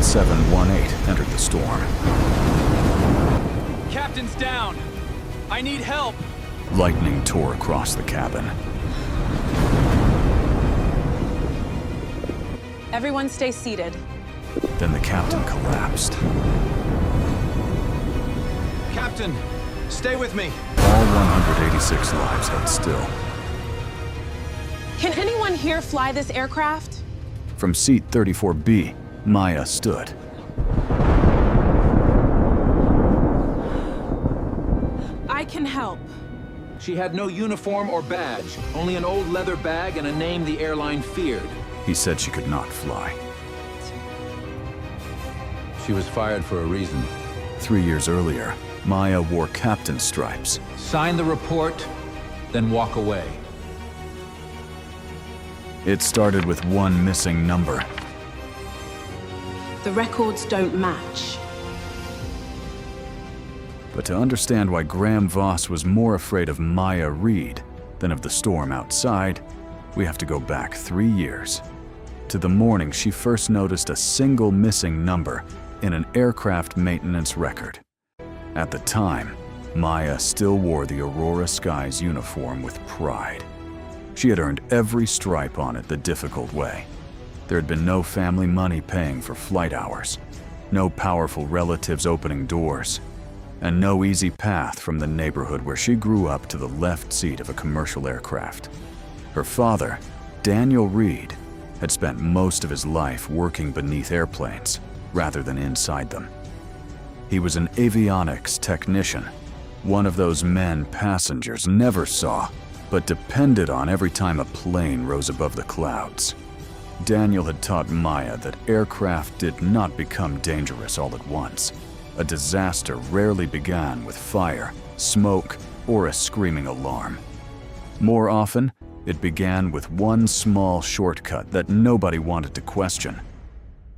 1718 entered the storm. Captain's down! I need help! Lightning tore across the cabin. Everyone stay seated. Then the captain collapsed. Captain, stay with me! All 186 lives held still. Can anyone here fly this aircraft? From seat 34B, Maya stood. I can help. She had no uniform or badge, only an old leather bag and a name the airline feared. He said she could not fly. She was fired for a reason. 3 years earlier, Maya wore captain stripes. Sign the report, then walk away. It started with one missing number. The records don't match. But to understand why Graham Voss was more afraid of Maya Reed than of the storm outside, we have to go back 3 years. To the morning she first noticed a single missing number in an aircraft maintenance record. At the time, Maya still wore the Aurora Skies uniform with pride. She had earned every stripe on it the difficult way. There had been no family money paying for flight hours, no powerful relatives opening doors, and no easy path from the neighborhood where she grew up to the left seat of a commercial aircraft. Her father, Daniel Reed, had spent most of his life working beneath airplanes rather than inside them. He was an avionics technician, one of those men passengers never saw, but depended on every time a plane rose above the clouds. Daniel had taught Maya that aircraft did not become dangerous all at once. A disaster rarely began with fire, smoke, or a screaming alarm. More often, it began with one small shortcut that nobody wanted to question.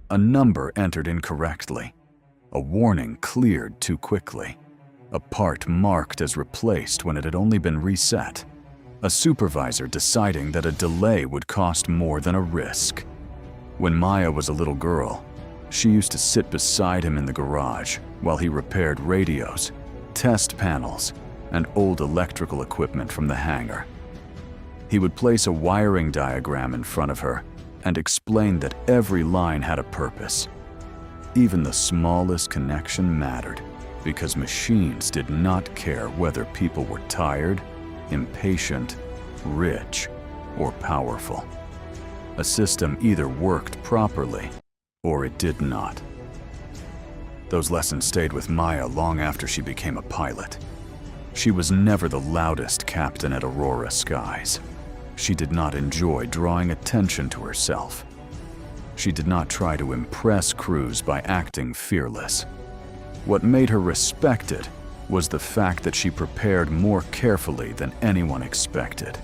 A number entered incorrectly. A warning cleared too quickly. A part marked as replaced when it had only been reset. A supervisor deciding that a delay would cost more than a risk. When Maya was a little girl, she used to sit beside him in the garage while he repaired radios, test panels, and old electrical equipment from the hangar. He would place a wiring diagram in front of her and explain that every line had a purpose. Even the smallest connection mattered, because machines did not care whether people were tired, impatient, rich, or powerful. A system either worked properly or it did not. Those lessons stayed with Maya long after she became a pilot. She was never the loudest captain at Aurora Skies. She did not enjoy drawing attention to herself. She did not try to impress crews by acting fearless. What made her respected was the fact that she prepared more carefully than anyone expected.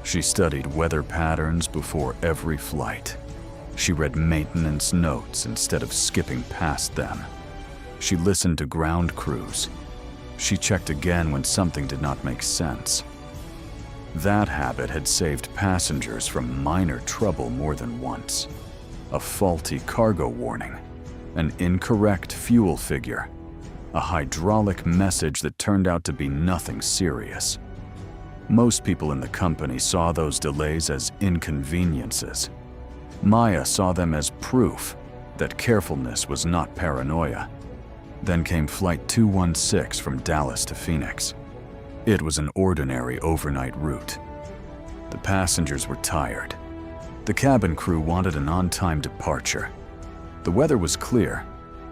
She studied weather patterns before every flight. She read maintenance notes instead of skipping past them. She listened to ground crews. She checked again when something did not make sense. That habit had saved passengers from minor trouble more than once. A faulty cargo warning, an incorrect fuel figure, a hydraulic message that turned out to be nothing serious. Most people in the company saw those delays as inconveniences. Maya saw them as proof that carefulness was not paranoia. Then came Flight 216 from Dallas to Phoenix. It was an ordinary overnight route. The passengers were tired. The cabin crew wanted an on-time departure. The weather was clear,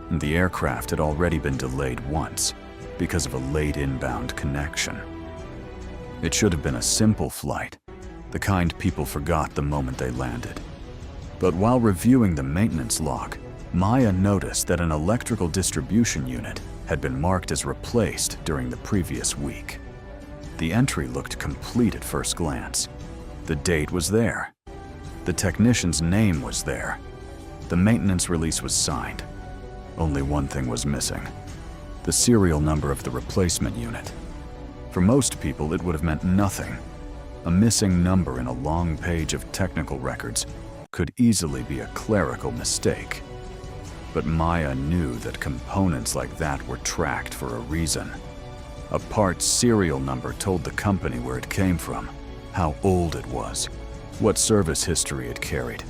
and the aircraft had already been delayed once because of a late inbound connection. It should have been a simple flight, the kind people forgot the moment they landed. But while reviewing the maintenance log, Maya noticed that an electrical distribution unit had been marked as replaced during the previous week. The entry looked complete at first glance. The date was there. The technician's name was there. The maintenance release was signed. Only one thing was missing: the serial number of the replacement unit. For most people, it would have meant nothing. A missing number in a long page of technical records could easily be a clerical mistake. But Maya knew that components like that were tracked for a reason. A part's serial number told the company where it came from, how old it was, what service history it carried,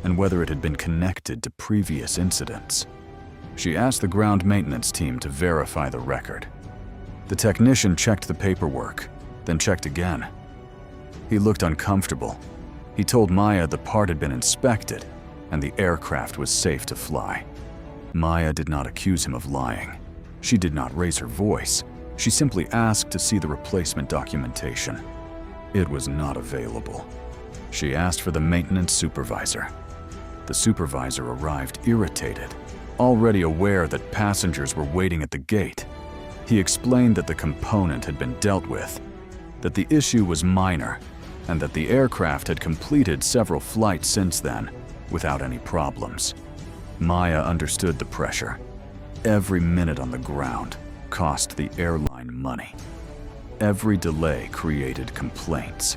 and whether it had been connected to previous incidents. She asked the ground maintenance team to verify the record. The technician checked the paperwork, then checked again. He looked uncomfortable. He told Maya the part had been inspected and the aircraft was safe to fly. Maya did not accuse him of lying. She did not raise her voice. She simply asked to see the replacement documentation. It was not available. She asked for the maintenance supervisor. The supervisor arrived irritated, already aware that passengers were waiting at the gate. He explained that the component had been dealt with, that the issue was minor, and that the aircraft had completed several flights since then without any problems. Maya understood the pressure. Every minute on the ground cost the airline money. Every delay created complaints.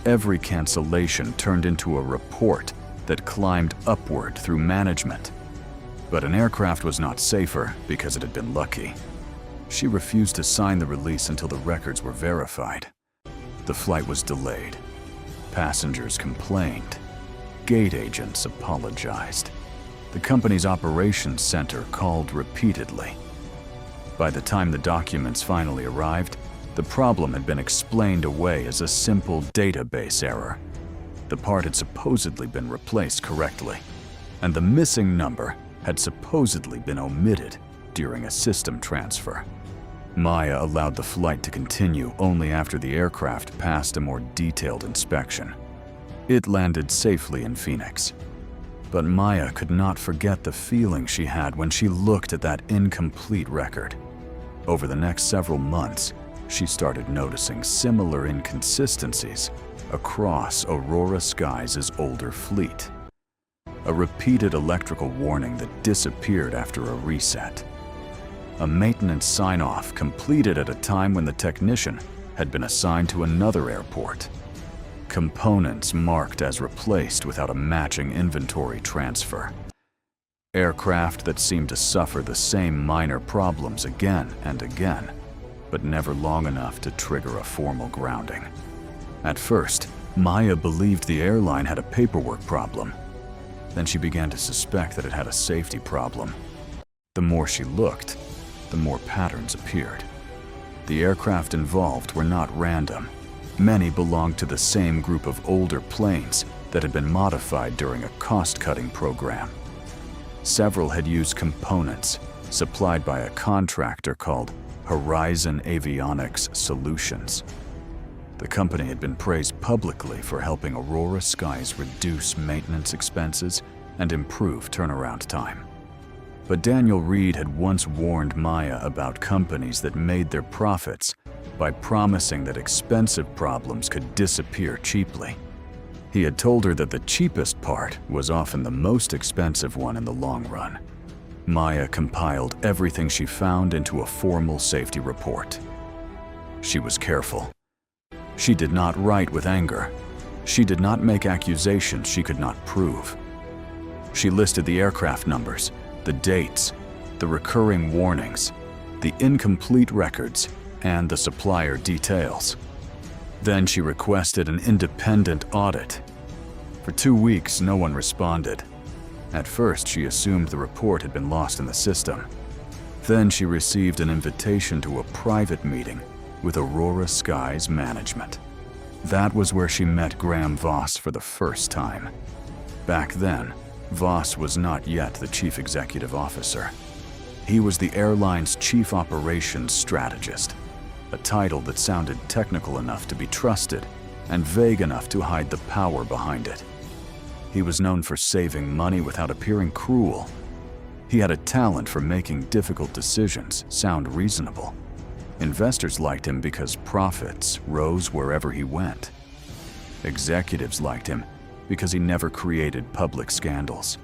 Every cancellation turned into a report that climbed upward through management. But an aircraft was not safer because it had been lucky. She refused to sign the release until the records were verified. The flight was delayed. Passengers complained. Gate agents apologized. The company's operations center called repeatedly. By the time the documents finally arrived, the problem had been explained away as a simple database error. The part had supposedly been replaced correctly, and the missing number had supposedly been omitted during a system transfer. Maya allowed the flight to continue only after the aircraft passed a more detailed inspection. It landed safely in Phoenix. But Maya could not forget the feeling she had when she looked at that incomplete record. Over the next several months, she started noticing similar inconsistencies across Aurora Skies' older fleet. A repeated electrical warning that disappeared after a reset. A maintenance sign-off completed at a time when the technician had been assigned to another airport. Components marked as replaced without a matching inventory transfer. Aircraft that seemed to suffer the same minor problems again and again, but never long enough to trigger a formal grounding. At first, Maya believed the airline had a paperwork problem. Then she began to suspect that it had a safety problem. The more she looked, the more patterns appeared. The aircraft involved were not random. Many belonged to the same group of older planes that had been modified during a cost-cutting program. Several had used components supplied by a contractor called Horizon Avionics Solutions. The company had been praised publicly for helping Aurora Skies reduce maintenance expenses and improve turnaround time. But Daniel Reed had once warned Maya about companies that made their profits by promising that expensive problems could disappear cheaply. He had told her that the cheapest part was often the most expensive one in the long run. Maya compiled everything she found into a formal safety report. She was careful. She did not write with anger. She did not make accusations she could not prove. She listed the aircraft numbers, the dates, the recurring warnings, the incomplete records, and the supplier details. Then she requested an independent audit. For 2 weeks, no one responded. At first, she assumed the report had been lost in the system. Then she received an invitation to a private meeting with Aurora Skies management. That was where she met Graham Voss for the first time. Back then, Voss was not yet the chief executive officer. He was the airline's chief operations strategist, a title that sounded technical enough to be trusted and vague enough to hide the power behind it. He was known for saving money without appearing cruel. He had a talent for making difficult decisions sound reasonable. Investors liked him because profits rose wherever he went. Executives liked him because he never created public scandals.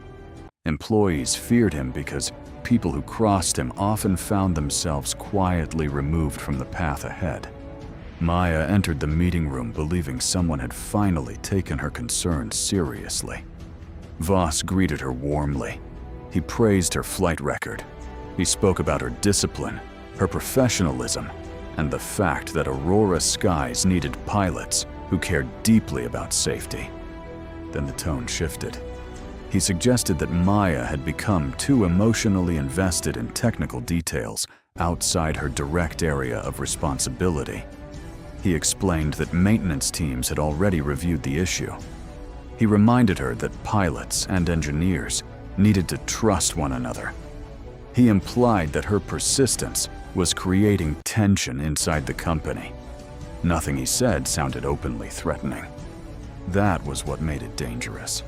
Employees feared him because people who crossed him often found themselves quietly removed from the path ahead. Maya entered the meeting room believing someone had finally taken her concerns seriously. Voss greeted her warmly. He praised her flight record. He spoke about her discipline, her professionalism, and the fact that Aurora Skies needed pilots who cared deeply about safety. Then the tone shifted. He suggested that Maya had become too emotionally invested in technical details outside her direct area of responsibility. He explained that maintenance teams had already reviewed the issue. He reminded her that pilots and engineers needed to trust one another. He implied that her persistence was creating tension inside the company. Nothing he said sounded openly threatening. That was what made it dangerous.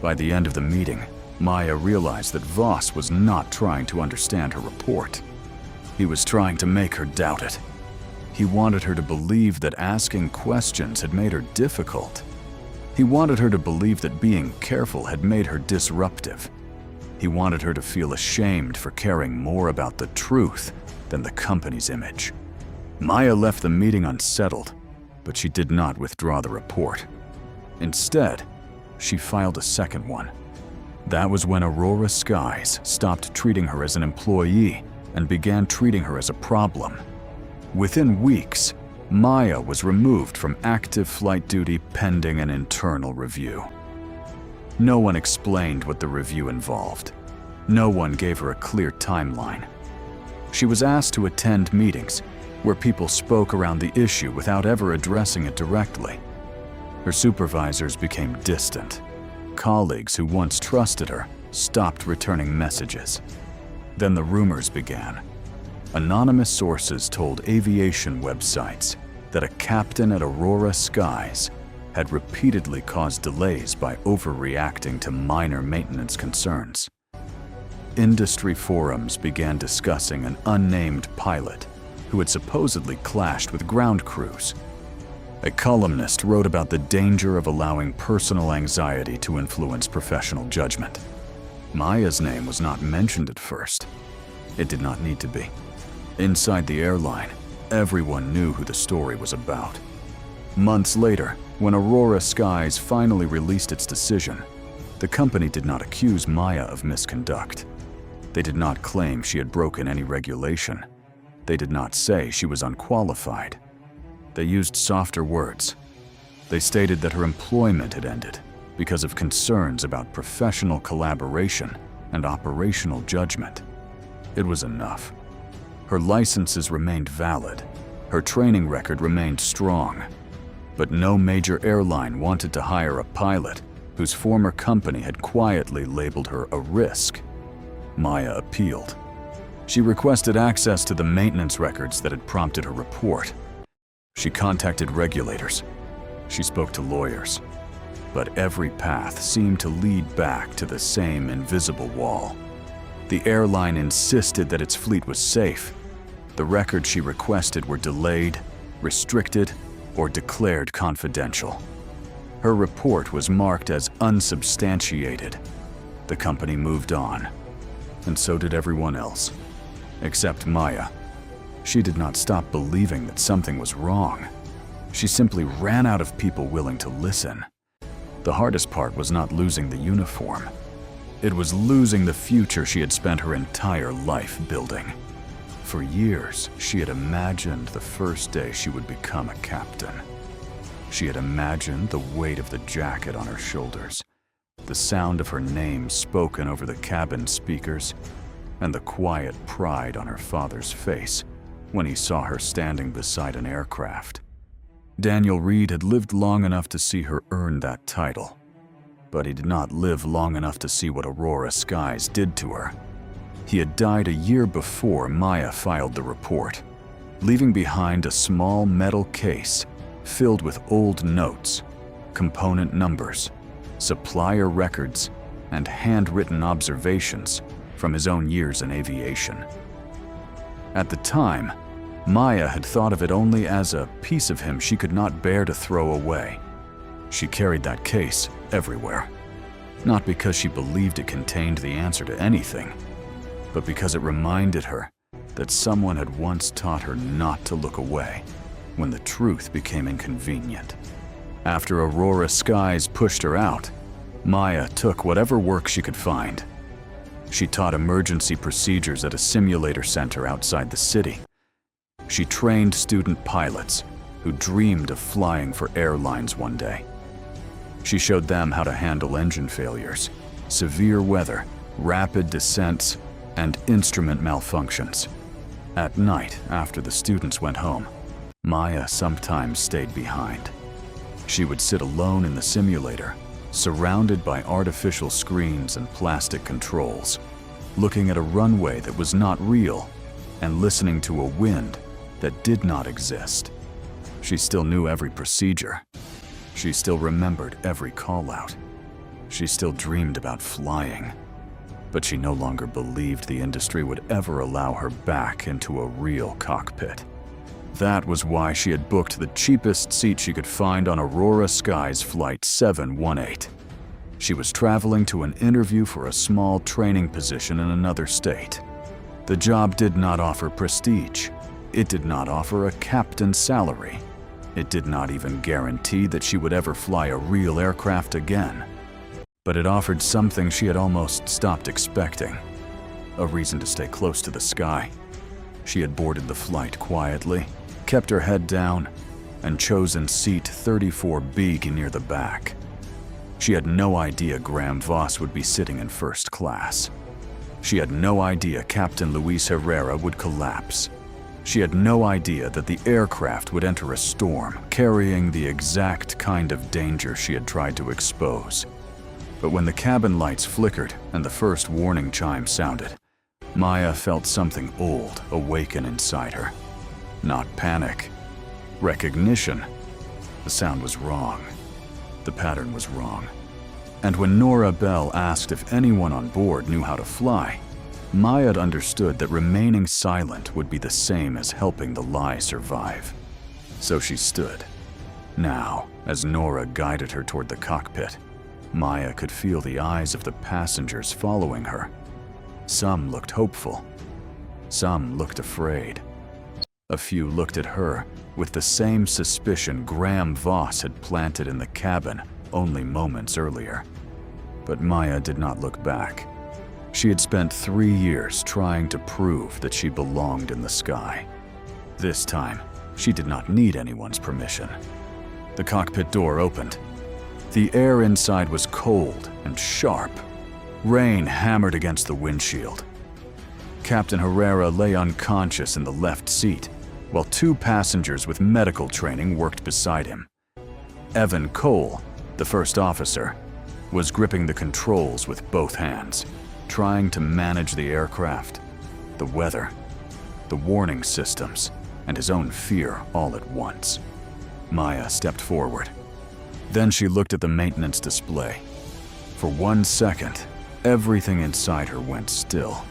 By the end of the meeting, Maya realized that Voss was not trying to understand her report. He was trying to make her doubt it. He wanted her to believe that asking questions had made her difficult. He wanted her to believe that being careful had made her disruptive. He wanted her to feel ashamed for caring more about the truth than the company's image. Maya left the meeting unsettled, but she did not withdraw the report. Instead, she filed a second one. That was when Aurora Skies stopped treating her as an employee and began treating her as a problem. Within weeks, Maya was removed from active flight duty pending an internal review. No one explained what the review involved. No one gave her a clear timeline. She was asked to attend meetings where people spoke around the issue without ever addressing it directly. Her supervisors became distant. Colleagues who once trusted her stopped returning messages. Then the rumors began. Anonymous sources told aviation websites that a captain at Aurora Skies had repeatedly caused delays by overreacting to minor maintenance concerns. Industry forums began discussing an unnamed pilot who had supposedly clashed with ground crews. A columnist wrote about the danger of allowing personal anxiety to influence professional judgment. Maya's name was not mentioned at first. It did not need to be. Inside the airline, everyone knew who the story was about. Months later, when Aurora Skies finally released its decision, the company did not accuse Maya of misconduct. They did not claim she had broken any regulation. They did not say she was unqualified. They used softer words. They stated that her employment had ended because of concerns about professional collaboration and operational judgment. It was enough. Her licenses remained valid. Her training record remained strong. But no major airline wanted to hire a pilot whose former company had quietly labeled her a risk. Maya appealed. She requested access to the maintenance records that had prompted her report. She contacted regulators. She spoke to lawyers. But every path seemed to lead back to the same invisible wall. The airline insisted that its fleet was safe. The records she requested were delayed, restricted, or declared confidential. Her report was marked as unsubstantiated. The company moved on, and so did everyone else, except Maya. She did not stop believing that something was wrong. She simply ran out of people willing to listen. The hardest part was not losing the uniform. It was losing the future she had spent her entire life building. For years, she had imagined the first day she would become a captain. She had imagined the weight of the jacket on her shoulders, the sound of her name spoken over the cabin speakers, and the quiet pride on her father's face when he saw her standing beside an aircraft. Daniel Reed had lived long enough to see her earn that title, but he did not live long enough to see what Aurora Skies did to her. He had died a year before Maya filed the report, leaving behind a small metal case filled with old notes, component numbers, supplier records, and handwritten observations from his own years in aviation. At the time, Maya had thought of it only as a piece of him she could not bear to throw away. She carried that case everywhere, not because she believed it contained the answer to anything, but because it reminded her that someone had once taught her not to look away when the truth became inconvenient. After Aurora Skies pushed her out, Maya took whatever work she could find. She taught emergency procedures at a simulator center outside the city. She trained student pilots who dreamed of flying for airlines one day. She showed them how to handle engine failures, severe weather, rapid descents, and instrument malfunctions. At night, after the students went home, Maya sometimes stayed behind. She would sit alone in the simulator, surrounded by artificial screens and plastic controls, looking at a runway that was not real and listening to a wind that did not exist. She still knew every procedure. She still remembered every call-out. She still dreamed about flying. But she no longer believed the industry would ever allow her back into a real cockpit. That was why she had booked the cheapest seat she could find on Aurora Sky's Flight 718. She was traveling to an interview for a small training position in another state. The job did not offer prestige. It did not offer a captain's salary. It did not even guarantee that she would ever fly a real aircraft again. But it offered something she had almost stopped expecting: a reason to stay close to the sky. She had boarded the flight quietly, kept her head down, and chosen seat 34B near the back. She had no idea Graham Voss would be sitting in first class. She had no idea Captain Luis Herrera would collapse. She had no idea that the aircraft would enter a storm, carrying the exact kind of danger she had tried to expose. But when the cabin lights flickered and the first warning chime sounded, Maya felt something old awaken inside her. Not panic. Recognition. The sound was wrong. The pattern was wrong. And when Nora Bell asked if anyone on board knew how to fly, Maya had understood that remaining silent would be the same as helping the lie survive. So she stood. Now, as Nora guided her toward the cockpit, Maya could feel the eyes of the passengers following her. Some looked hopeful. Some looked afraid. A few looked at her with the same suspicion Graham Voss had planted in the cabin only moments earlier. But Maya did not look back. She had spent 3 years trying to prove that she belonged in the sky. This time, she did not need anyone's permission. The cockpit door opened. The air inside was cold and sharp. Rain hammered against the windshield. Captain Herrera lay unconscious in the left seat, while 2 passengers with medical training worked beside him. Evan Cole, the first officer, was gripping the controls with both hands, trying to manage the aircraft, the weather, the warning systems, and his own fear all at once. Maya stepped forward. Then she looked at the maintenance display. For 1 second, everything inside her went still.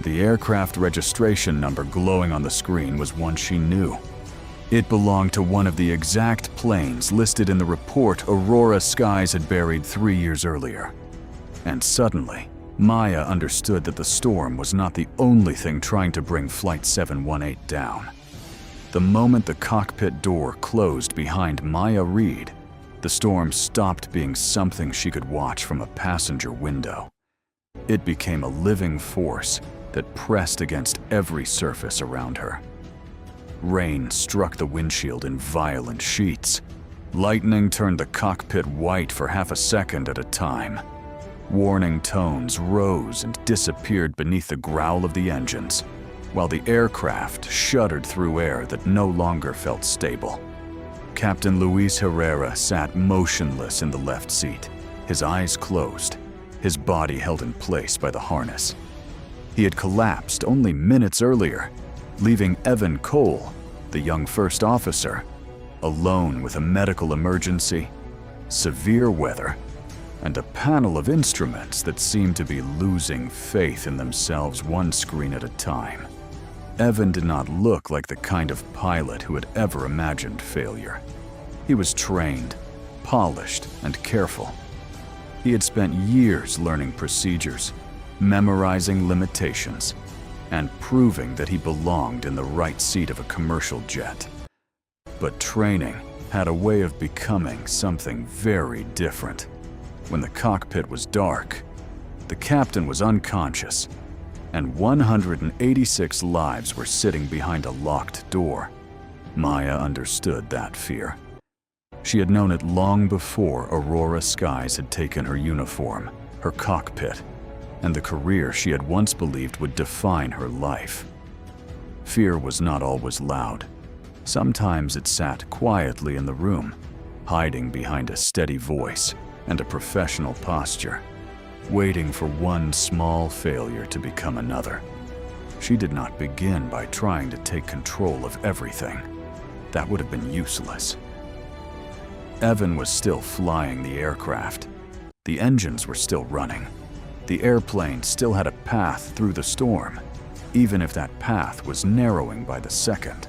The aircraft registration number glowing on the screen was one she knew. It belonged to one of the exact planes listed in the report Aurora Skies had buried 3 years earlier. And suddenly, Maya understood that the storm was not the only thing trying to bring Flight 718 down. The moment the cockpit door closed behind Maya Reed, the storm stopped being something she could watch from a passenger window. It became a living force that pressed against every surface around her. Rain struck the windshield in violent sheets. Lightning turned the cockpit white for half a second at a time. Warning tones rose and disappeared beneath the growl of the engines, while the aircraft shuddered through air that no longer felt stable. Captain Luis Herrera sat motionless in the left seat, his eyes closed, his body held in place by the harness. He had collapsed only minutes earlier, leaving Evan Cole, the young first officer, alone with a medical emergency, severe weather, and a panel of instruments that seemed to be losing faith in themselves one screen at a time. Evan did not look like the kind of pilot who had ever imagined failure. He was trained, polished, and careful. He had spent years learning procedures, memorizing limitations, and proving that he belonged in the right seat of a commercial jet. But training had a way of becoming something very different. When the cockpit was dark, The captain was unconscious, and 186 lives were sitting behind a locked door. Maya understood that fear. She had known it long before Aurora Skies had taken her uniform, her cockpit, and the career she had once believed would define her life. Fear was not always loud. Sometimes it sat quietly in the room, hiding behind a steady voice and a professional posture, waiting for one small failure to become another. She did not begin by trying to take control of everything. That would have been useless. Evan was still flying the aircraft. The engines were still running. The airplane still had a path through the storm, even if that path was narrowing by the second.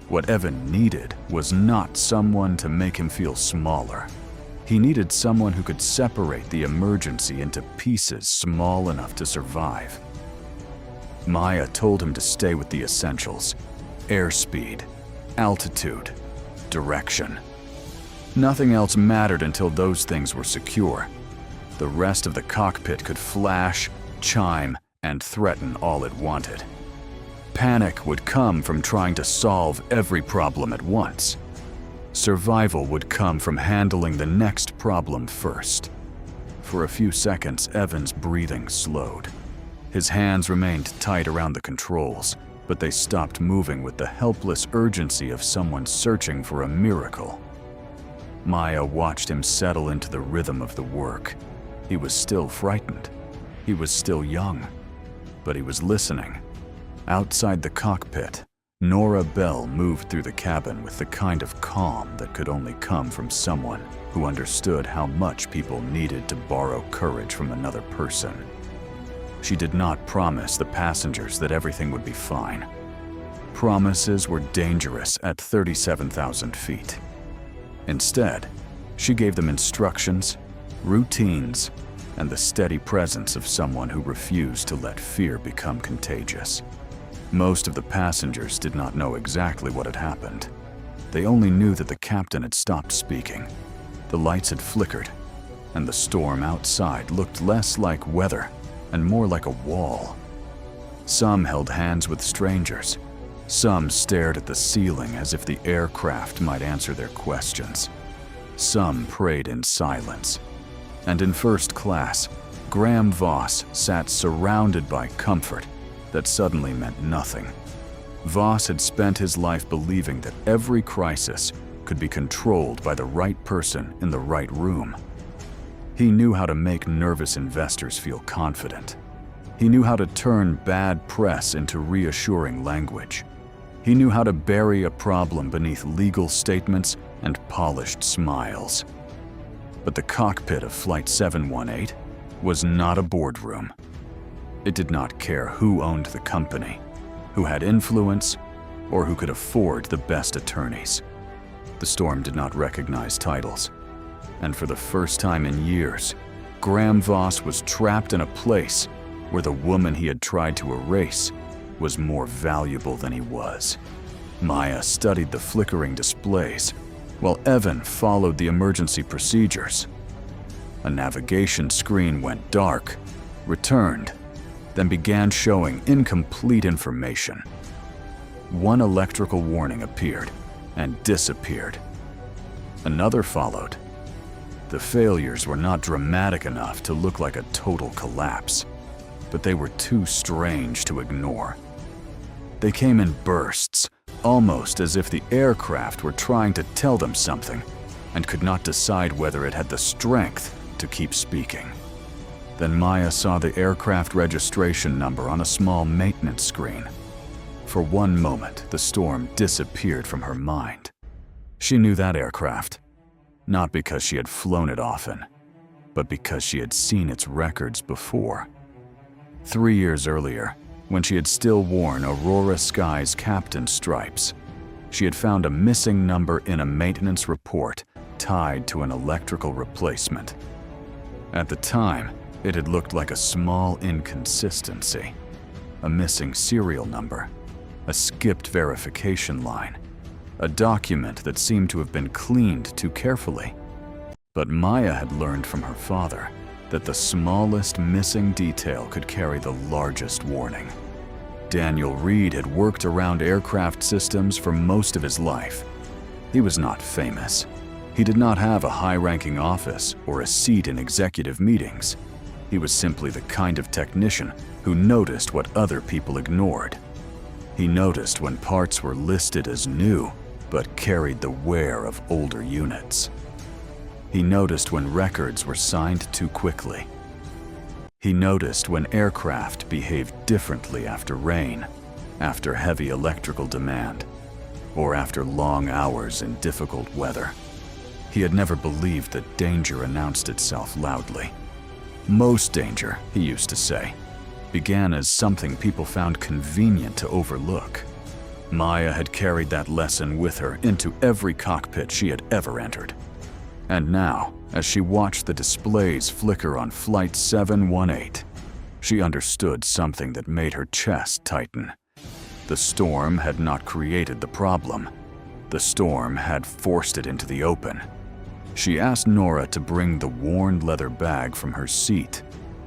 What Evan needed was not someone to make him feel smaller. He needed someone who could separate the emergency into pieces small enough to survive. Maya told him to stay with the essentials: airspeed, altitude, direction. Nothing else mattered until those things were secure. The rest of the cockpit could flash, chime, and threaten all it wanted. Panic would come from trying to solve every problem at once. Survival would come from handling the next problem first. For a few seconds, Evan's breathing slowed. His hands remained tight around the controls, but they stopped moving with the helpless urgency of someone searching for a miracle. Maya watched him settle into the rhythm of the work. He was still frightened. He was still young, but he was listening. Outside the cockpit, Nora Bell moved through the cabin with the kind of calm that could only come from someone who understood how much people needed to borrow courage from another person. She did not promise the passengers that everything would be fine. Promises were dangerous at 37,000 feet. Instead, she gave them instructions, routines, and the steady presence of someone who refused to let fear become contagious. Most of the passengers did not know exactly what had happened. They only knew that the captain had stopped speaking. The lights had flickered, and the storm outside looked less like weather and more like a wall. Some held hands with strangers. Some stared at the ceiling as if the aircraft might answer their questions. Some prayed in silence. And in first class, Graham Voss sat surrounded by comfort that suddenly meant nothing. Voss had spent his life believing that every crisis could be controlled by the right person in the right room. He knew how to make nervous investors feel confident. He knew how to turn bad press into reassuring language. He knew how to bury a problem beneath legal statements and polished smiles. But the cockpit of Flight 718 was not a boardroom. It did not care who owned the company, who had influence, or who could afford the best attorneys. The storm did not recognize titles, and for the first time in years, Graham Voss was trapped in a place where the woman he had tried to erase was more valuable than he was. Maya studied the flickering displays, while Evan followed the emergency procedures. A navigation screen went dark, returned, then began showing incomplete information. One electrical warning appeared and disappeared. Another followed. The failures were not dramatic enough to look like a total collapse, but they were too strange to ignore. They came in bursts, almost as if the aircraft were trying to tell them something and could not decide whether it had the strength to keep speaking. Then Maya saw the aircraft registration number on a small maintenance screen. For one moment, the storm disappeared from her mind. She knew that aircraft, not because she had flown it often, but because she had seen its records before. 3 years earlier, when she had still worn Aurora Skies captain's stripes, she had found a missing number in a maintenance report tied to an electrical replacement. At the time, it had looked like a small inconsistency, a missing serial number, a skipped verification line, a document that seemed to have been cleaned too carefully. But Maya had learned from her father that the smallest missing detail could carry the largest warning. Daniel Reed had worked around aircraft systems for most of his life. He was not famous. He did not have a high-ranking office or a seat in executive meetings. He was simply the kind of technician who noticed what other people ignored. He noticed when parts were listed as new, but carried the wear of older units. He noticed when records were signed too quickly. He noticed when aircraft behaved differently after rain, after heavy electrical demand, or after long hours in difficult weather. He had never believed that danger announced itself loudly. Most danger, he used to say, began as something people found convenient to overlook. Maya had carried that lesson with her into every cockpit she had ever entered. And now, as she watched the displays flicker on Flight 718, she understood something that made her chest tighten. The storm had not created the problem. The storm had forced it into the open. She asked Nora to bring the worn leather bag from her seat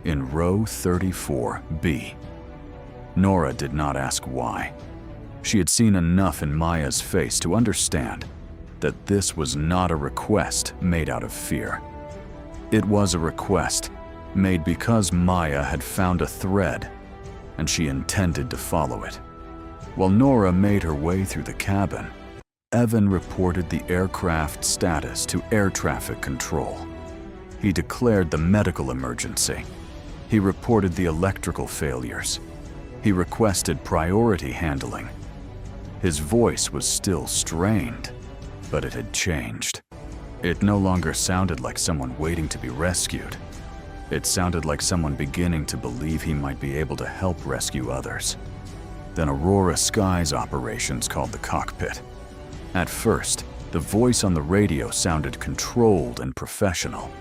in row 34B. Nora did not ask why. She had seen enough in Maya's face to understand that this was not a request made out of fear. It was a request made because Maya had found a thread, and she intended to follow it. While Nora made her way through the cabin, Evan reported the aircraft status to air traffic control. He declared the medical emergency. He reported the electrical failures. He requested priority handling. His voice was still strained, but it had changed. It no longer sounded like someone waiting to be rescued. It sounded like someone beginning to believe he might be able to help rescue others. Then Aurora Sky's operations called the cockpit. At first, the voice on the radio sounded controlled and professional.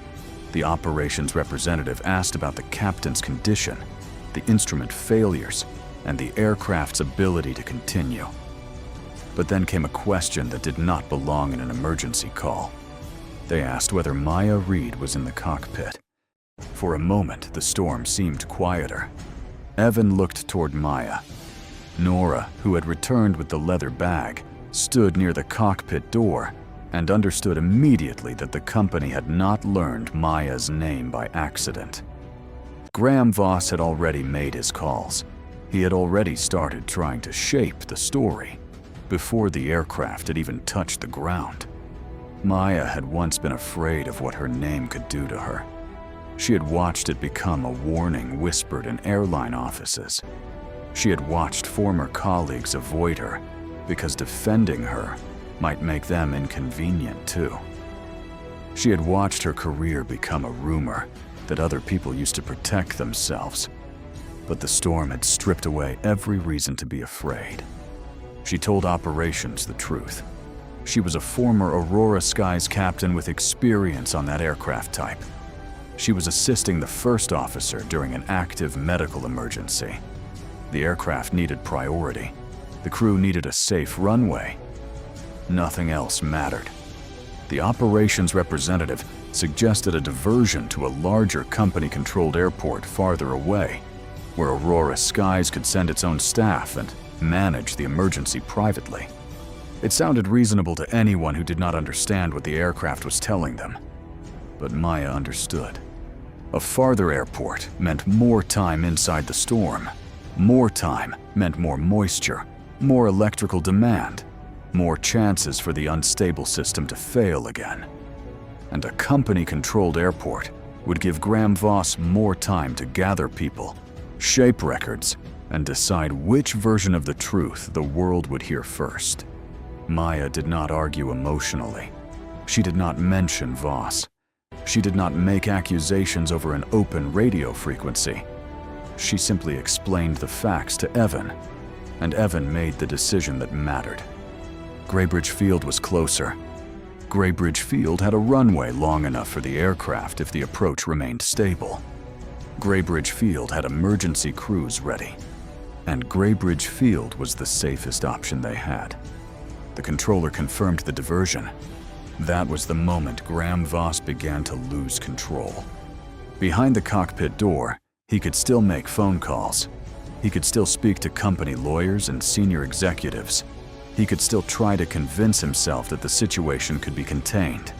The operations representative asked about the captain's condition, the instrument failures, and the aircraft's ability to continue. But then came a question that did not belong in an emergency call. They asked whether Maya Reed was in the cockpit. For a moment, the storm seemed quieter. Evan looked toward Maya. Nora, who had returned with the leather bag, stood near the cockpit door and understood immediately that the company had not learned Maya's name by accident. Graham Voss had already made his calls. He had already started trying to shape the story before the aircraft had even touched the ground. Maya had once been afraid of what her name could do to her. She had watched it become a warning whispered in airline offices. She had watched former colleagues avoid her because defending her might make them inconvenient too. She had watched her career become a rumor that other people used to protect themselves. But the storm had stripped away every reason to be afraid. She told operations the truth. She was a former Aurora Skies captain with experience on that aircraft type. She was assisting the first officer during an active medical emergency. The aircraft needed priority. The crew needed a safe runway. Nothing else mattered. The operations representative suggested a diversion to a larger company-controlled airport farther away, where Aurora Skies could send its own staff and manage the emergency privately. It sounded reasonable to anyone who did not understand what the aircraft was telling them. But Maya understood. A farther airport meant more time inside the storm. More time meant more moisture, more electrical demand, more chances for the unstable system to fail again. And a company-controlled airport would give Graham Voss more time to gather people, shape records, and decide which version of the truth the world would hear first. Maya did not argue emotionally. She did not mention Voss. She did not make accusations over an open radio frequency. She simply explained the facts to Evan, and Evan made the decision that mattered. Graybridge Field was closer. Graybridge Field had a runway long enough for the aircraft if the approach remained stable. Graybridge Field had emergency crews ready, and Graybridge Field was the safest option they had. The controller confirmed the diversion. That was the moment Graham Voss began to lose control. Behind the cockpit door, he could still make phone calls. He could still speak to company lawyers and senior executives. He could still try to convince himself that the situation could be contained.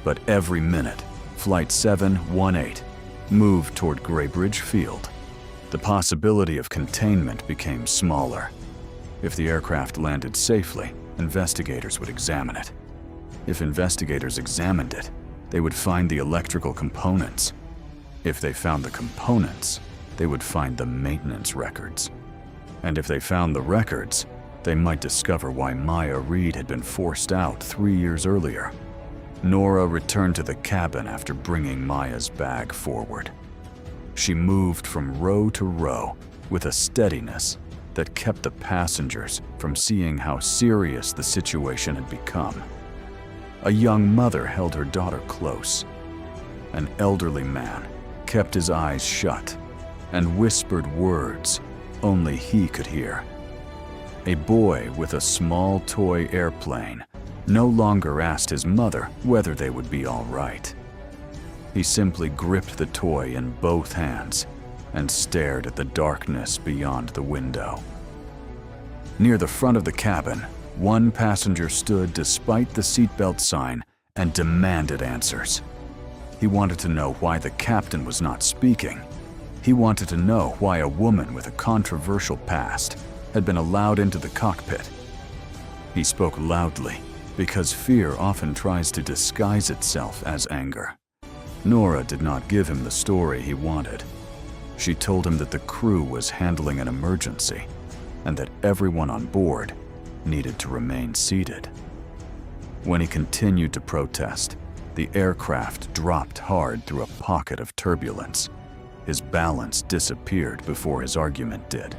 But every minute, Flight 718 moved toward Graybridge Field. The possibility of containment became smaller. If the aircraft landed safely, investigators would examine it. If investigators examined it, they would find the electrical components. If they found the components, they would find the maintenance records. And if they found the records, they might discover why Maya Reed had been forced out 3 years earlier. Nora returned to the cabin after bringing Maya's bag forward. She moved from row to row with a steadiness that kept the passengers from seeing how serious the situation had become. A young mother held her daughter close. An elderly man kept his eyes shut and whispered words only he could hear. A boy with a small toy airplane no longer asked his mother whether they would be all right. He simply gripped the toy in both hands and stared at the darkness beyond the window. Near the front of the cabin, one passenger stood despite the seatbelt sign and demanded answers. He wanted to know why the captain was not speaking. He wanted to know why a woman with a controversial past had been allowed into the cockpit. He spoke loudly because fear often tries to disguise itself as anger. Nora did not give him the story he wanted. She told him that the crew was handling an emergency and that everyone on board needed to remain seated. When he continued to protest, the aircraft dropped hard through a pocket of turbulence. His balance disappeared before his argument did.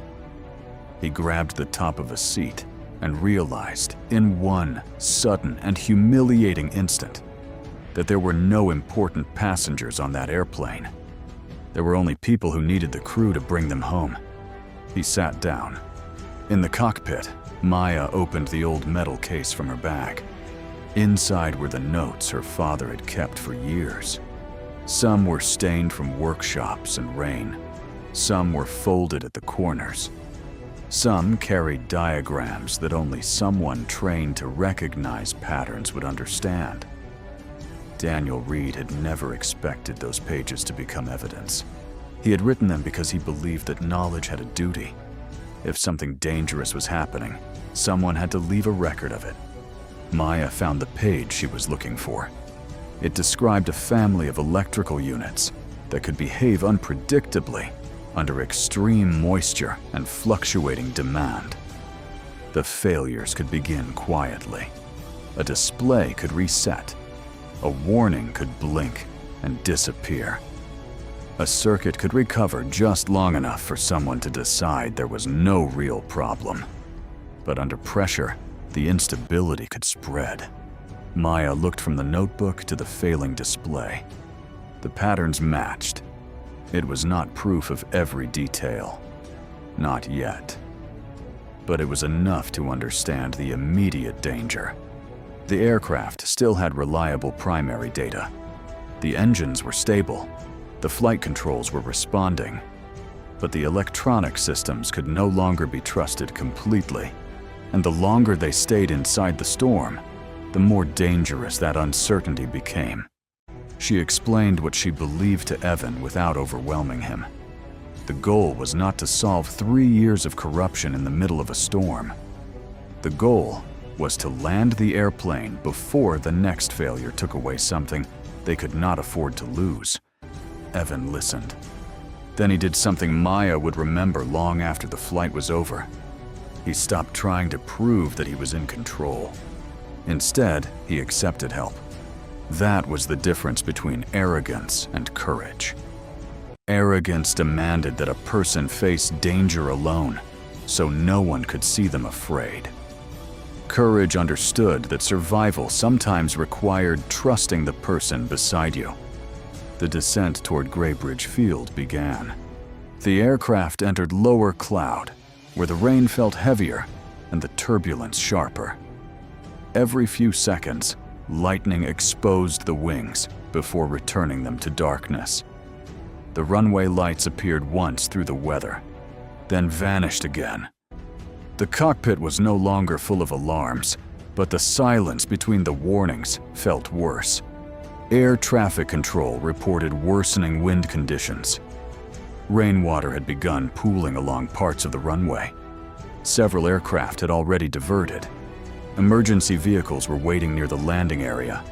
He grabbed the top of a seat and realized in one sudden and humiliating instant that there were no important passengers on that airplane. There were only people who needed the crew to bring them home. He sat down. In the cockpit, Maya opened the old metal case from her bag. Inside were the notes her father had kept for years. Some were stained from workshops and rain. Some were folded at the corners. Some carried diagrams that only someone trained to recognize patterns would understand. Daniel Reed had never expected those pages to become evidence. He had written them because he believed that knowledge had a duty. If something dangerous was happening, someone had to leave a record of it. Maya found the page she was looking for. It described a family of electrical units that could behave unpredictably under extreme moisture and fluctuating demand. The failures could begin quietly. A display could reset. A warning could blink and disappear. A circuit could recover just long enough for someone to decide there was no real problem. But under pressure, the instability could spread. Maya looked from the notebook to the failing display. The patterns matched. It was not proof of every detail. Not yet. But it was enough to understand the immediate danger. The aircraft still had reliable primary data. The engines were stable. The flight controls were responding. But the electronic systems could no longer be trusted completely. And the longer they stayed inside the storm, the more dangerous that uncertainty became. She explained what she believed to Evan without overwhelming him. The goal was not to solve 3 years of corruption in the middle of a storm. The goal was to land the airplane before the next failure took away something they could not afford to lose. Evan listened. Then he did something Maya would remember long after the flight was over. He stopped trying to prove that he was in control. Instead, he accepted help. That was the difference between arrogance and courage. Arrogance demanded that a person face danger alone, so no one could see them afraid. Courage understood that survival sometimes required trusting the person beside you. The descent toward Graybridge Field began. The aircraft entered lower cloud, where the rain felt heavier and the turbulence sharper. Every few seconds, lightning exposed the wings before returning them to darkness. The runway lights appeared once through the weather, then vanished again. The cockpit was no longer full of alarms, but the silence between the warnings felt worse. Air traffic control reported worsening wind conditions. Rainwater had begun pooling along parts of the runway. Several aircraft had already diverted. Emergency vehicles were waiting near the landing area,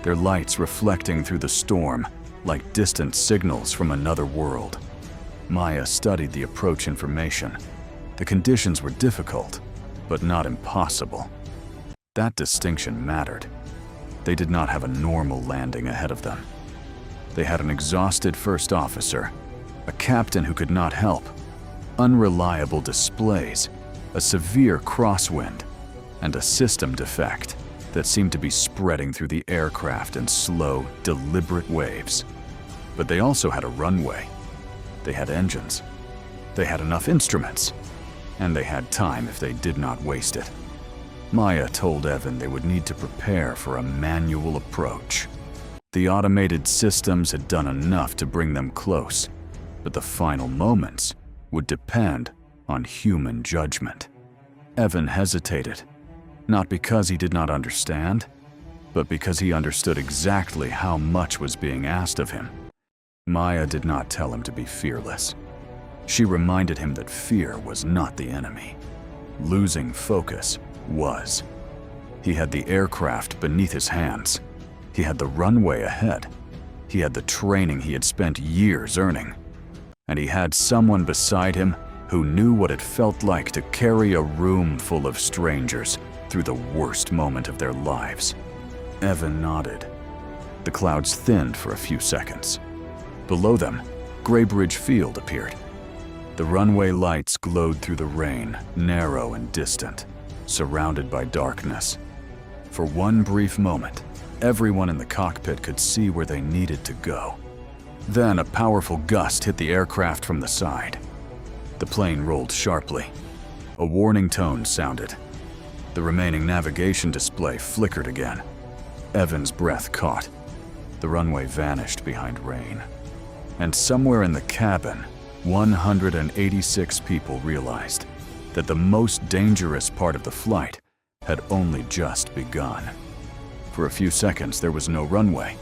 their lights reflecting through the storm like distant signals from another world. Maya studied the approach information. The conditions were difficult, but not impossible. That distinction mattered. They did not have a normal landing ahead of them. They had an exhausted first officer, a captain who could not help, unreliable displays, a severe crosswind, and a system defect that seemed to be spreading through the aircraft in slow, deliberate waves. But they also had a runway. They had engines. They had enough instruments. And they had time if they did not waste it. Maya told Evan they would need to prepare for a manual approach. The automated systems had done enough to bring them close, but the final moments would depend on human judgment. Evan hesitated, not because he did not understand, but because he understood exactly how much was being asked of him. Maya did not tell him to be fearless. She reminded him that fear was not the enemy. Losing focus was. He had the aircraft beneath his hands. He had the runway ahead. He had the training he had spent years earning. And he had someone beside him who knew what it felt like to carry a room full of strangers through the worst moment of their lives. Evan nodded. The clouds thinned for a few seconds. Below them, Graybridge Field appeared. The runway lights glowed through the rain, narrow and distant, surrounded by darkness. For one brief moment, everyone in the cockpit could see where they needed to go. Then a powerful gust hit the aircraft from the side. The plane rolled sharply. A warning tone sounded. The remaining navigation display flickered again. Evan's breath caught. The runway vanished behind rain. And somewhere in the cabin, 186 people realized that the most dangerous part of the flight had only just begun. For a few seconds, there was no runway.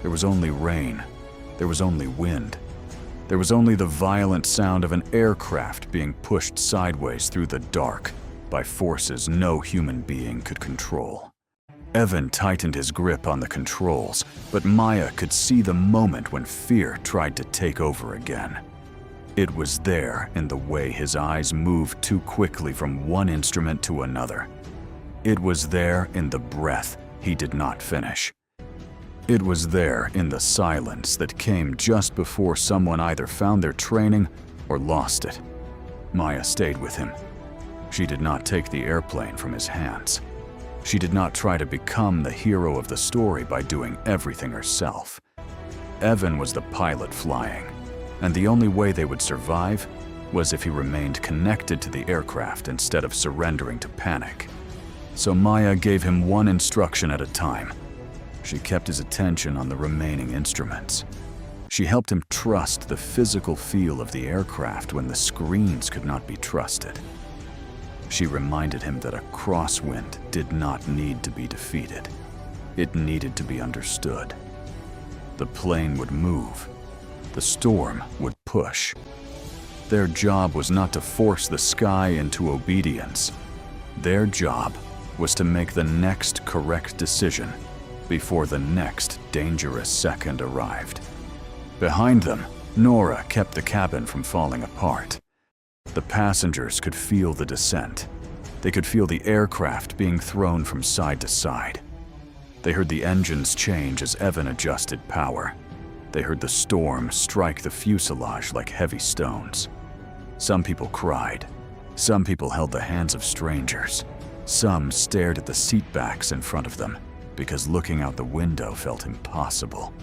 There was only rain. There was only wind. There was only the violent sound of an aircraft being pushed sideways through the dark by forces no human being could control. Evan tightened his grip on the controls, but Maya could see the moment when fear tried to take over again. It was there in the way his eyes moved too quickly from one instrument to another. It was there in the breath he did not finish. It was there in the silence that came just before someone either found their training or lost it. Maya stayed with him. She did not take the airplane from his hands. She did not try to become the hero of the story by doing everything herself. Evan was the pilot flying, and the only way they would survive was if he remained connected to the aircraft instead of surrendering to panic. So Maya gave him one instruction at a time. She kept his attention on the remaining instruments. She helped him trust the physical feel of the aircraft when the screens could not be trusted. She reminded him that a crosswind did not need to be defeated. It needed to be understood. The plane would move. The storm would push. Their job was not to force the sky into obedience. Their job was to make the next correct decision before the next dangerous second arrived. Behind them, Nora kept the cabin from falling apart. The passengers could feel the descent. They could feel the aircraft being thrown from side to side. They heard the engines change as Evan adjusted power. They heard the storm strike the fuselage like heavy stones. Some people cried. Some people held the hands of strangers. Some stared at the seat backs in front of them because looking out the window felt impossible.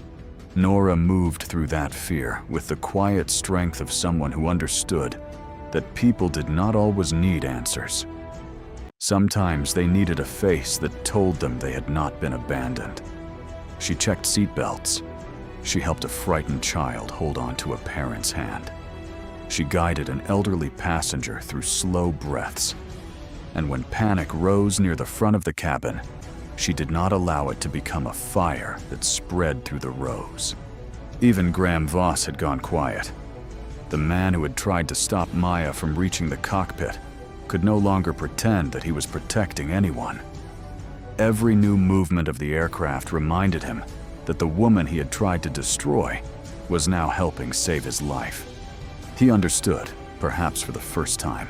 Nora moved through that fear with the quiet strength of someone who understood that people did not always need answers. Sometimes they needed a face that told them they had not been abandoned. She checked seatbelts. She helped a frightened child hold on to a parent's hand. She guided an elderly passenger through slow breaths. And when panic rose near the front of the cabin, she did not allow it to become a fire that spread through the rows. Even Graham Voss had gone quiet. The man who had tried to stop Maya from reaching the cockpit could no longer pretend that he was protecting anyone. Every new movement of the aircraft reminded him that the woman he had tried to destroy was now helping save his life. He understood, perhaps for the first time,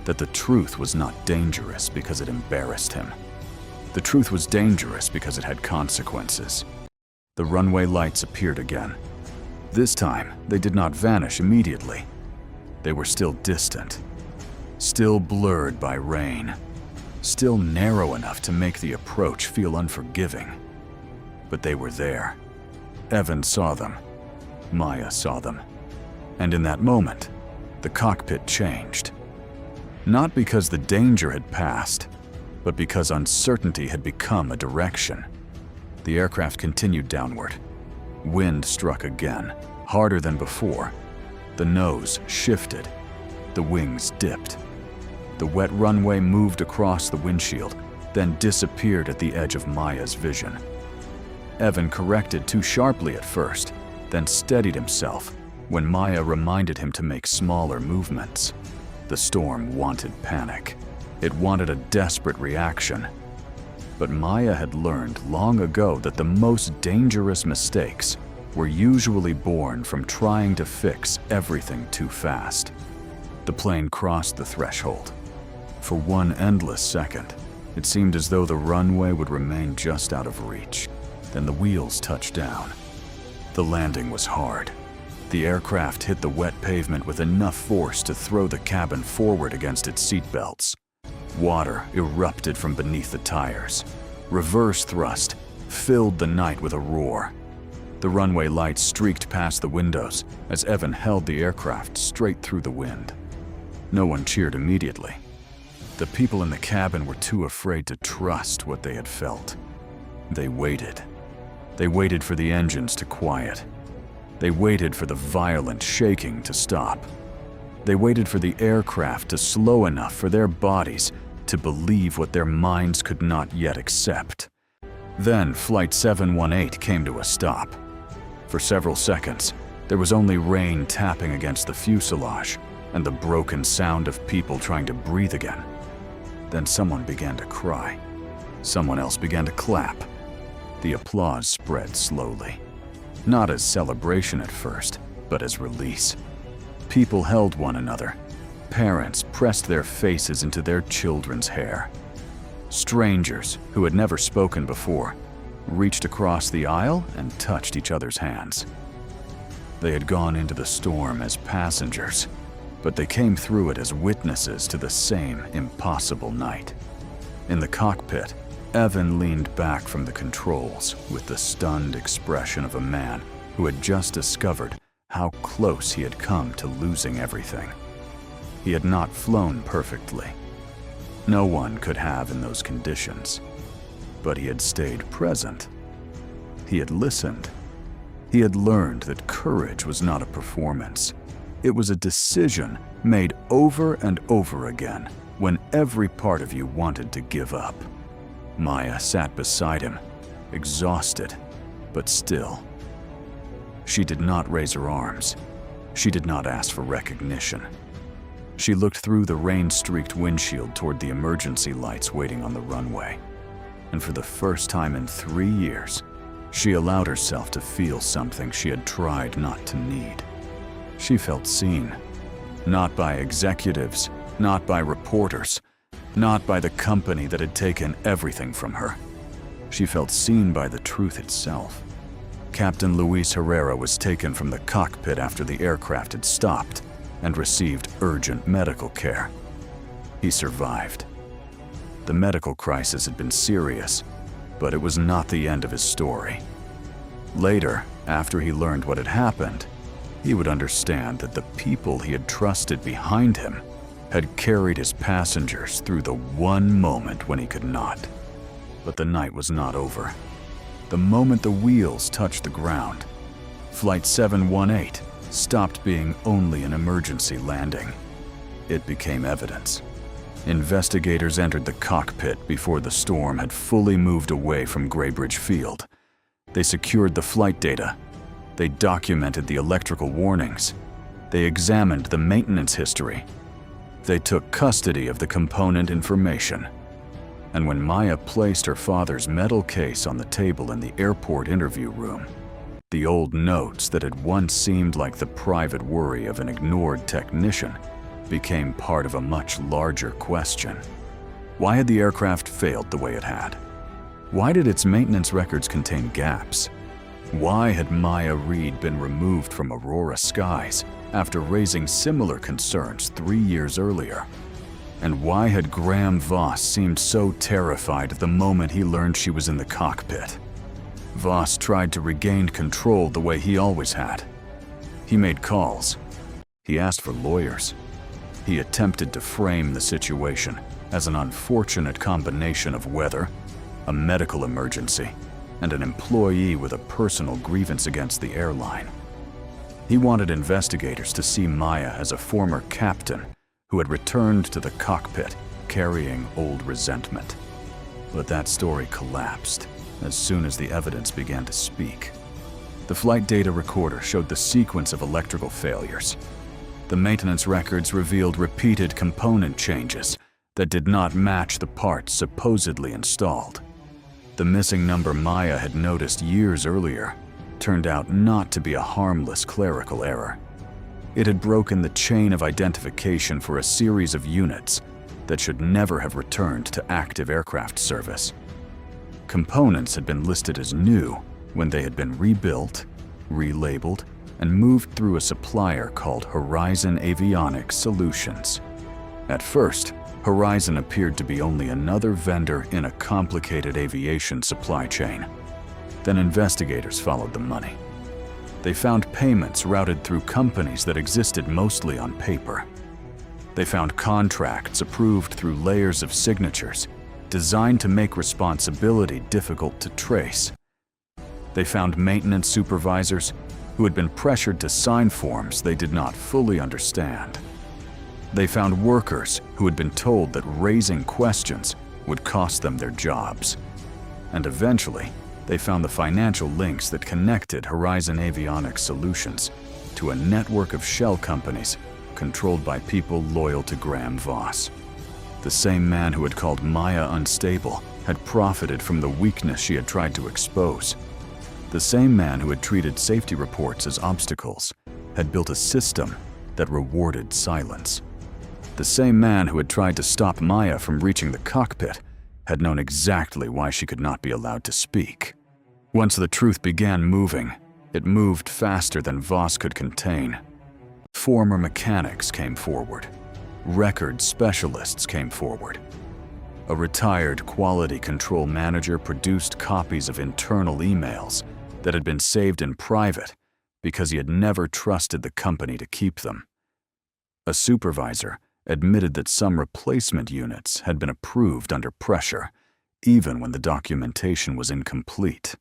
that the truth was not dangerous because it embarrassed him. The truth was dangerous because it had consequences. The runway lights appeared again. This time, they did not vanish immediately. They were still distant, still blurred by rain, still narrow enough to make the approach feel unforgiving. But they were there. Evan saw them. Maya saw them. And in that moment, the cockpit changed. Not because the danger had passed, but because uncertainty had become a direction. The aircraft continued downward. Wind struck again, harder than before. The nose shifted. The wings dipped. The wet runway moved across the windshield, then disappeared at the edge of Maya's vision. Evan corrected too sharply at first, then steadied himself when Maya reminded him to make smaller movements. The storm wanted panic. It wanted a desperate reaction. But Maya had learned long ago that the most dangerous mistakes were usually born from trying to fix everything too fast. The plane crossed the threshold. For one endless second, it seemed as though the runway would remain just out of reach. Then the wheels touched down. The landing was hard. The aircraft hit the wet pavement with enough force to throw the cabin forward against its seatbelts. Water erupted from beneath the tires. Reverse thrust filled the night with a roar. The runway lights streaked past the windows as Evan held the aircraft straight through the wind. No one cheered immediately. The people in the cabin were too afraid to trust what they had felt. They waited. They waited for the engines to quiet. They waited for the violent shaking to stop. They waited for the aircraft to slow enough for their bodies to believe what their minds could not yet accept. Then Flight 718 came to a stop. For several seconds, there was only rain tapping against the fuselage and the broken sound of people trying to breathe again. Then someone began to cry. Someone else began to clap. The applause spread slowly. Not as celebration at first, but as release. People held one another. Parents pressed their faces into their children's hair. Strangers, who had never spoken before, reached across the aisle and touched each other's hands. They had gone into the storm as passengers, but they came through it as witnesses to the same impossible night. In the cockpit, Evan leaned back from the controls with the stunned expression of a man who had just discovered how close he had come to losing everything. He had not flown perfectly. No one could have in those conditions. But he had stayed present. He had listened. He had learned that courage was not a performance. It was a decision made over and over again when every part of you wanted to give up. Maya sat beside him, exhausted, but still. She did not raise her arms. She did not ask for recognition. She looked through the rain-streaked windshield toward the emergency lights waiting on the runway. And for the first time in 3 years, she allowed herself to feel something she had tried not to need. She felt seen, not by executives, not by reporters, not by the company that had taken everything from her. She felt seen by the truth itself. Captain Luis Herrera was taken from the cockpit after the aircraft had stopped and received urgent medical care. He survived. The medical crisis had been serious, but it was not the end of his story. Later, after he learned what had happened, he would understand that the people he had trusted behind him had carried his passengers through the one moment when he could not. But the night was not over. The moment the wheels touched the ground, Flight 718 stopped being only an emergency landing. It became evidence. Investigators entered the cockpit before the storm had fully moved away from Graybridge Field. They secured the flight data. They documented the electrical warnings. They examined the maintenance history. They took custody of the component information. And when Maya placed her father's metal case on the table in the airport interview room, the old notes that had once seemed like the private worry of an ignored technician became part of a much larger question. Why had the aircraft failed the way it had? Why did its maintenance records contain gaps? Why had Maya Reed been removed from Aurora skies after raising similar concerns 3 years earlier? And why had Graham Voss seemed so terrified the moment he learned she was in the cockpit? Voss tried to regain control the way he always had. He made calls. He asked for lawyers. He attempted to frame the situation as an unfortunate combination of weather, a medical emergency, and an employee with a personal grievance against the airline. He wanted investigators to see Maya as a former captain who had returned to the cockpit carrying old resentment. But that story collapsed as soon as the evidence began to speak. The flight data recorder showed the sequence of electrical failures. The maintenance records revealed repeated component changes that did not match the parts supposedly installed. The missing number Maya had noticed years earlier turned out not to be a harmless clerical error. It had broken the chain of identification for a series of units that should never have returned to active aircraft service. Components had been listed as new when they had been rebuilt, relabeled, and moved through a supplier called Horizon Avionics Solutions. At first, Horizon appeared to be only another vendor in a complicated aviation supply chain. Then investigators followed the money. They found payments routed through companies that existed mostly on paper. They found contracts approved through layers of signatures designed to make responsibility difficult to trace. They found maintenance supervisors who had been pressured to sign forms they did not fully understand. They found workers who had been told that raising questions would cost them their jobs. And eventually, they found the financial links that connected Horizon Avionics Solutions to a network of shell companies controlled by people loyal to Graham Voss. The same man who had called Maya unstable had profited from the weakness she had tried to expose. The same man who had treated safety reports as obstacles had built a system that rewarded silence. The same man who had tried to stop Maya from reaching the cockpit had known exactly why she could not be allowed to speak. Once the truth began moving, it moved faster than Voss could contain. Former mechanics came forward. Record specialists came forward. A retired quality control manager produced copies of internal emails that had been saved in private because he had never trusted the company to keep them. A supervisor admitted that some replacement units had been approved under pressure, even when the documentation was incomplete.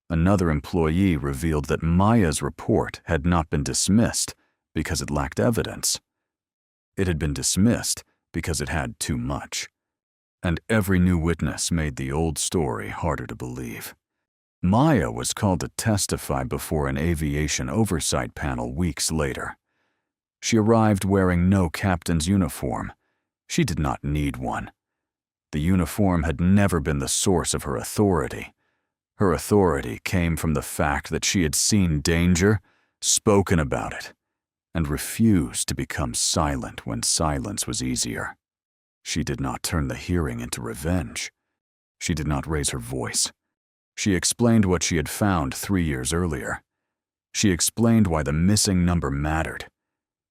Another employee revealed that Maya's report had not been dismissed because it lacked evidence. It had been dismissed because it had too much. And every new witness made the old story harder to believe. Maya was called to testify before an aviation oversight panel weeks later. She arrived wearing no captain's uniform. She did not need one. The uniform had never been the source of her authority. Her authority came from the fact that she had seen danger, spoken about it, and refused to become silent when silence was easier. She did not turn the hearing into revenge. She did not raise her voice. She explained what she had found 3 years earlier. She explained why the missing number mattered.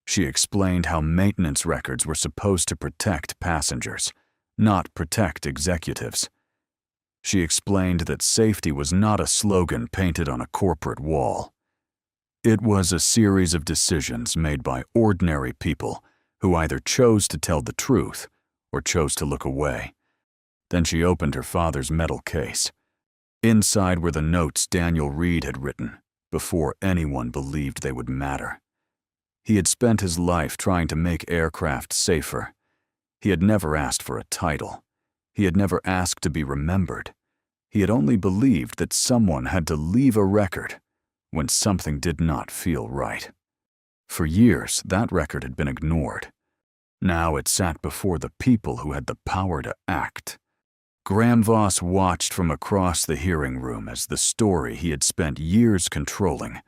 She explained how maintenance records were supposed to protect passengers, not protect executives. She explained that safety was not a slogan painted on a corporate wall. It was a series of decisions made by ordinary people who either chose to tell the truth or chose to look away. Then she opened her father's metal case. Inside were the notes Daniel Reed had written, before anyone believed they would matter. He had spent his life trying to make aircraft safer. He had never asked for a title. He had never asked to be remembered. He had only believed that someone had to leave a record when something did not feel right. For years, that record had been ignored. Now it sat before the people who had the power to act. Graham Voss watched from across the hearing room as the story he had spent years controlling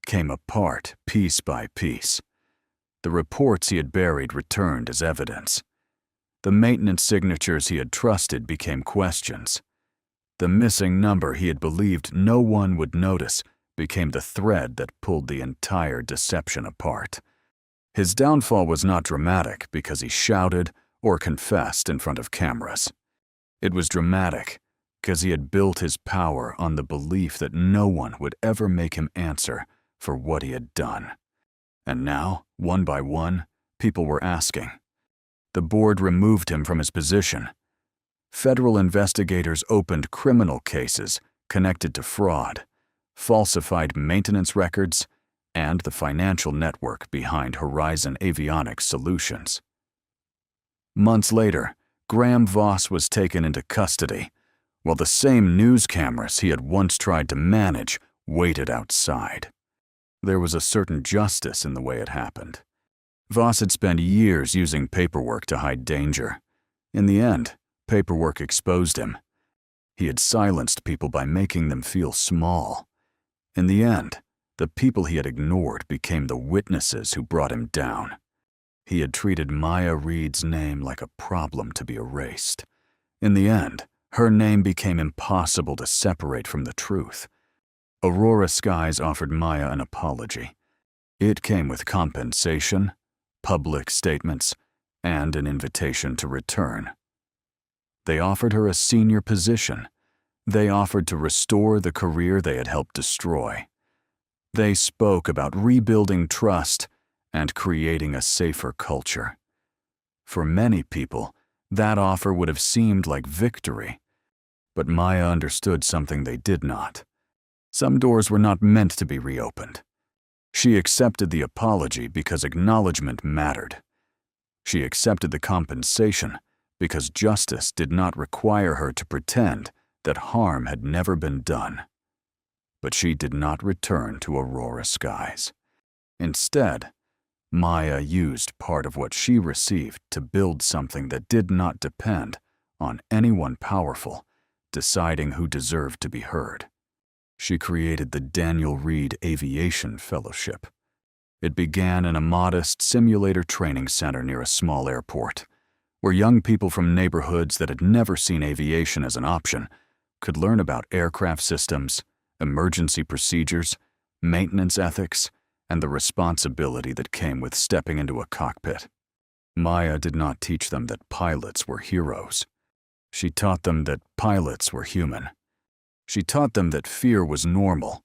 came apart piece by piece. The reports he had buried returned as evidence. The maintenance signatures he had trusted became questions. The missing number he had believed no one would notice became the thread that pulled the entire deception apart. His downfall was not dramatic because he shouted or confessed in front of cameras. It was dramatic because he had built his power on the belief that no one would ever make him answer for what he had done. And now, one by one, people were asking. The board removed him from his position. Federal investigators opened criminal cases connected to fraud, falsified maintenance records, and the financial network behind Horizon Avionics Solutions. Months later, Graham Voss was taken into custody, while the same news cameras he had once tried to manage waited outside. There was a certain justice in the way it happened. Voss had spent years using paperwork to hide danger. In the end, paperwork exposed him. He had silenced people by making them feel small. In the end, the people he had ignored became the witnesses who brought him down. He had treated Maya Reed's name like a problem to be erased. In the end, her name became impossible to separate from the truth. Aurora Skies offered Maya an apology. It came with compensation, public statements, and an invitation to return. They offered her a senior position. They offered to restore the career they had helped destroy. They spoke about rebuilding trust and creating a safer culture. For many people, that offer would have seemed like victory. But Maya understood something they did not. Some doors were not meant to be reopened. She accepted the apology because acknowledgement mattered. She accepted the compensation because justice did not require her to pretend that harm had never been done. But she did not return to Aurora Skies. Instead, Maya used part of what she received to build something that did not depend on anyone powerful deciding who deserved to be heard. She created the Daniel Reed Aviation Fellowship. It began in a modest simulator training center near a small airport, where young people from neighborhoods that had never seen aviation as an option could learn about aircraft systems, emergency procedures, maintenance ethics, and the responsibility that came with stepping into a cockpit. Maya did not teach them that pilots were heroes. She taught them that pilots were human. She taught them that fear was normal,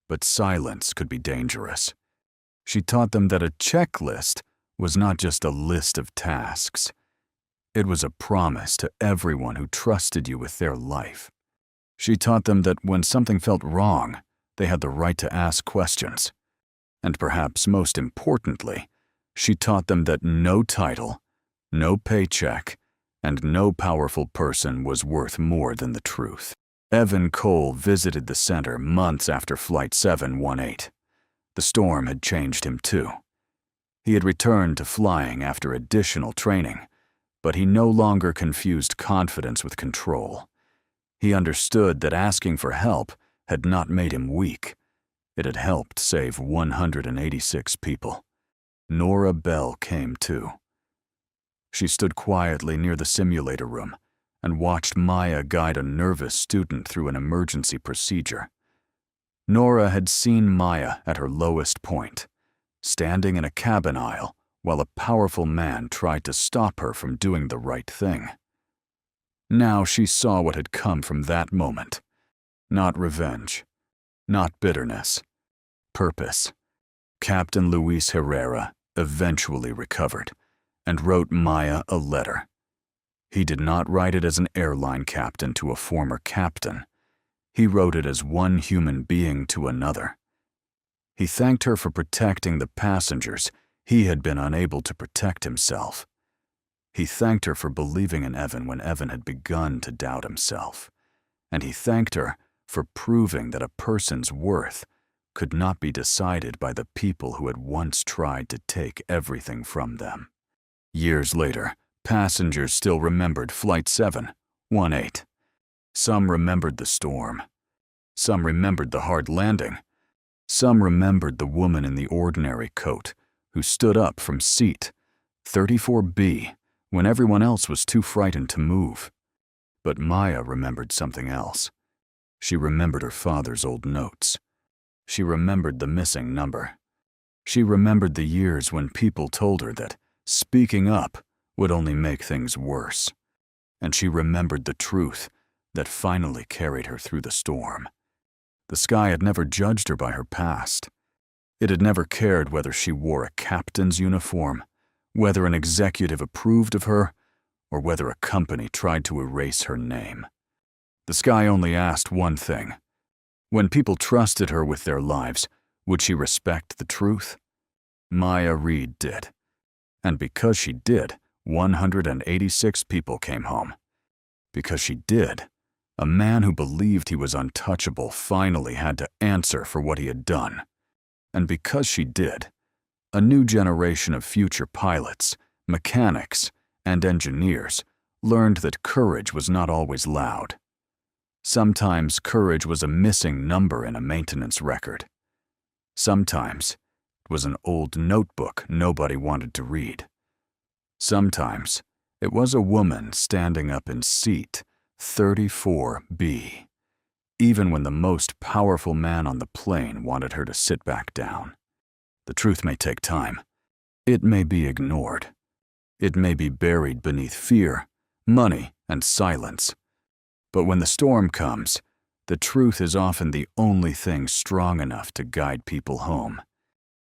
but silence could be dangerous. She taught them that a checklist was not just a list of tasks. It was a promise to everyone who trusted you with their life. She taught them that when something felt wrong, they had the right to ask questions. And perhaps most importantly, she taught them that no title, no paycheck, and no powerful person was worth more than the truth. Evan Cole visited the center months after Flight 718. The storm had changed him too. He had returned to flying after additional training, but he no longer confused confidence with control. He understood that asking for help had not made him weak. It had helped save 186 people. Nora Bell came too. She stood quietly near the simulator room and watched Maya guide a nervous student through an emergency procedure. Nora had seen Maya at her lowest point, standing in a cabin aisle while a powerful man tried to stop her from doing the right thing. Now she saw what had come from that moment. Not revenge, not bitterness, purpose. Captain Luis Herrera eventually recovered and wrote Maya a letter. He did not write it as an airline captain to a former captain. He wrote it as one human being to another. He thanked her for protecting the passengers he had been unable to protect himself. He thanked her for believing in Evan when Evan had begun to doubt himself. And he thanked her for proving that a person's worth could not be decided by the people who had once tried to take everything from them. Years later, passengers still remembered Flight 718. Some remembered the storm. Some remembered the hard landing. Some remembered the woman in the ordinary coat who stood up from seat 34B when everyone else was too frightened to move. But Maya remembered something else. She remembered her father's old notes. She remembered the missing number. She remembered the years when people told her that speaking up would only make things worse. And she remembered the truth that finally carried her through the storm. The sky had never judged her by her past. It had never cared whether she wore a captain's uniform, whether an executive approved of her, or whether a company tried to erase her name. The sky only asked one thing. When people trusted her with their lives, would she respect the truth? Maya Reed did. And because she did, 186 people came home. Because she did, a man who believed he was untouchable finally had to answer for what he had done. And because she did, a new generation of future pilots, mechanics, and engineers learned that courage was not always loud. Sometimes courage was a missing number in a maintenance record. Sometimes it was an old notebook nobody wanted to read. Sometimes it was a woman standing up in seat 34B, even when the most powerful man on the plane wanted her to sit back down. The truth may take time. It may be ignored. It may be buried beneath fear, money, and silence. But when the storm comes, the truth is often the only thing strong enough to guide people home.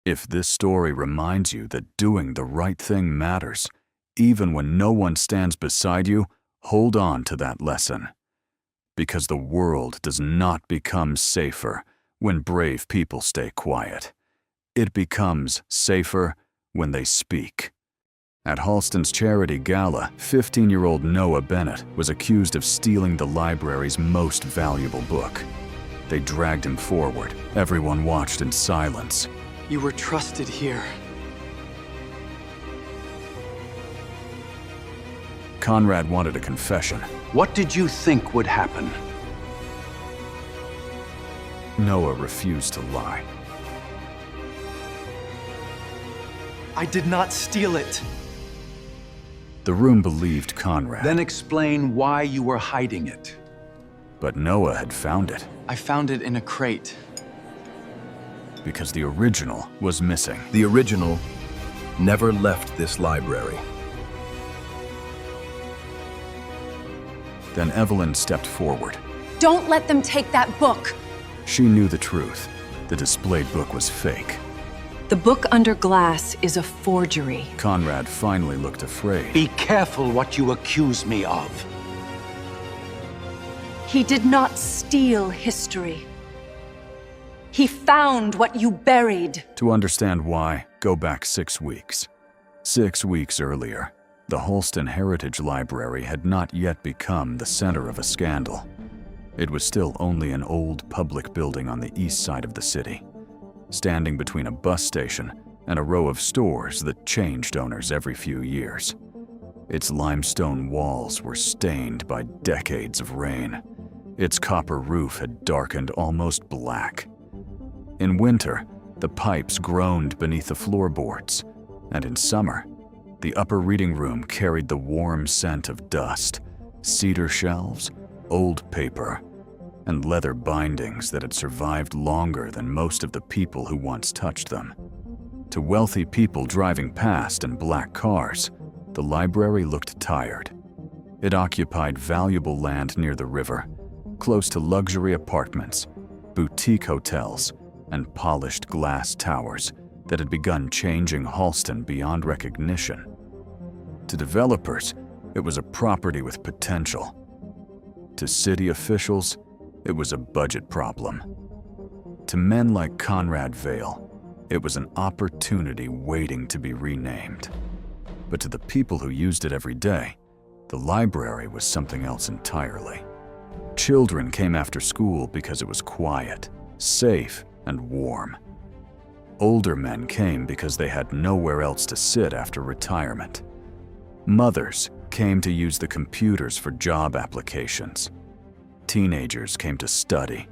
If this story reminds you that doing the right thing matters, even when no one stands beside you, hold on to that lesson. Because the world does not become safer when brave people stay quiet. It becomes safer when they speak. At Halston's charity gala, 15-year-old Noah Bennett was accused of stealing the library's most valuable book. They dragged him forward. Everyone watched in silence. You were trusted here. Conrad wanted a confession. What did you think would happen? Noah refused to lie. I did not steal it. The room believed Conrad. Then explain why you were hiding it. But Noah had found it. I found it in a crate. Because the original was missing. The original never left this library. Then Evelyn stepped forward. Don't let them take that book. She knew the truth. The displayed book was fake. The book under glass is a forgery. Conrad finally looked afraid. Be careful what you accuse me of. He did not steal history. He found what you buried. To understand why, go back 6 weeks. 6 weeks earlier, the Halston Heritage Library had not yet become the center of a scandal. It was still only an old public building on the east side of the city, standing between a bus station and a row of stores that changed owners every few years. Its limestone walls were stained by decades of rain. Its copper roof had darkened almost black. In winter, the pipes groaned beneath the floorboards, and in summer, the upper reading room carried the warm scent of dust, cedar shelves, old paper, and leather bindings that had survived longer than most of the people who once touched them. To wealthy people driving past in black cars, the library looked tired. It occupied valuable land near the river, close to luxury apartments, boutique hotels, and polished glass towers that had begun changing Halston beyond recognition. To developers, it was a property with potential. To city officials, it was a budget problem. To men like Conrad Vale, it was an opportunity waiting to be renamed. But to the people who used it every day, the library was something else entirely. Children came after school because it was quiet, safe, and warm. Older men came because they had nowhere else to sit after retirement. Mothers came to use the computers for job applications. Teenagers came to study,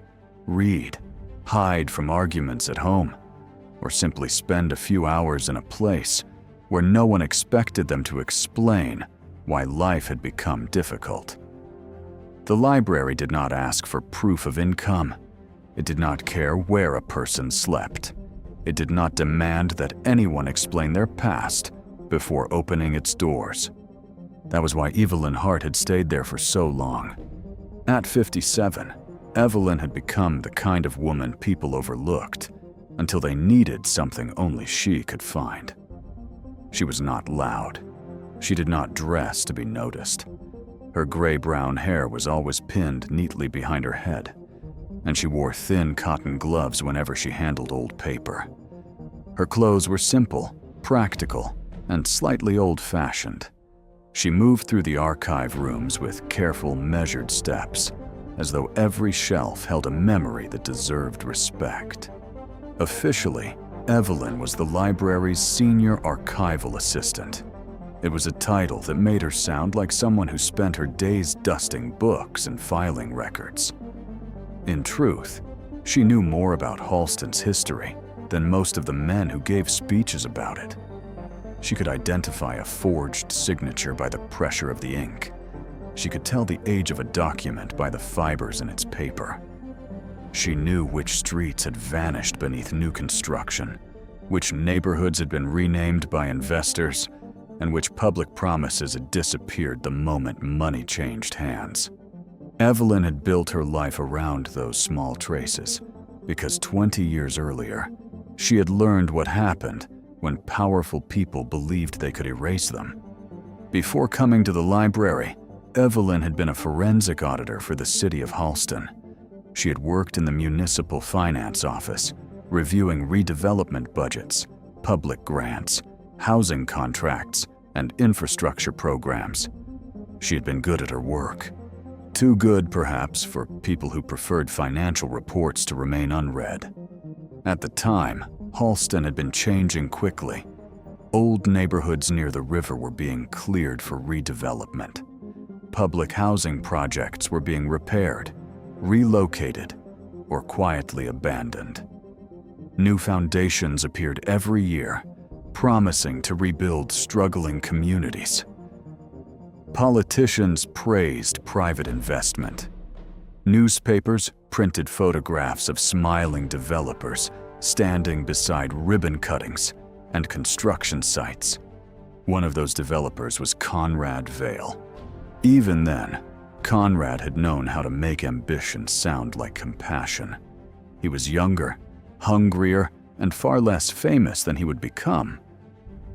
read, hide from arguments at home, or simply spend a few hours in a place where no one expected them to explain why life had become difficult. The library did not ask for proof of income. It did not care where a person slept. It did not demand that anyone explain their past before opening its doors. That was why Evelyn Hart had stayed there for so long. At 57, Evelyn had become the kind of woman people overlooked until they needed something only she could find. She was not loud. She did not dress to be noticed. Her gray-brown hair was always pinned neatly behind her head, and she wore thin cotton gloves whenever she handled old paper. Her clothes were simple, practical, and slightly old-fashioned. She moved through the archive rooms with careful, measured steps, as though every shelf held a memory that deserved respect. Officially, Evelyn was the library's senior archival assistant. It was a title that made her sound like someone who spent her days dusting books and filing records. In truth, she knew more about Halston's history than most of the men who gave speeches about it. She could identify a forged signature by the pressure of the ink. She could tell the age of a document by the fibers in its paper. She knew which streets had vanished beneath new construction, which neighborhoods had been renamed by investors, and which public promises had disappeared the moment money changed hands. Evelyn had built her life around those small traces, because 20 years earlier, she had learned what happened when powerful people believed they could erase them. Before coming to the library, Evelyn had been a forensic auditor for the city of Halston. She had worked in the municipal finance office, reviewing redevelopment budgets, public grants, housing contracts, and infrastructure programs. She had been good at her work. Too good, perhaps, for people who preferred financial reports to remain unread. At the time, Halston had been changing quickly. Old neighborhoods near the river were being cleared for redevelopment. Public housing projects were being repaired, relocated, or quietly abandoned. New foundations appeared every year, promising to rebuild struggling communities. Politicians praised private investment. Newspapers printed photographs of smiling developers standing beside ribbon cuttings and construction sites. One of those developers was Conrad Vale. Even then, Conrad had known how to make ambition sound like compassion. He was younger, hungrier, and far less famous than he would become.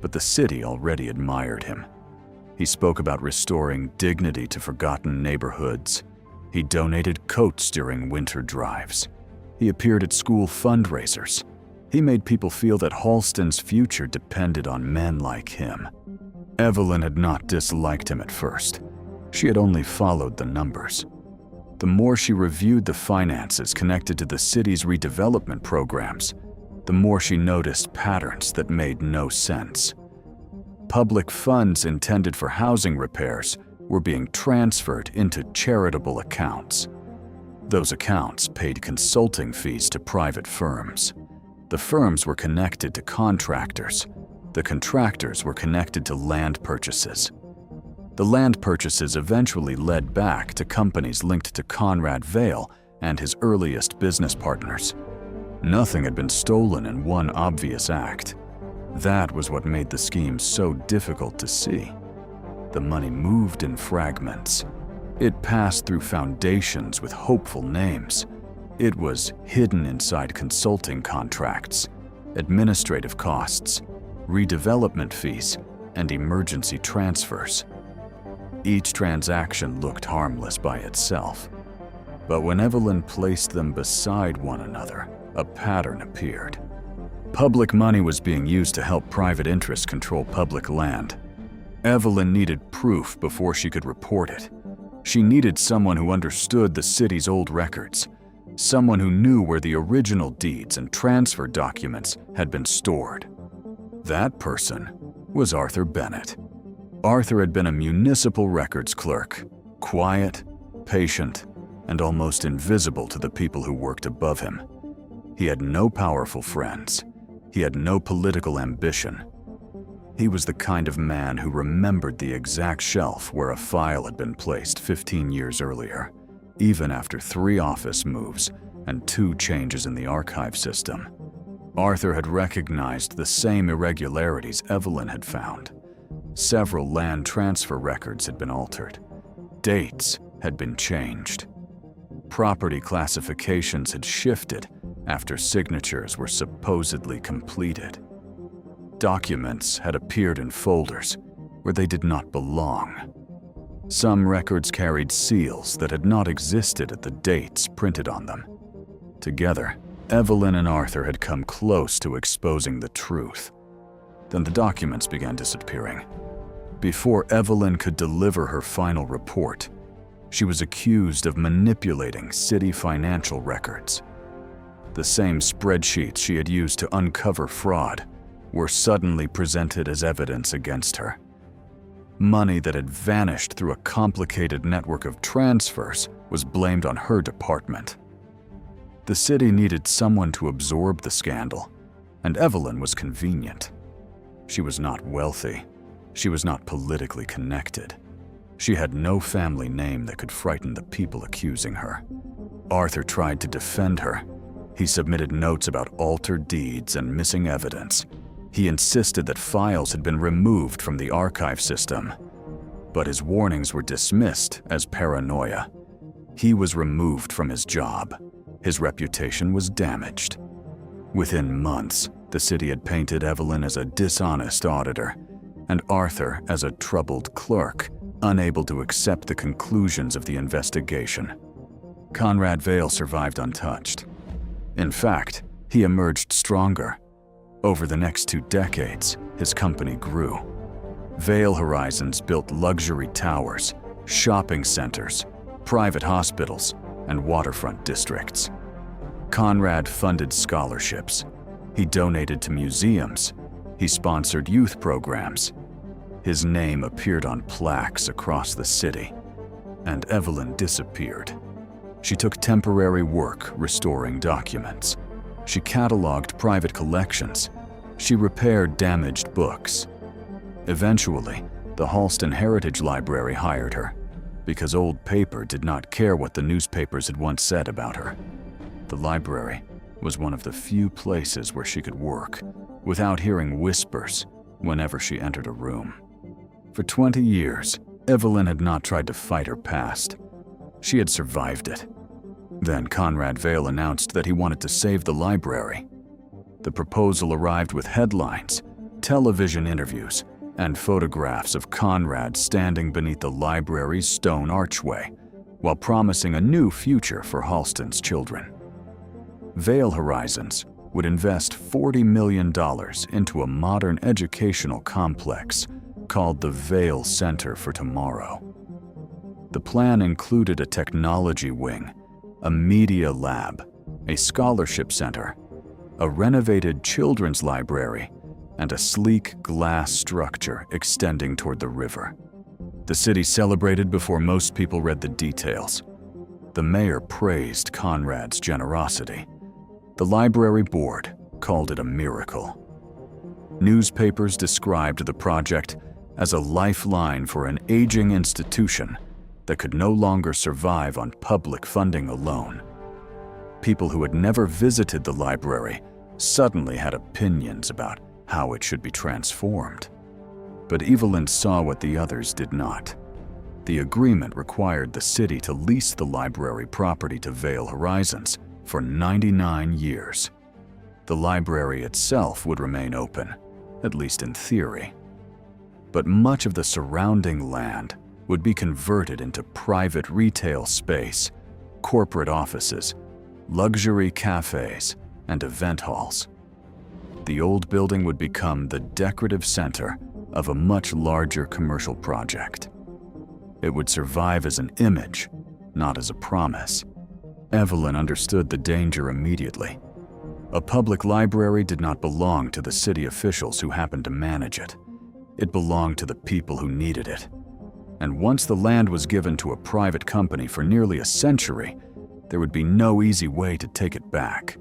But the city already admired him. He spoke about restoring dignity to forgotten neighborhoods. He donated coats during winter drives. He appeared at school fundraisers. He made people feel that Halston's future depended on men like him. Evelyn had not disliked him at first. She had only followed the numbers. The more she reviewed the finances connected to the city's redevelopment programs, the more she noticed patterns that made no sense. Public funds intended for housing repairs were being transferred into charitable accounts. Those accounts paid consulting fees to private firms. The firms were connected to contractors. The contractors were connected to land purchases. The land purchases eventually led back to companies linked to Conrad Vale and his earliest business partners. Nothing had been stolen in one obvious act. That was what made the scheme so difficult to see. The money moved in fragments. It passed through foundations with hopeful names. It was hidden inside consulting contracts, administrative costs, redevelopment fees, and emergency transfers. Each transaction looked harmless by itself, but when Evelyn placed them beside one another, a pattern appeared. Public money was being used to help private interests control public land. Evelyn needed proof before she could report it. She needed someone who understood the city's old records, someone who knew where the original deeds and transfer documents had been stored. That person was Arthur Bennett. Arthur had been a municipal records clerk, quiet, patient, and almost invisible to the people who worked above him. He had no powerful friends. He had no political ambition. He was the kind of man who remembered the exact shelf where a file had been placed 15 years earlier, even after 3 office moves and 2 changes in the archive system. Arthur had recognized the same irregularities Evelyn had found. Several land transfer records had been altered. Dates had been changed. Property classifications had shifted after signatures were supposedly completed. Documents had appeared in folders where they did not belong. Some records carried seals that had not existed at the dates printed on them. Together, Evelyn and Arthur had come close to exposing the truth. Then the documents began disappearing. Before Evelyn could deliver her final report, she was accused of manipulating city financial records. The same spreadsheets she had used to uncover fraud were suddenly presented as evidence against her. Money that had vanished through a complicated network of transfers was blamed on her department. The city needed someone to absorb the scandal, and Evelyn was convenient. She was not wealthy. She was not politically connected. She had no family name that could frighten the people accusing her. Arthur tried to defend her. He submitted notes about altered deeds and missing evidence. He insisted that files had been removed from the archive system. But his warnings were dismissed as paranoia. He was removed from his job. His reputation was damaged. Within months, the city had painted Evelyn as a dishonest auditor, and Arthur as a troubled clerk, unable to accept the conclusions of the investigation. Conrad Vale survived untouched. In fact, he emerged stronger. Over the next 2 decades, his company grew. Vale Horizons built luxury towers, shopping centers, private hospitals, and waterfront districts. Conrad funded scholarships. He donated to museums. He sponsored youth programs. His name appeared on plaques across the city, and Evelyn disappeared. She took temporary work restoring documents. She cataloged private collections. She repaired damaged books. Eventually, the Halston Heritage Library hired her because old paper did not care what the newspapers had once said about her. The library was one of the few places where she could work without hearing whispers whenever she entered a room. For 20 years, Evelyn had not tried to fight her past. She had survived it. Then Conrad Vale announced that he wanted to save the library. The proposal arrived with headlines, television interviews, and photographs of Conrad standing beneath the library's stone archway, while promising a new future for Halston's children. Vale Horizons would invest $40 million into a modern educational complex called the Vale Center for Tomorrow. The plan included a technology wing, a media lab, a scholarship center, a renovated children's library, and a sleek glass structure extending toward the river. The city celebrated before most people read the details. The mayor praised Conrad's generosity. The library board called it a miracle. Newspapers described the project as a lifeline for an aging institution that could no longer survive on public funding alone. People who had never visited the library suddenly had opinions about how it should be transformed. But Evelyn saw what the others did not. The agreement required the city to lease the library property to Vale Horizons for 99 years. The library itself would remain open, at least in theory. But much of the surrounding land would be converted into private retail space, corporate offices, luxury cafes, and event halls. The old building would become the decorative center of a much larger commercial project. It would survive as an image, not as a promise. Evelyn understood the danger immediately. A public library did not belong to the city officials who happened to manage it. It belonged to the people who needed it. And once the land was given to a private company for nearly a century, there would be no easy way to take it back.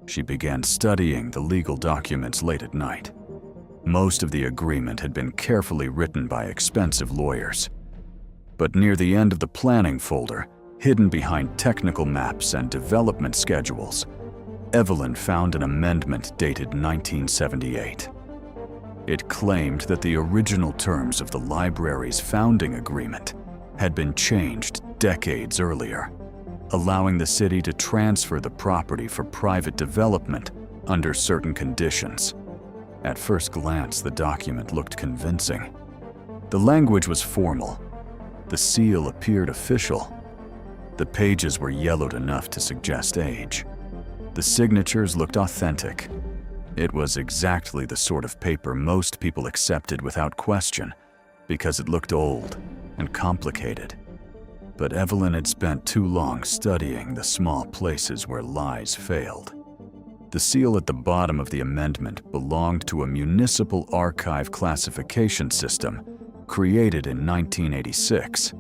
She began studying the legal documents late at night. Most of the agreement had been carefully written by expensive lawyers. But near the end of the planning folder, hidden behind technical maps and development schedules, Evelyn found an amendment dated 1978. It claimed that the original terms of the library's founding agreement had been changed decades earlier, allowing the city to transfer the property for private development under certain conditions. At first glance, the document looked convincing. The language was formal. The seal appeared official. The pages were yellowed enough to suggest age. The signatures looked authentic. It was exactly the sort of paper most people accepted without question, because it looked old and complicated. But Evelyn had spent too long studying the small places where lies failed. The seal at the bottom of the amendment belonged to a municipal archive classification system created in 1986.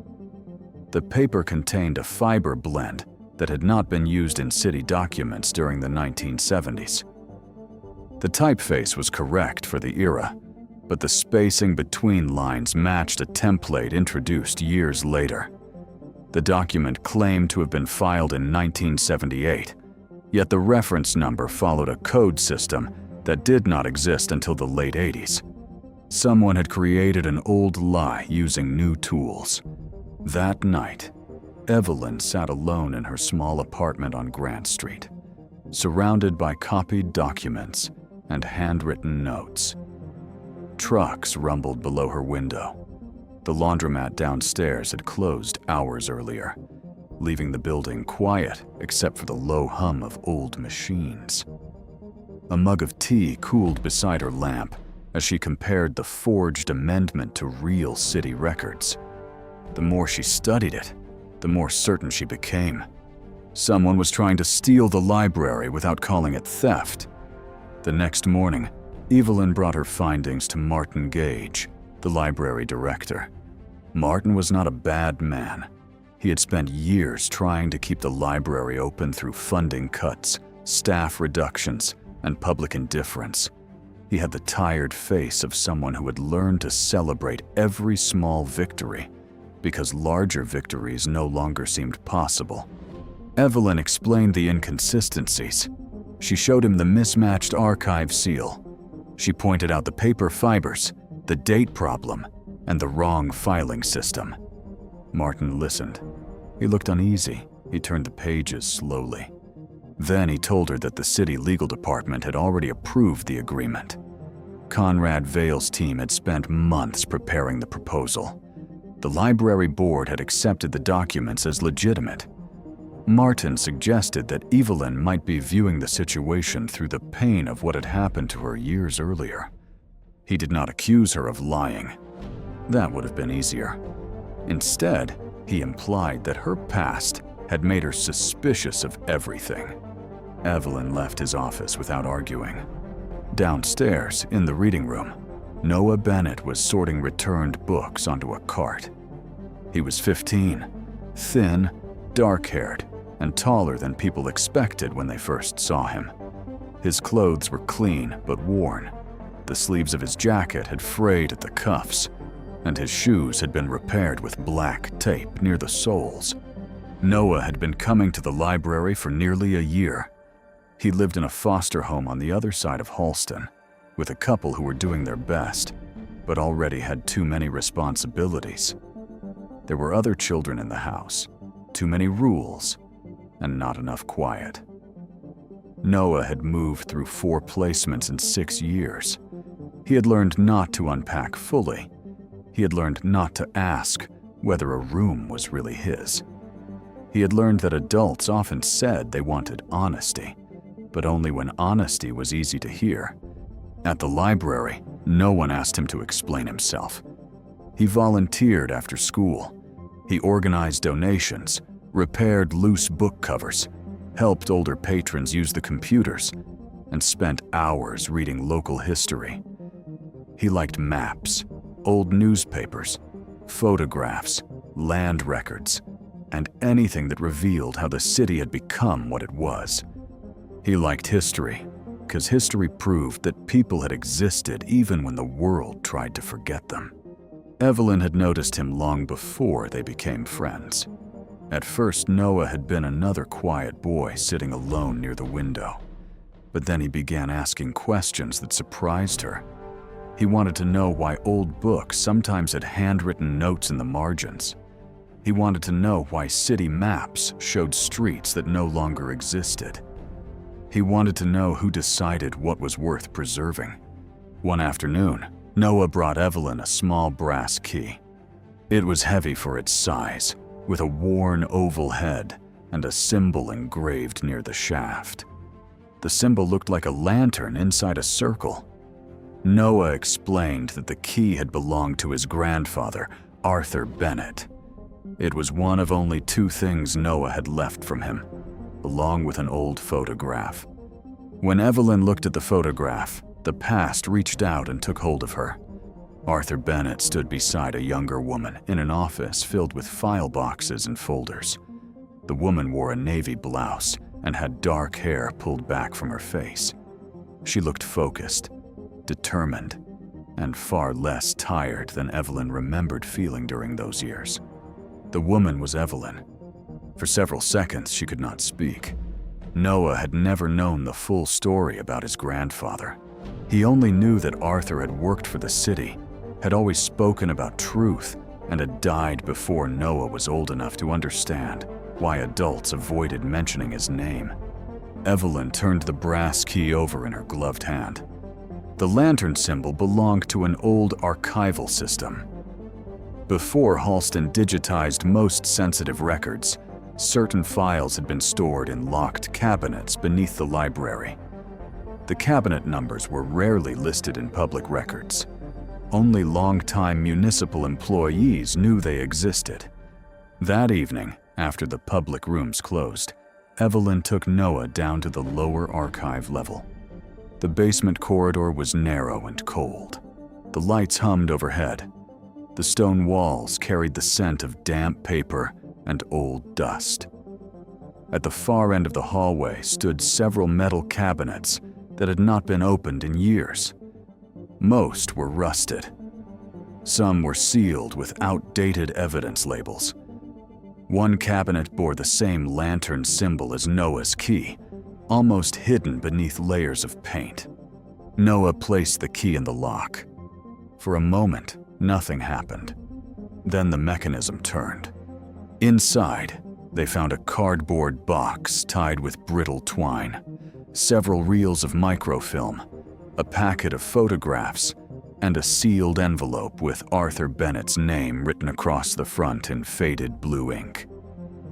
The paper contained a fiber blend that had not been used in city documents during the 1970s. The typeface was correct for the era, but the spacing between lines matched a template introduced years later. The document claimed to have been filed in 1978, yet the reference number followed a code system that did not exist until the late 80s. Someone had created an old lie using new tools. That night, Evelyn sat alone in her small apartment on Grant Street, surrounded by copied documents and handwritten notes. Trucks rumbled below her window. The laundromat downstairs had closed hours earlier, leaving the building quiet except for the low hum of old machines. A mug of tea cooled beside her lamp as she compared the forged amendment to real city records. The more she studied it, the more certain she became. Someone was trying to steal the library without calling it theft. The next morning, Evelyn brought her findings to Martin Gage, the library director. Martin was not a bad man. He had spent years trying to keep the library open through funding cuts, staff reductions, and public indifference. He had the tired face of someone who had learned to celebrate every small victory, because larger victories no longer seemed possible. Evelyn explained the inconsistencies. She showed him the mismatched archive seal. She pointed out the paper fibers, the date problem, and the wrong filing system. Martin listened. He looked uneasy. He turned the pages slowly. Then he told her that the city legal department had already approved the agreement. Conrad Vale's team had spent months preparing the proposal. The library board had accepted the documents as legitimate. Martin suggested that Evelyn might be viewing the situation through the pain of what had happened to her years earlier. He did not accuse her of lying. That would have been easier. Instead, he implied that her past had made her suspicious of everything. Evelyn left his office without arguing. Downstairs, in the reading room, Noah Bennett was sorting returned books onto a cart. He was 15, thin, dark-haired, and taller than people expected when they first saw him. His clothes were clean but worn. The sleeves of his jacket had frayed at the cuffs, and his shoes had been repaired with black tape near the soles. Noah had been coming to the library for nearly a year. He lived in a foster home on the other side of Halston, with a couple who were doing their best, but already had too many responsibilities. There were other children in the house, too many rules, and not enough quiet. Noah had moved through 4 placements in 6 years. He had learned not to unpack fully. He had learned not to ask whether a room was really his. He had learned that adults often said they wanted honesty, but only when honesty was easy to hear. At the library, no one asked him to explain himself. He volunteered after school. He organized donations, repaired loose book covers, helped older patrons use the computers, and spent hours reading local history. He liked maps, old newspapers, photographs, land records, and anything that revealed how the city had become what it was. He liked history, because history proved that people had existed even when the world tried to forget them. Evelyn had noticed him long before they became friends. At first, Noah had been another quiet boy sitting alone near the window. But then he began asking questions that surprised her. He wanted to know why old books sometimes had handwritten notes in the margins. He wanted to know why city maps showed streets that no longer existed. He wanted to know who decided what was worth preserving. One afternoon, Noah brought Evelyn a small brass key. It was heavy for its size, with a worn oval head and a symbol engraved near the shaft. The symbol looked like a lantern inside a circle. Noah explained that the key had belonged to his grandfather, Arthur Bennett. It was one of only 2 things Noah had left from him, along with an old photograph. When Evelyn looked at the photograph, the past reached out and took hold of her. Arthur Bennett stood beside a younger woman in an office filled with file boxes and folders. The woman wore a navy blouse and had dark hair pulled back from her face. She looked focused, determined, and far less tired than Evelyn remembered feeling during those years. The woman was Evelyn. For several seconds, she could not speak. Noah had never known the full story about his grandfather. He only knew that Arthur had worked for the city, had always spoken about truth, and had died before Noah was old enough to understand why adults avoided mentioning his name. Evelyn turned the brass key over in her gloved hand. The lantern symbol belonged to an old archival system. Before Halston digitized most sensitive records, certain files had been stored in locked cabinets beneath the library. The cabinet numbers were rarely listed in public records. Only longtime municipal employees knew they existed. That evening, after the public rooms closed, Evelyn took Noah down to the lower archive level. The basement corridor was narrow and cold. The lights hummed overhead. The stone walls carried the scent of damp paper and old dust. At the far end of the hallway stood several metal cabinets that had not been opened in years. Most were rusted. Some were sealed with outdated evidence labels. One cabinet bore the same lantern symbol as Noah's key, almost hidden beneath layers of paint. Noah placed the key in the lock. For a moment, nothing happened. Then the mechanism turned. Inside, they found a cardboard box tied with brittle twine, several reels of microfilm, a packet of photographs, and a sealed envelope with Arthur Bennett's name written across the front in faded blue ink.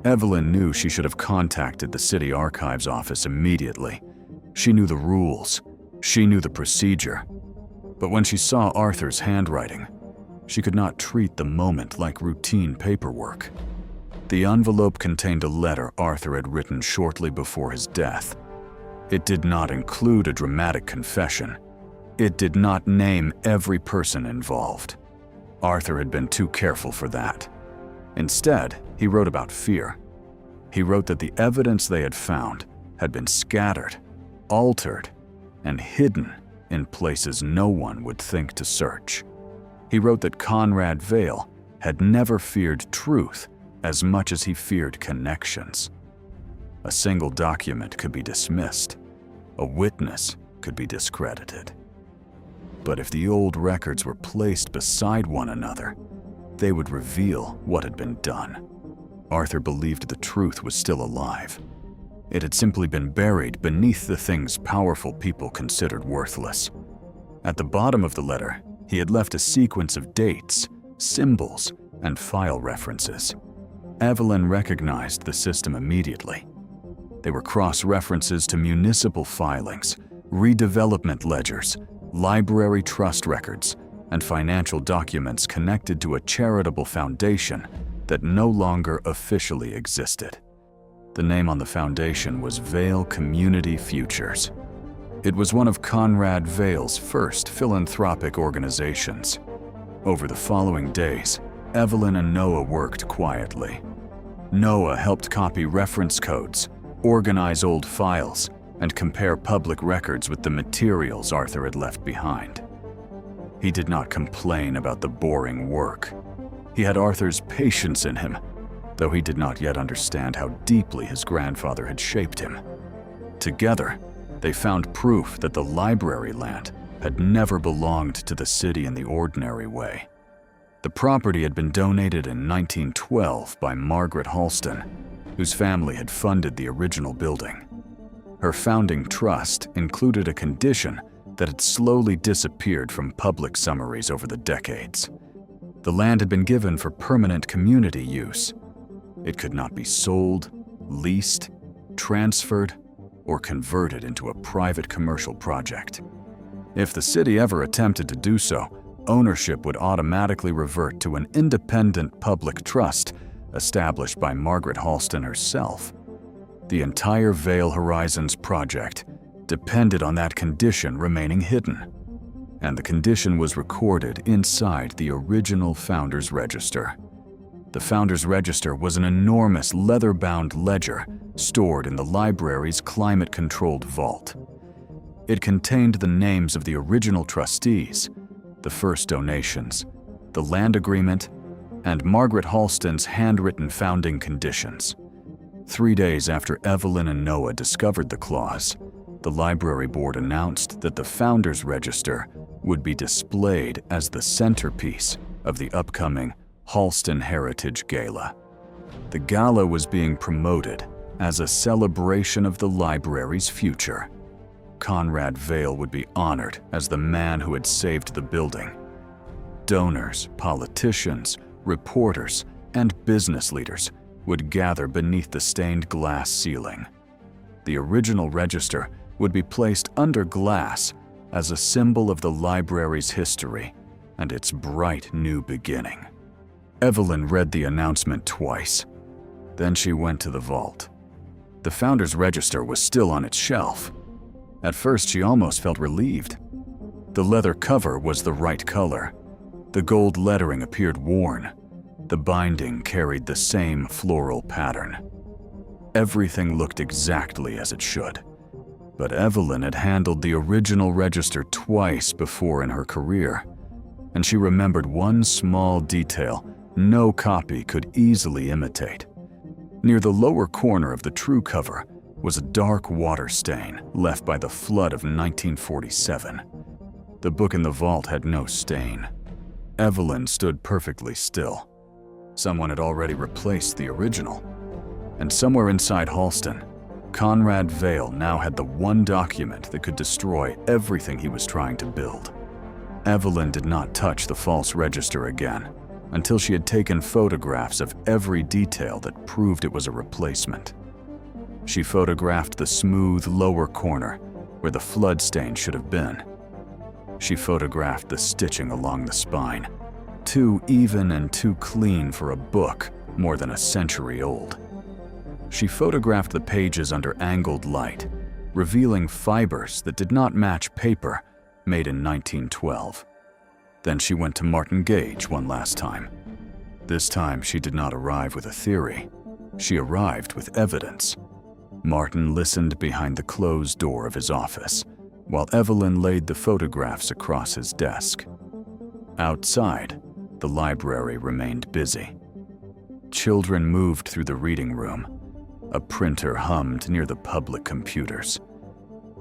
Evelyn knew she should have contacted the city archives office immediately. She knew the rules. She knew the procedure. But when she saw Arthur's handwriting, she could not treat the moment like routine paperwork. The envelope contained a letter Arthur had written shortly before his death. It did not include a dramatic confession. It did not name every person involved. Arthur had been too careful for that. Instead, he wrote about fear. He wrote that the evidence they had found had been scattered, altered, and hidden in places no one would think to search. He wrote that Conrad Vale had never feared truth as much as he feared connections. A single document could be dismissed. A witness could be discredited. But if the old records were placed beside one another, they would reveal what had been done. Arthur believed the truth was still alive. It had simply been buried beneath the things powerful people considered worthless. At the bottom of the letter, he had left a sequence of dates, symbols, and file references. Evelyn recognized the system immediately. They were cross-references to municipal filings, redevelopment ledgers, library trust records, and financial documents connected to a charitable foundation that no longer officially existed. The name on the foundation was Vale Community Futures. It was one of Conrad Vale's first philanthropic organizations. Over the following days, Evelyn and Noah worked quietly. Noah helped copy reference codes, organize old files, and compare public records with the materials Arthur had left behind. He did not complain about the boring work. He had Arthur's patience in him, though he did not yet understand how deeply his grandfather had shaped him. Together, they found proof that the library land had never belonged to the city in the ordinary way. The property had been donated in 1912 by Margaret Halston, whose family had funded the original building. Her founding trust included a condition that had slowly disappeared from public summaries over the decades. The land had been given for permanent community use. It could not be sold, leased, transferred, or converted into a private commercial project. If the city ever attempted to do so, ownership would automatically revert to an independent public trust established by Margaret Halston herself. The entire Vale Horizons project depended on that condition remaining hidden, and the condition was recorded inside the original Founders Register. The Founders Register was an enormous leather-bound ledger stored in the library's climate-controlled vault. It contained the names of the original trustees, the first donations, the land agreement, and Margaret Halston's handwritten founding conditions. 3 days after Evelyn and Noah discovered the clause, the library board announced that the Founders Register would be displayed as the centerpiece of the upcoming Halston Heritage Gala. The gala was being promoted as a celebration of the library's future. Conrad Vale would be honored as the man who had saved the building. Donors, politicians, reporters, and business leaders would gather beneath the stained glass ceiling. The original register would be placed under glass as a symbol of the library's history and its bright new beginning. Evelyn read the announcement twice. Then she went to the vault. The Founders Register was still on its shelf. At first, she almost felt relieved. The leather cover was the right color. The gold lettering appeared worn. The binding carried the same floral pattern. Everything looked exactly as it should. But Evelyn had handled the original register twice before in her career, and she remembered one small detail no copy could easily imitate. Near the lower corner of the true cover was a dark water stain left by the flood of 1947. The book in the vault had no stain. Evelyn stood perfectly still. Someone had already replaced the original. And somewhere inside Halston, Conrad Vale now had the one document that could destroy everything he was trying to build. Evelyn did not touch the false register again until she had taken photographs of every detail that proved it was a replacement. She photographed the smooth lower corner where the flood stain should have been. She photographed the stitching along the spine, too even and too clean for a book more than a century old. She photographed the pages under angled light, revealing fibers that did not match paper made in 1912. Then she went to Martin Gage one last time. This time she did not arrive with a theory. She arrived with evidence. Martin listened behind the closed door of his office, while Evelyn laid the photographs across his desk. Outside, the library remained busy. Children moved through the reading room. A printer hummed near the public computers.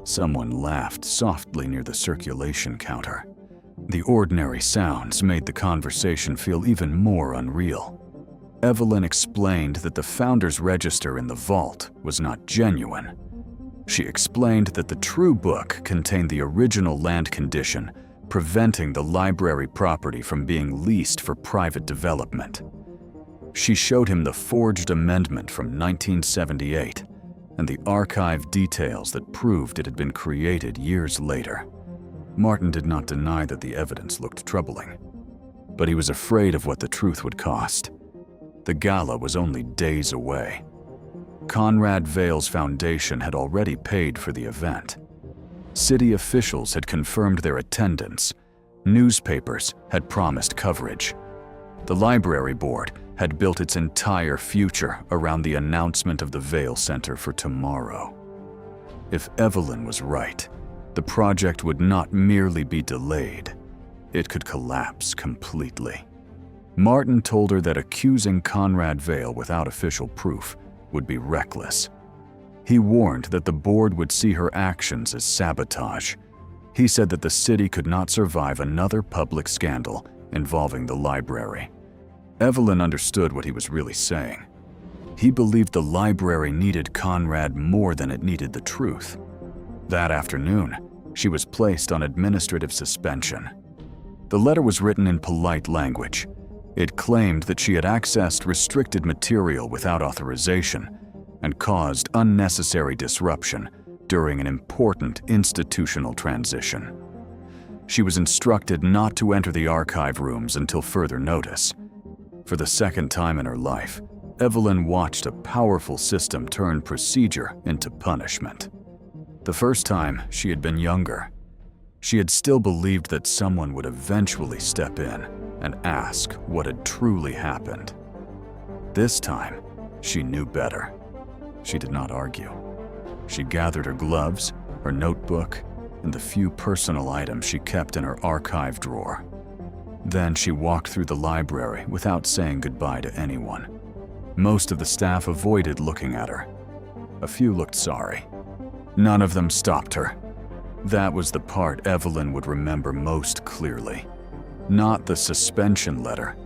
Someone laughed softly near the circulation counter. The ordinary sounds made the conversation feel even more unreal. Evelyn explained that the Founders Register in the vault was not genuine. She explained that the true book contained the original land condition, preventing the library property from being leased for private development. She showed him the forged amendment from 1978, and the archive details that proved it had been created years later. Martin did not deny that the evidence looked troubling, but he was afraid of what the truth would cost. The gala was only days away. Conrad Vale's foundation had already paid for the event. City officials had confirmed their attendance. Newspapers had promised coverage. The library board had built its entire future around the announcement of the Vale Center for tomorrow. If Evelyn was right, the project would not merely be delayed, it could collapse completely. Martin told her that accusing Conrad Vale without official proof would be reckless. He warned that the board would see her actions as sabotage. He said that the city could not survive another public scandal involving the library. Evelyn understood what he was really saying. He believed the library needed Conrad more than it needed the truth. That afternoon, she was placed on administrative suspension. The letter was written in polite language. It claimed that she had accessed restricted material without authorization and caused unnecessary disruption during an important institutional transition. She was instructed not to enter the archive rooms until further notice. For the second time in her life, Evelyn watched a powerful system turn procedure into punishment. The first time, she had been younger. She had still believed that someone would eventually step in and ask what had truly happened. This time, she knew better. She did not argue. She gathered her gloves, her notebook, and the few personal items she kept in her archive drawer. Then she walked through the library without saying goodbye to anyone. Most of the staff avoided looking at her. A few looked sorry. None of them stopped her. That was the part Evelyn would remember most clearly. Not the suspension letter,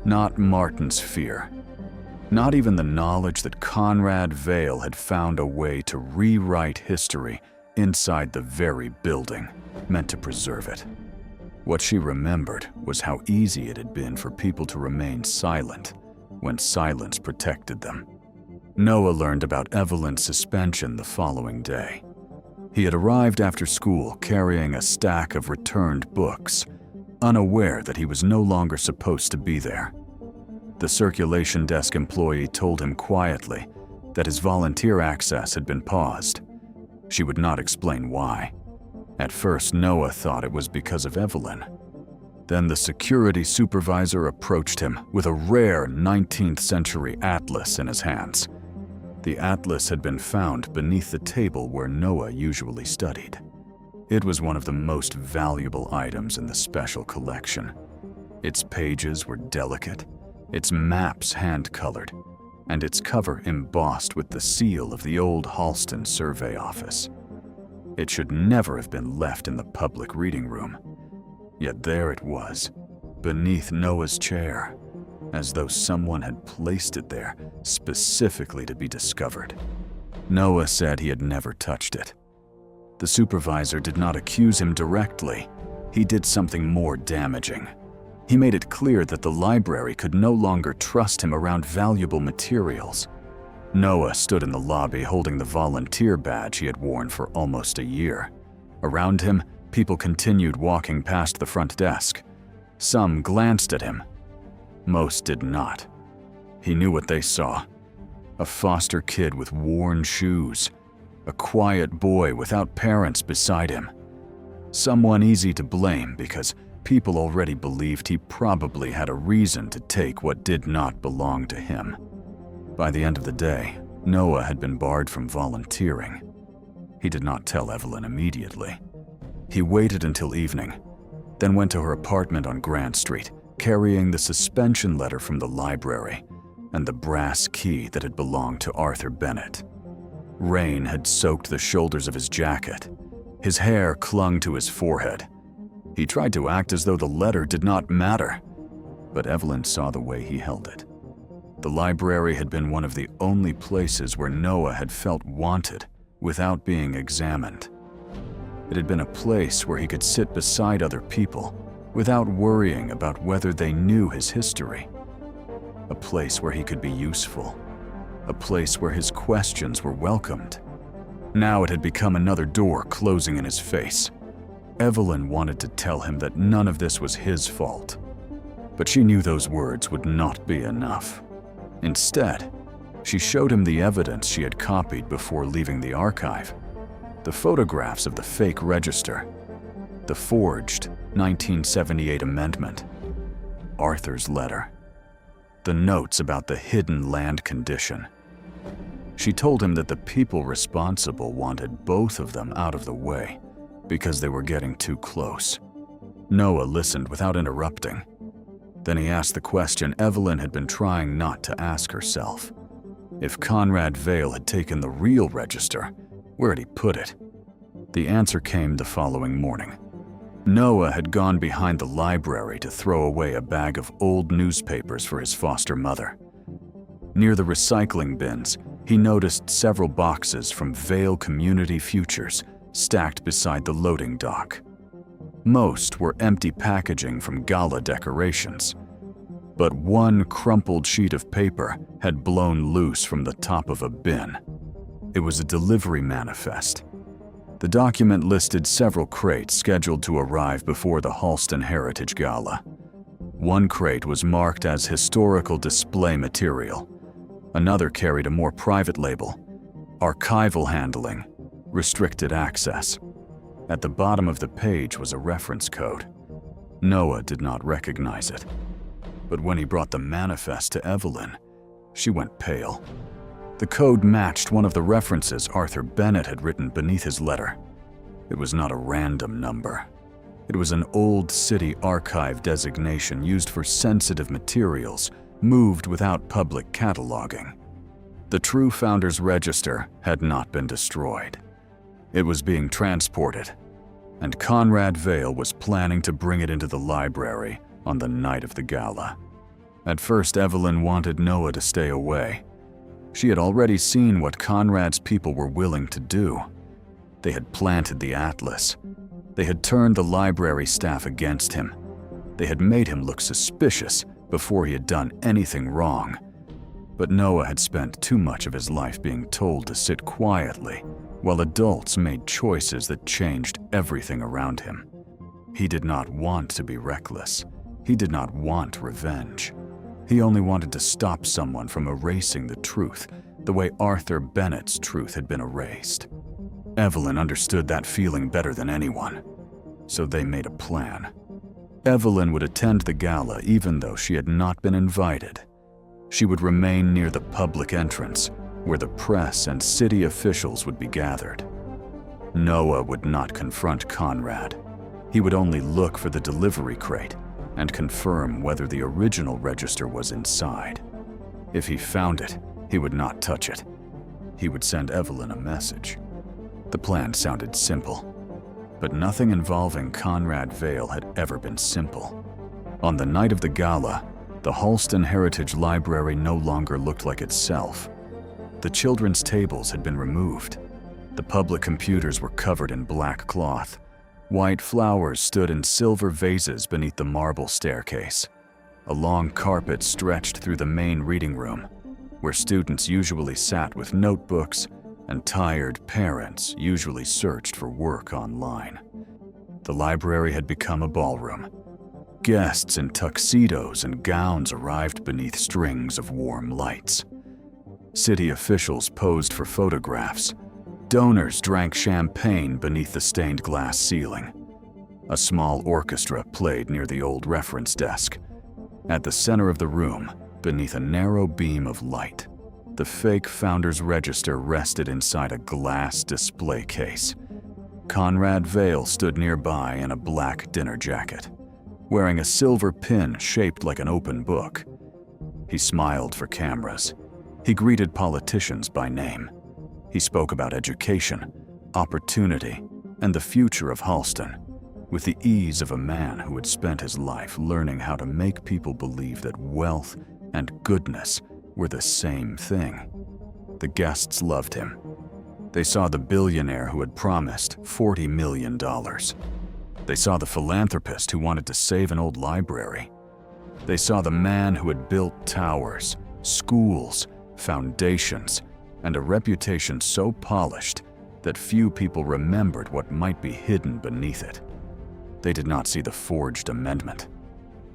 not Martin's fear, not even the knowledge that Conrad Vale had found a way to rewrite history inside the very building meant to preserve it. What she remembered was how easy it had been for people to remain silent when silence protected them. Noah learned about Evelyn's suspension the following day. He had arrived after school carrying a stack of returned books, unaware that he was no longer supposed to be there. The circulation desk employee told him quietly that his volunteer access had been paused. She would not explain why. At first, Noah thought it was because of Evelyn. Then the security supervisor approached him with a rare 19th century atlas in his hands. The atlas had been found beneath the table where Noah usually studied. It was one of the most valuable items in the special collection. Its pages were delicate, its maps hand-colored, and its cover embossed with the seal of the old Halston Survey Office. It should never have been left in the public reading room. Yet there it was, beneath Noah's chair, as though someone had placed it there specifically to be discovered. Noah said he had never touched it. The supervisor did not accuse him directly. He did something more damaging. He made it clear that the library could no longer trust him around valuable materials. Noah stood in the lobby holding the volunteer badge he had worn for almost a year. Around him, people continued walking past the front desk. Some glanced at him. Most did not. He knew what they saw. A foster kid with worn shoes. A quiet boy without parents beside him. Someone easy to blame because people already believed he probably had a reason to take what did not belong to him. By the end of the day, Noah had been barred from volunteering. He did not tell Evelyn immediately. He waited until evening, then went to her apartment on Grant Street, carrying the suspension letter from the library and the brass key that had belonged to Arthur Bennett. Rain had soaked the shoulders of his jacket. His hair clung to his forehead. He tried to act as though the letter did not matter, but Evelyn saw the way he held it. The library had been one of the only places where Noah had felt wanted without being examined. It had been a place where he could sit beside other people without worrying about whether they knew his history. A place where he could be useful. a place where his questions were welcomed. Now it had become another door closing in his face. Evelyn wanted to tell him that none of this was his fault, but she knew those words would not be enough. Instead, she showed him the evidence she had copied before leaving the archive, the photographs of the fake register, the forged 1978 amendment, Arthur's letter, the notes about the hidden land condition. She told him that the people responsible wanted both of them out of the way because they were getting too close. Noah listened without interrupting. Then he asked the question Evelyn had been trying not to ask herself. If Conrad Vale had taken the real register, where had he put it? The answer came the following morning. Noah had gone behind the library to throw away a bag of old newspapers for his foster mother. Near the recycling bins, he noticed several boxes from Vale Community Futures stacked beside the loading dock. Most were empty packaging from gala decorations, but one crumpled sheet of paper had blown loose from the top of a bin. It was a delivery manifest. The document listed several crates scheduled to arrive before the Halston Heritage Gala. One crate was marked as historical display material. Another carried a more private label, archival handling, restricted access. At the bottom of the page was a reference code. Noah did not recognize it. But when he brought the manifest to Evelyn, she went pale. The code matched one of the references Arthur Bennett had written beneath his letter. It was not a random number. It was an old city archive designation used for sensitive materials moved without public cataloging. The true Founders Register had not been destroyed. It was being transported, and Conrad Vale was planning to bring it into the library on the night of the gala. At first, Evelyn wanted Noah to stay away. She had already seen what Conrad's people were willing to do. They had planted the atlas. They had turned the library staff against him. They had made him look suspicious before he had done anything wrong. But Noah had spent too much of his life being told to sit quietly while adults made choices that changed everything around him. He did not want to be reckless. He did not want revenge. He only wanted to stop someone from erasing the truth, the way Arthur Bennett's truth had been erased. Evelyn understood that feeling better than anyone, so they made a plan. Evelyn would attend the gala even though she had not been invited. She would remain near the public entrance, where the press and city officials would be gathered. Noah would not confront Conrad. He would only look for the delivery crate and confirm whether the original register was inside. If he found it, he would not touch it. He would send Evelyn a message. The plan sounded simple, but nothing involving Conrad Vale had ever been simple. On the night of the gala, the Halston Heritage Library no longer looked like itself. The children's tables had been removed. The public computers were covered in black cloth. White flowers stood in silver vases beneath the marble staircase. A long carpet stretched through the main reading room, where students usually sat with notebooks and tired parents usually searched for work online. The library had become a ballroom. Guests in tuxedos and gowns arrived beneath strings of warm lights. City officials posed for photographs. Donors drank champagne beneath the stained glass ceiling. A small orchestra played near the old reference desk. At the center of the room, beneath a narrow beam of light, the fake Founders Register rested inside a glass display case. Conrad Vale stood nearby in a black dinner jacket, wearing a silver pin shaped like an open book. He smiled for cameras. He greeted politicians by name. He spoke about education, opportunity, and the future of Halston, with the ease of a man who had spent his life learning how to make people believe that wealth and goodness were the same thing. The guests loved him. They saw the billionaire who had promised $40 million. They saw the philanthropist who wanted to save an old library. They saw the man who had built towers, schools, foundations, and a reputation so polished that few people remembered what might be hidden beneath it. They did not see the forged amendment.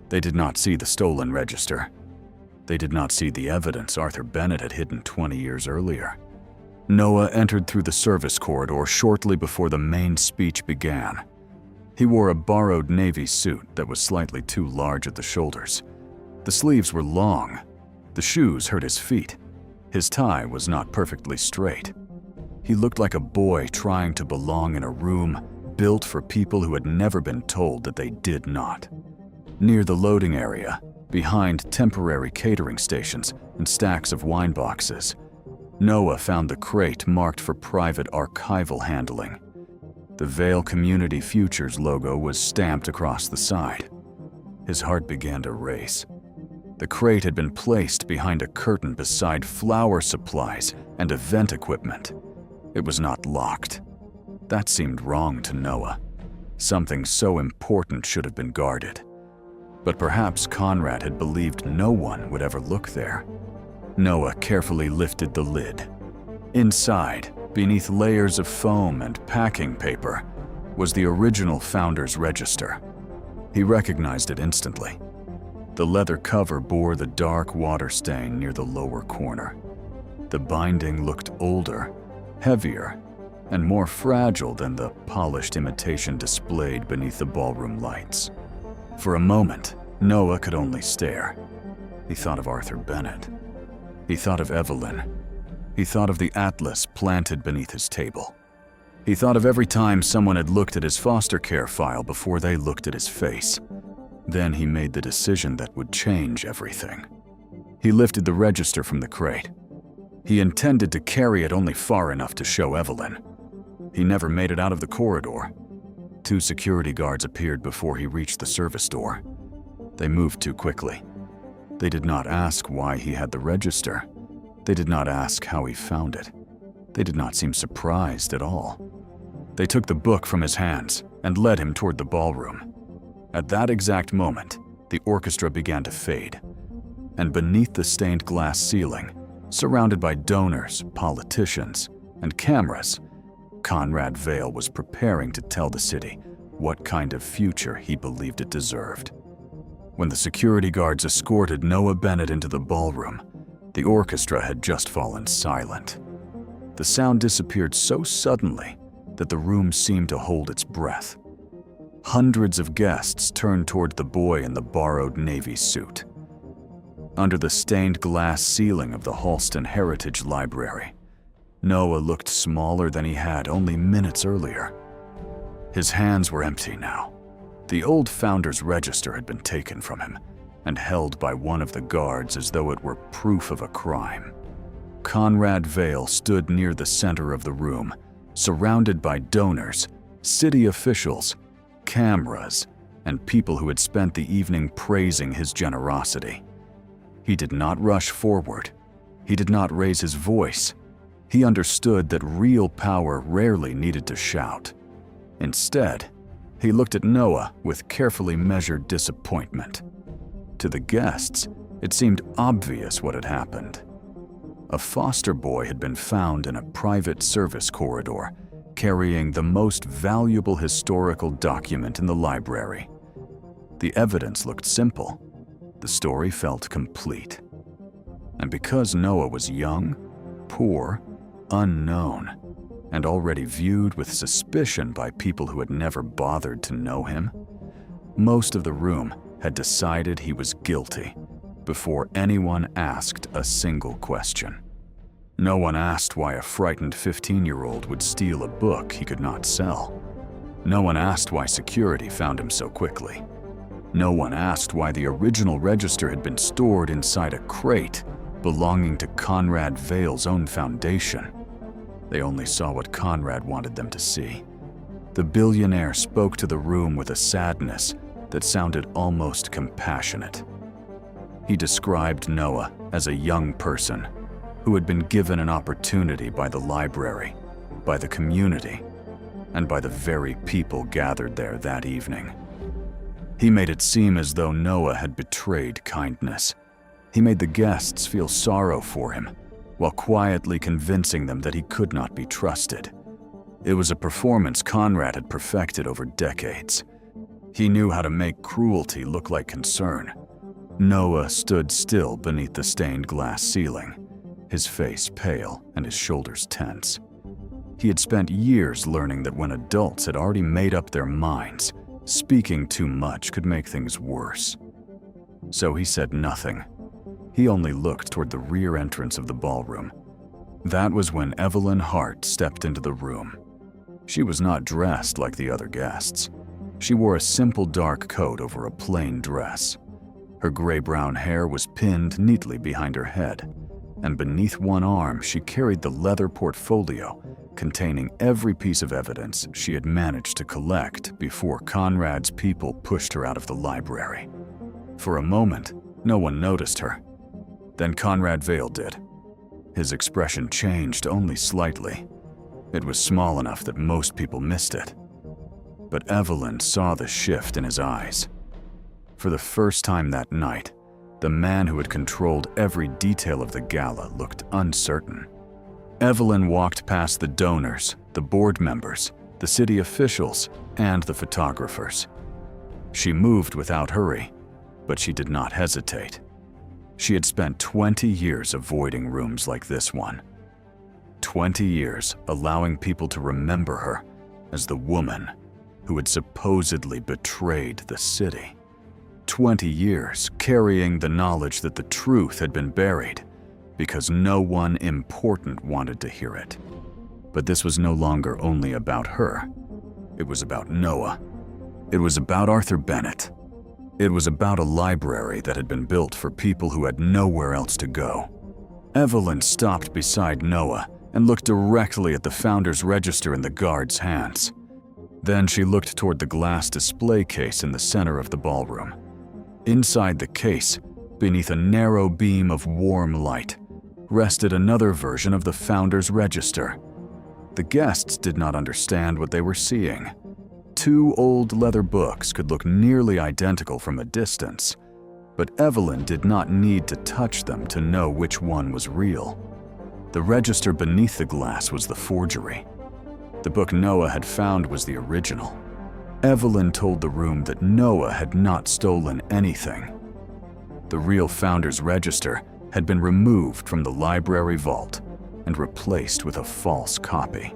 They did not see the stolen register. They did not see the evidence Arthur Bennett had hidden 20 years earlier. Noah entered through the service corridor shortly before the main speech began. He wore a borrowed Navy suit that was slightly too large at the shoulders. The sleeves were long. The shoes hurt his feet. His tie was not perfectly straight. He looked like a boy trying to belong in a room built for people who had never been told that they did not. Near the loading area, behind temporary catering stations and stacks of wine boxes, Noah found the crate marked for private archival handling. The Vail Community Futures logo was stamped across the side. His heart began to race. The crate had been placed behind a curtain beside flower supplies and event equipment. It was not locked. That seemed wrong to Noah. Something so important should have been guarded. But perhaps Conrad had believed no one would ever look there. Noah carefully lifted the lid. Inside, beneath layers of foam and packing paper, was the original founder's register. He recognized it instantly. The leather cover bore the dark water stain near the lower corner. The binding looked older, heavier, and more fragile than the polished imitation displayed beneath the ballroom lights. For a moment, Noah could only stare. He thought of Arthur Bennett. He thought of Evelyn. He thought of the atlas planted beneath his table. He thought of every time someone had looked at his foster care file before they looked at his face. Then he made the decision that would change everything. He lifted the register from the crate. He intended to carry it only far enough to show Evelyn. He never made it out of the corridor. 2 security guards appeared before he reached the service door. They moved too quickly. They did not ask why he had the register. They did not ask how he found it. They did not seem surprised at all. They took the book from his hands and led him toward the ballroom. At that exact moment, the orchestra began to fade. And beneath the stained glass ceiling, surrounded by donors, politicians, and cameras, Conrad Vail was preparing to tell the city what kind of future he believed it deserved. When the security guards escorted Noah Bennett into the ballroom, the orchestra had just fallen silent. The sound disappeared so suddenly that the room seemed to hold its breath. Hundreds of guests turned toward the boy in the borrowed Navy suit. Under the stained glass ceiling of the Halston Heritage Library, Noah looked smaller than he had only minutes earlier. His hands were empty now. The old founder's register had been taken from him and held by one of the guards as though it were proof of a crime. Conrad Vail stood near the center of the room, surrounded by donors, city officials, cameras, and people who had spent the evening praising his generosity. He did not rush forward. He did not raise his voice. He understood that real power rarely needed to shout. Instead, he looked at Noah with carefully measured disappointment. To the guests, it seemed obvious what had happened. A foster boy had been found in a private service corridor, carrying the most valuable historical document in the library. The evidence looked simple. The story felt complete. And because Noah was young, poor, unknown, and already viewed with suspicion by people who had never bothered to know him, most of the room had decided he was guilty before anyone asked a single question. No one asked why a frightened 15-year-old would steal a book he could not sell. No one asked why security found him so quickly. No one asked why the original register had been stored inside a crate belonging to Conrad Vail's own foundation. They only saw what Conrad wanted them to see. The billionaire spoke to the room with a sadness that sounded almost compassionate. He described Noah as a young person who had been given an opportunity by the library, by the community, and by the very people gathered there that evening. He made it seem as though Noah had betrayed kindness. He made the guests feel sorrow for him while quietly convincing them that he could not be trusted. It was a performance Conrad had perfected over decades. He knew how to make cruelty look like concern. Noah stood still beneath the stained glass ceiling, his face pale and his shoulders tense. He had spent years learning that when adults had already made up their minds, speaking too much could make things worse. So he said nothing. He only looked toward the rear entrance of the ballroom. That was when Evelyn Hart stepped into the room. She was not dressed like the other guests. She wore a simple dark coat over a plain dress. Her gray-brown hair was pinned neatly behind her head, and beneath one arm she carried the leather portfolio containing every piece of evidence she had managed to collect before Conrad's people pushed her out of the library. For a moment, no one noticed her. Then Conrad Vale did. His expression changed only slightly. It was small enough that most people missed it. But Evelyn saw the shift in his eyes. For the first time that night, the man who had controlled every detail of the gala looked uncertain. Evelyn walked past the donors, the board members, the city officials, and the photographers. She moved without hurry, but she did not hesitate. She had spent 20 years avoiding rooms like this one. 20 years allowing people to remember her as the woman who had supposedly betrayed the city. 20 years carrying the knowledge that the truth had been buried because no one important wanted to hear it. But this was no longer only about her. It was about Noah. It was about Arthur Bennett. It was about a library that had been built for people who had nowhere else to go. Evelyn stopped beside Noah and looked directly at the founder's register in the guard's hands. Then she looked toward the glass display case in the center of the ballroom. Inside the case, beneath a narrow beam of warm light, rested another version of the founder's register. The guests did not understand what they were seeing. Two old leather books could look nearly identical from a distance, but Evelyn did not need to touch them to know which one was real. The register beneath the glass was the forgery. The book Noah had found was the original. Evelyn told the room that Noah had not stolen anything. The real founder's register had been removed from the library vault and replaced with a false copy.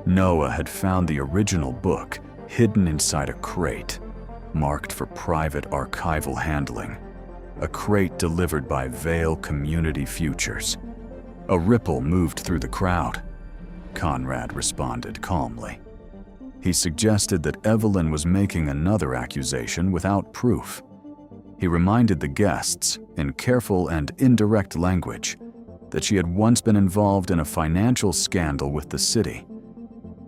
Noah had found the original book hidden inside a crate, marked for private archival handling, a crate delivered by Vale Community Futures. A ripple moved through the crowd. Conrad responded calmly. He suggested that Evelyn was making another accusation without proof. He reminded the guests, in careful and indirect language, that she had once been involved in a financial scandal with the city.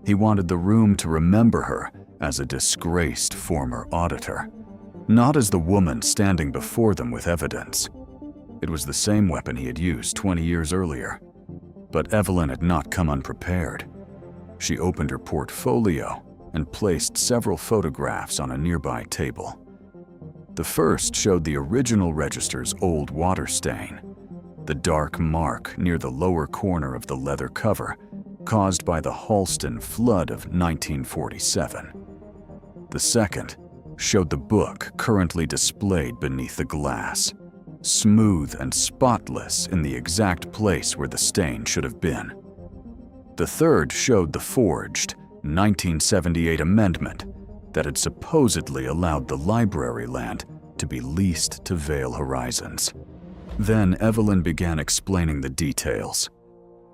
He wanted the room to remember her as a disgraced former auditor, not as the woman standing before them with evidence. It was the same weapon he had used 20 years earlier. But Evelyn had not come unprepared. She opened her portfolio and placed several photographs on a nearby table. The first showed the original register's old water stain, the dark mark near the lower corner of the leather cover caused by the Halston flood of 1947. The second showed the book currently displayed beneath the glass, smooth and spotless in the exact place where the stain should have been. The third showed the forged 1978 amendment that had supposedly allowed the library land to be leased to Vale Horizons. Then Evelyn began explaining the details.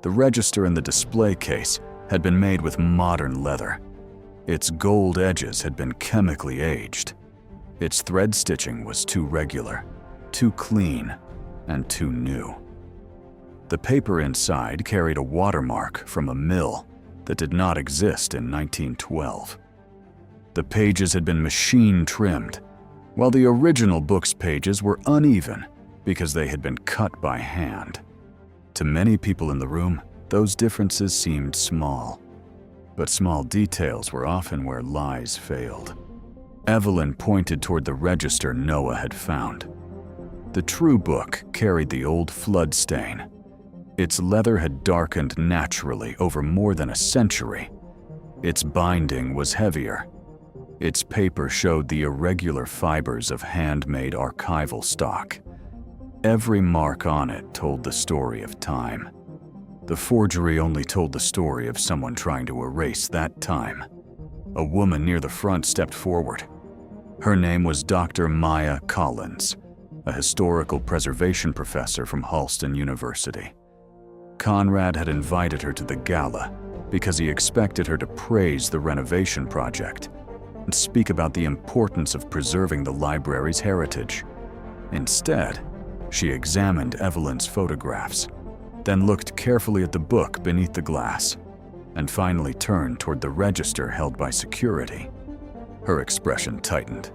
The register in the display case had been made with modern leather. Its gold edges had been chemically aged. Its thread stitching was too regular, too clean, and too new. The paper inside carried a watermark from a mill that did not exist in 1912. The pages had been machine-trimmed, while the original book's pages were uneven because they had been cut by hand. To many people in the room, those differences seemed small, but small details were often where lies failed. Evelyn pointed toward the register Noah had found. The true book carried the old flood stain. Its leather had darkened naturally over more than a century. Its binding was heavier. Its paper showed the irregular fibers of handmade archival stock. Every mark on it told the story of time. The forgery only told the story of someone trying to erase that time. A woman near the front stepped forward. Her name was Dr. Maya Collins, a historical preservation professor from Halston University. Conrad had invited her to the gala because he expected her to praise the renovation project and speak about the importance of preserving the library's heritage. Instead, she examined Evelyn's photographs, then looked carefully at the book beneath the glass, and finally turned toward the register held by security. Her expression tightened.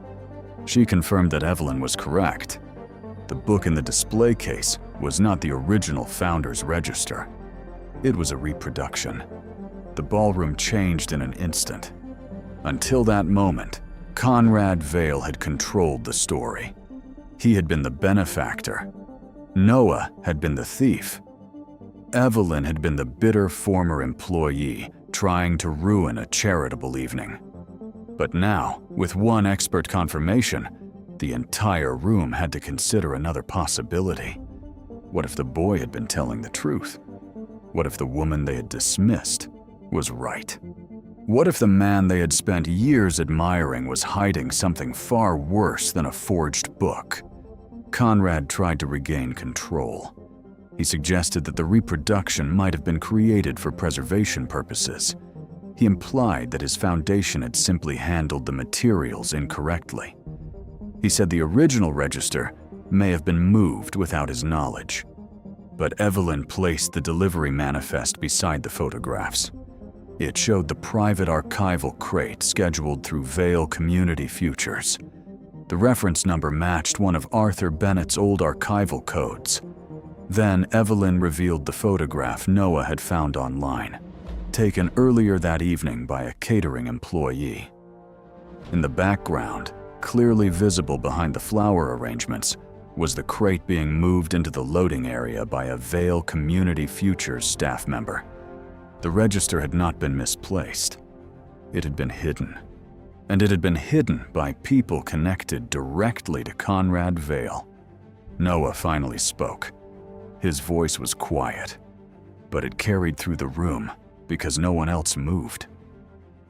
She confirmed that Evelyn was correct. The book in the display case was not the original founder's register. It was a reproduction. The ballroom changed in an instant. Until that moment, Conrad Vale had controlled the story. He had been the benefactor. Noah had been the thief. Evelyn had been the bitter former employee trying to ruin a charitable evening. But now, with one expert confirmation, the entire room had to consider another possibility. What if the boy had been telling the truth? What if the woman they had dismissed was right? What if the man they had spent years admiring was hiding something far worse than a forged book? Conrad tried to regain control. He suggested that the reproduction might have been created for preservation purposes. He implied that his foundation had simply handled the materials incorrectly. He said the original register may have been moved without his knowledge. But Evelyn placed the delivery manifest beside the photographs. It showed the private archival crate scheduled through Vale Community Futures. The reference number matched one of Arthur Bennett's old archival codes. Then Evelyn revealed the photograph Noah had found online, taken earlier that evening by a catering employee. In the background, clearly visible behind the flower arrangements, was the crate being moved into the loading area by a Vale Community Futures staff member. The register had not been misplaced. It had been hidden. And it had been hidden by people connected directly to Conrad Vale. Noah finally spoke. His voice was quiet, but it carried through the room because no one else moved.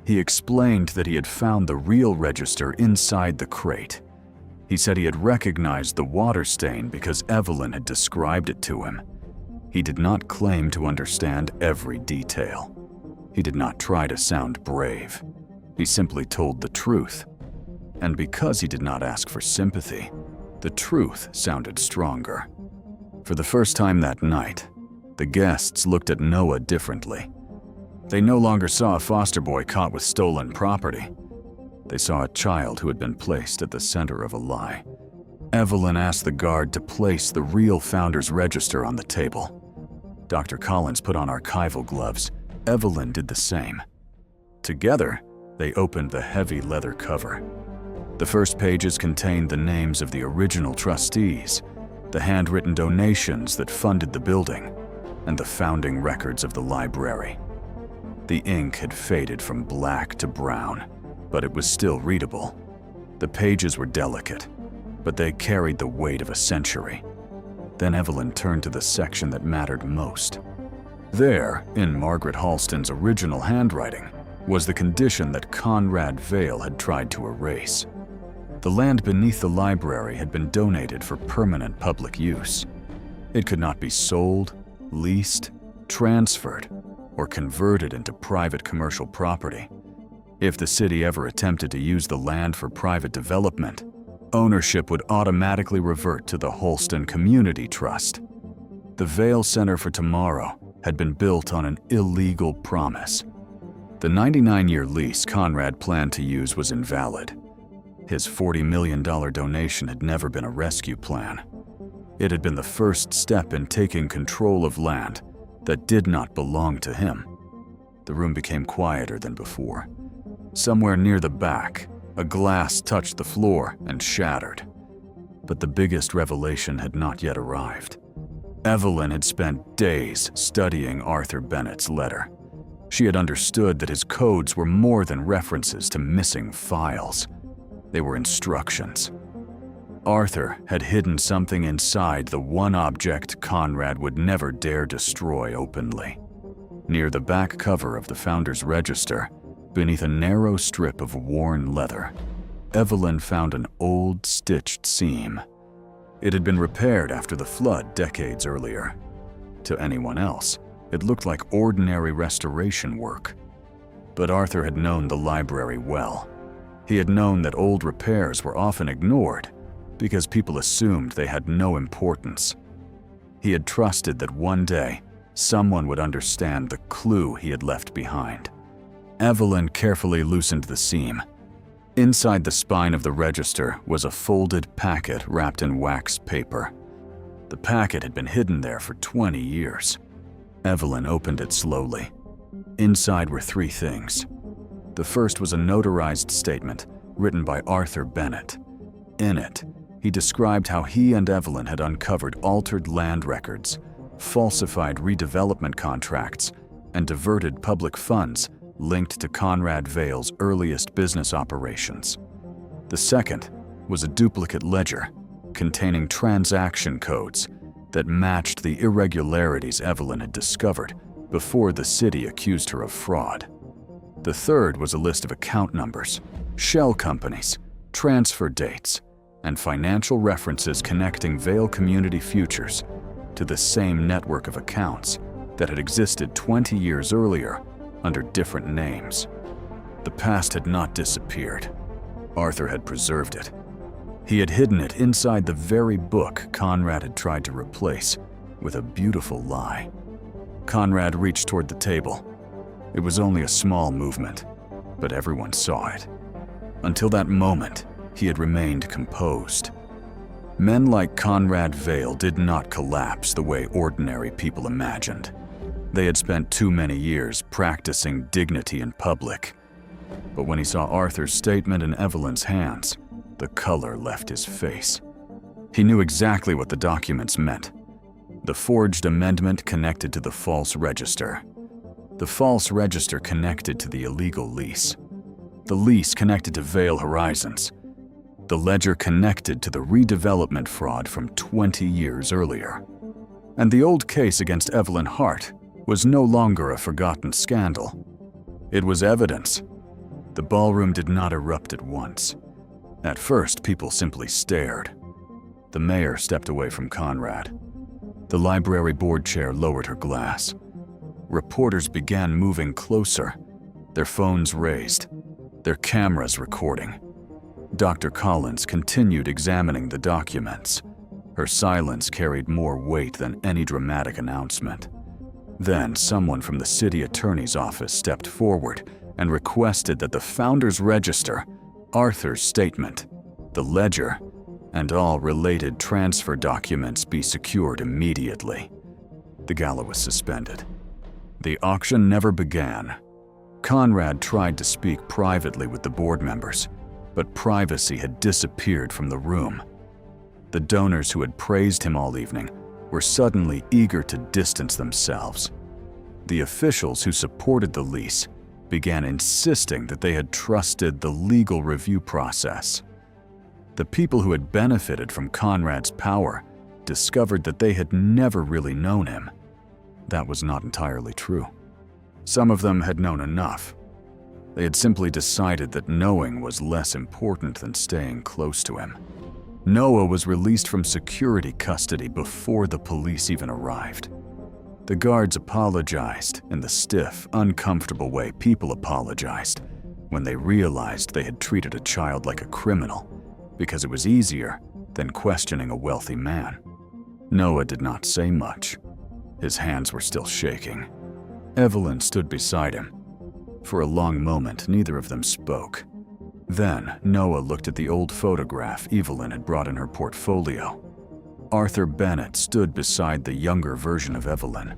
He explained that he had found the real register inside the crate. He said he had recognized the water stain because Evelyn had described it to him. He did not claim to understand every detail. He did not try to sound brave. He simply told the truth. And because he did not ask for sympathy, the truth sounded stronger. For the first time that night, the guests looked at Noah differently. They no longer saw a foster boy caught with stolen property. They saw a child who had been placed at the center of a lie. Evelyn asked the guard to place the real founder's register on the table. Dr. Collins put on archival gloves. Evelyn did the same. Together, they opened the heavy leather cover. The first pages contained the names of the original trustees, the handwritten donations that funded the building, and the founding records of the library. The ink had faded from black to brown, but it was still readable. The pages were delicate, but they carried the weight of a century. Then Evelyn turned to the section that mattered most. There, in Margaret Halston's original handwriting, was the condition that Conrad Vale had tried to erase. The land beneath the library had been donated for permanent public use. It could not be sold, leased, transferred, or converted into private commercial property. If the city ever attempted to use the land for private development, ownership would automatically revert to the Halston Community Trust. The Vale Center for Tomorrow had been built on an illegal promise. The 99-year lease Conrad planned to use was invalid. His $40 million donation had never been a rescue plan. It had been the first step in taking control of land that did not belong to him. The room became quieter than before. Somewhere near the back, a glass touched the floor and shattered. But the biggest revelation had not yet arrived. Evelyn had spent days studying Arthur Bennett's letter. She had understood that his codes were more than references to missing files. They were instructions. Arthur had hidden something inside the one object Conrad would never dare destroy openly. Near the back cover of the Founder's Register, beneath a narrow strip of worn leather, Evelyn found an old stitched seam. It had been repaired after the flood decades earlier. To anyone else, it looked like ordinary restoration work. But Arthur had known the library well. He had known that old repairs were often ignored because people assumed they had no importance. He had trusted that one day, someone would understand the clue he had left behind. Evelyn carefully loosened the seam. Inside the spine of the register was a folded packet wrapped in wax paper. The packet had been hidden there for 20 years. Evelyn opened it slowly. Inside were 3 things. The first was a notarized statement written by Arthur Bennett. In it, he described how he and Evelyn had uncovered altered land records, falsified redevelopment contracts, and diverted public funds linked to Conrad Vale's earliest business operations. The second was a duplicate ledger containing transaction codes that matched the irregularities Evelyn had discovered before the city accused her of fraud. The third was a list of account numbers, shell companies, transfer dates, and financial references connecting Vale Community Futures to the same network of accounts that had existed 20 years earlier under different names. The past had not disappeared. Arthur had preserved it. He had hidden it inside the very book Conrad had tried to replace with a beautiful lie. Conrad reached toward the table. It was only a small movement, but everyone saw it. Until that moment, he had remained composed. Men like Conrad Vale did not collapse the way ordinary people imagined. They had spent too many years practicing dignity in public. But when he saw Arthur's statement in Evelyn's hands, the color left his face. He knew exactly what the documents meant. The forged amendment connected to the false register. The false register connected to the illegal lease. The lease connected to Vale Horizons. The ledger connected to the redevelopment fraud from 20 years earlier. And the old case against Evelyn Hart was no longer a forgotten scandal. It was evidence. The ballroom did not erupt at once. At first, people simply stared. The mayor stepped away from Conrad. The library board chair lowered her glass. Reporters began moving closer, their phones raised, their cameras recording. Dr. Collins continued examining the documents. Her silence carried more weight than any dramatic announcement. Then someone from the city attorney's office stepped forward and requested that the Founder's Register, Arthur's statement, the ledger, and all related transfer documents be secured immediately. The gala was suspended. The auction never began. Conrad tried to speak privately with the board members, but privacy had disappeared from the room. The donors who had praised him all evening were suddenly eager to distance themselves. The officials who supported the lease began insisting that they had trusted the legal review process. The people who had benefited from Conrad's power discovered that they had never really known him. That was not entirely true. Some of them had known enough. They had simply decided that knowing was less important than staying close to him. Noah was released from security custody before the police even arrived. The guards apologized in the stiff, uncomfortable way people apologized when they realized they had treated a child like a criminal because it was easier than questioning a wealthy man. Noah did not say much. His hands were still shaking. Evelyn stood beside him. For a long moment, neither of them spoke. Then, Noah looked at the old photograph Evelyn had brought in her portfolio. Arthur Bennett stood beside the younger version of Evelyn,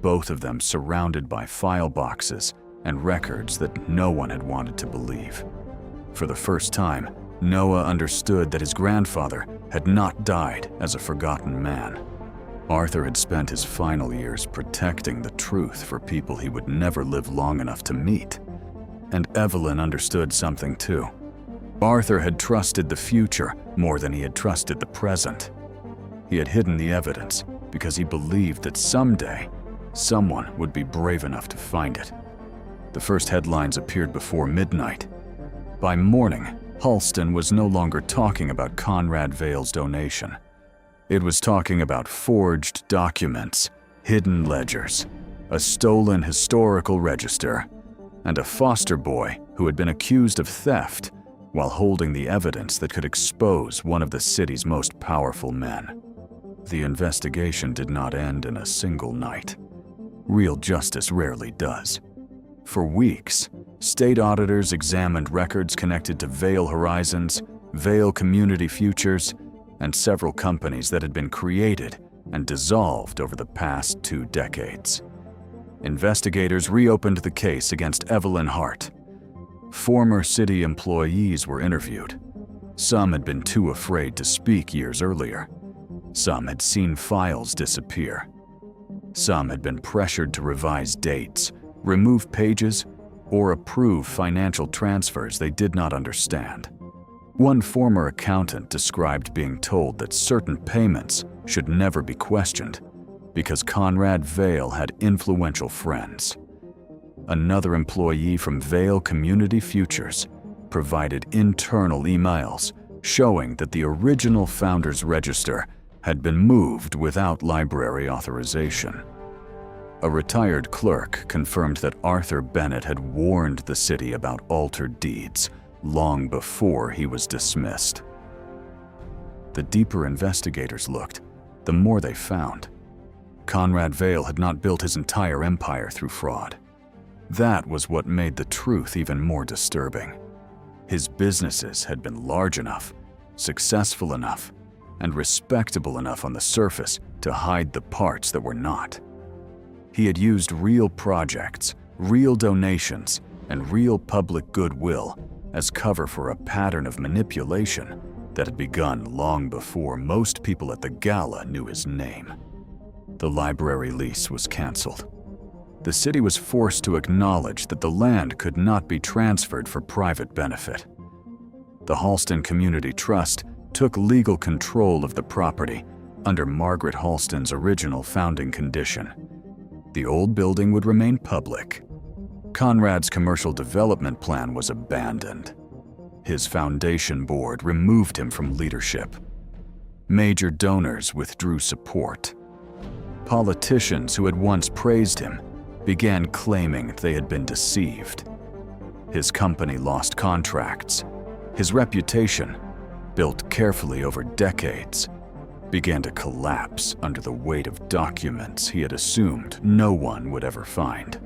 both of them surrounded by file boxes and records that no one had wanted to believe. For the first time, Noah understood that his grandfather had not died as a forgotten man. Arthur had spent his final years protecting the truth for people he would never live long enough to meet. And Evelyn understood something too. Arthur had trusted the future more than he had trusted the present. He had hidden the evidence because he believed that someday, someone would be brave enough to find it. The first headlines appeared before midnight. By morning, Halston was no longer talking about Conrad Vale's donation. It was talking about forged documents, hidden ledgers, a stolen historical register, and a foster boy who had been accused of theft while holding the evidence that could expose one of the city's most powerful men. The investigation did not end in a single night. Real justice rarely does. For weeks, state auditors examined records connected to Vale Horizons, Vale Community Futures, and several companies that had been created and dissolved over the past 2 decades. Investigators reopened the case against Evelyn Hart. Former city employees were interviewed. Some had been too afraid to speak years earlier. Some had seen files disappear. Some had been pressured to revise dates, remove pages, or approve financial transfers they did not understand. One former accountant described being told that certain payments should never be questioned because Conrad Vale had influential friends. Another employee from Vale Community Futures provided internal emails showing that the original founder's register had been moved without library authorization. A retired clerk confirmed that Arthur Bennett had warned the city about altered deeds long before he was dismissed. The deeper investigators looked, the more they found. Conrad Vale had not built his entire empire through fraud. That was what made the truth even more disturbing. His businesses had been large enough, successful enough, and respectable enough on the surface to hide the parts that were not. He had used real projects, real donations, and real public goodwill as cover for a pattern of manipulation that had begun long before most people at the gala knew his name. The library lease was canceled. The city was forced to acknowledge that the land could not be transferred for private benefit. The Halston Community Trust took legal control of the property under Margaret Halston's original founding condition. The old building would remain public. Conrad's commercial development plan was abandoned. His foundation board removed him from leadership. Major donors withdrew support. Politicians who had once praised him began claiming they had been deceived. His company lost contracts. His reputation, built carefully over decades, began to collapse under the weight of documents he had assumed no one would ever find.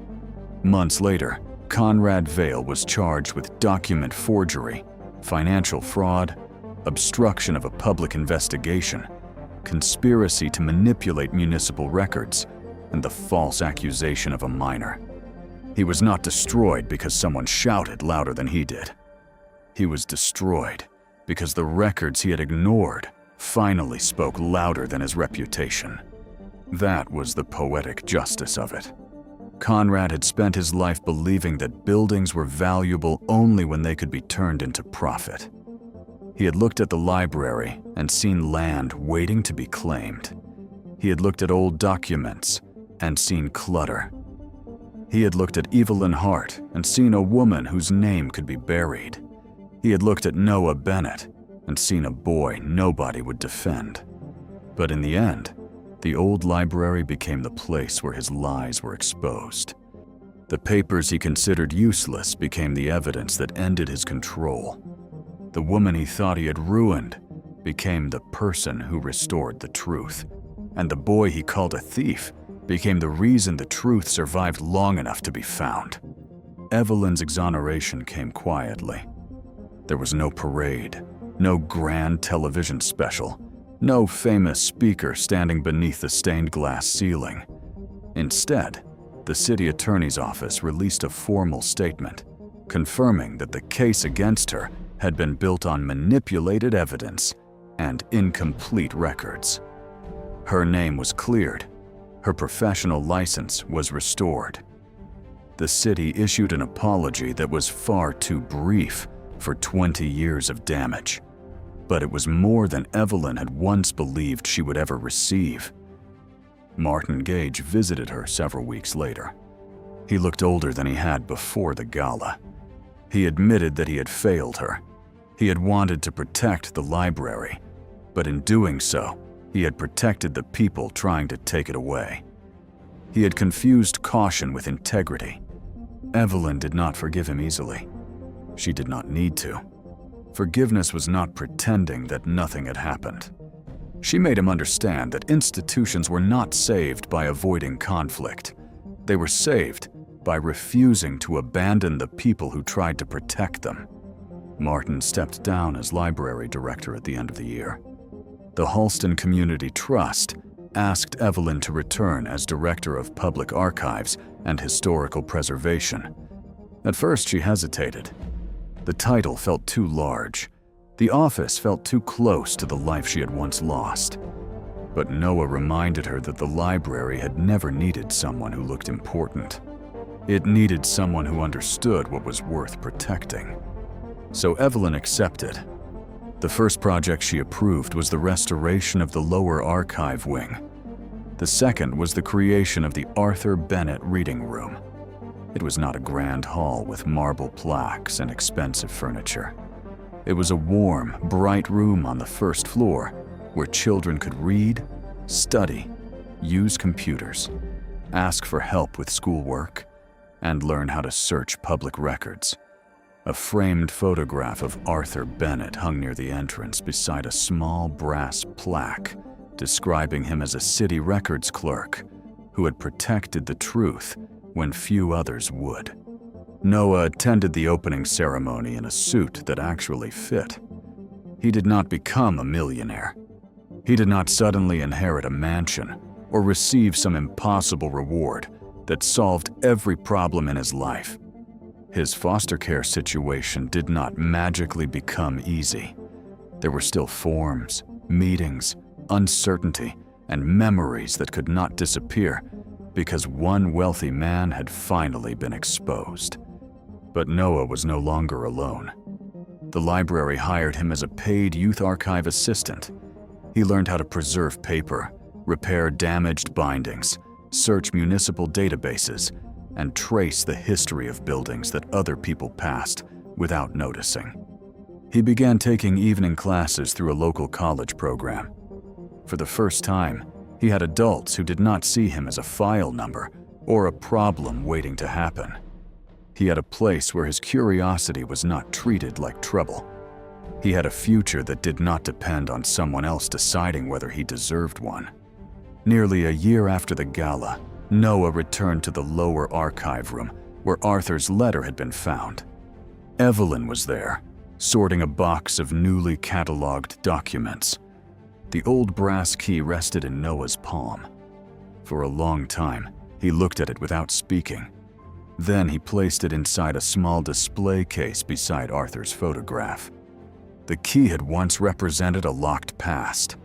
Months later, Conrad Vale was charged with document forgery, financial fraud, obstruction of a public investigation, conspiracy to manipulate municipal records, and the false accusation of a minor. He was not destroyed because someone shouted louder than he did. He was destroyed because the records he had ignored finally spoke louder than his reputation. That was the poetic justice of it. Conrad had spent his life believing that buildings were valuable only when they could be turned into profit. He had looked at the library and seen land waiting to be claimed. He had looked at old documents and seen clutter. He had looked at Evelyn Hart and seen a woman whose name could be buried. He had looked at Noah Bennett and seen a boy nobody would defend. But in the end, the old library became the place where his lies were exposed. The papers he considered useless became the evidence that ended his control. The woman he thought he had ruined became the person who restored the truth. And the boy he called a thief became the reason the truth survived long enough to be found. Evelyn's exoneration came quietly. There was no parade, no grand television special, no famous speaker standing beneath the stained glass ceiling. Instead, the city attorney's office released a formal statement confirming that the case against her had been built on manipulated evidence and incomplete records. Her name was cleared. Her professional license was restored. The city issued an apology that was far too brief for 20 years of damage. But it was more than Evelyn had once believed she would ever receive. Martin Gage visited her several weeks later. He looked older than he had before the gala. He admitted that he had failed her. He had wanted to protect the library, but in doing so, he had protected the people trying to take it away. He had confused caution with integrity. Evelyn did not forgive him easily. She did not need to. Forgiveness was not pretending that nothing had happened. She made him understand that institutions were not saved by avoiding conflict. They were saved by refusing to abandon the people who tried to protect them. Martin stepped down as library director at the end of the year. The Halston Community Trust asked Evelyn to return as director of public archives and historical preservation. At first, she hesitated. The title felt too large. The office felt too close to the life she had once lost. But Noah reminded her that the library had never needed someone who looked important. It needed someone who understood what was worth protecting. So Evelyn accepted. The first project she approved was the restoration of the lower archive wing. The second was the creation of the Arthur Bennett Reading Room. It was not a grand hall with marble plaques and expensive furniture. It was a warm, bright room on the first floor where children could read, study, use computers, ask for help with schoolwork, and learn how to search public records. A framed photograph of Arthur Bennett hung near the entrance beside a small brass plaque describing him as a city records clerk who had protected the truth when few others would. Noah attended the opening ceremony in a suit that actually fit. He did not become a millionaire. He did not suddenly inherit a mansion or receive some impossible reward that solved every problem in his life. His foster care situation did not magically become easy. There were still forms, meetings, uncertainty, and memories that could not disappear because one wealthy man had finally been exposed. But Noah was no longer alone. The library hired him as a paid youth archive assistant. He learned how to preserve paper, repair damaged bindings, search municipal databases, and trace the history of buildings that other people passed without noticing. He began taking evening classes through a local college program. For the first time, he had adults who did not see him as a file number or a problem waiting to happen. He had a place where his curiosity was not treated like trouble. He had a future that did not depend on someone else deciding whether he deserved one. Nearly a year after the gala, Noah returned to the lower archive room where Arthur's letter had been found. Evelyn was there, sorting a box of newly cataloged documents. The old brass key rested in Noah's palm. For a long time, he looked at it without speaking. Then he placed it inside a small display case beside Arthur's photograph. The key had once represented a locked past.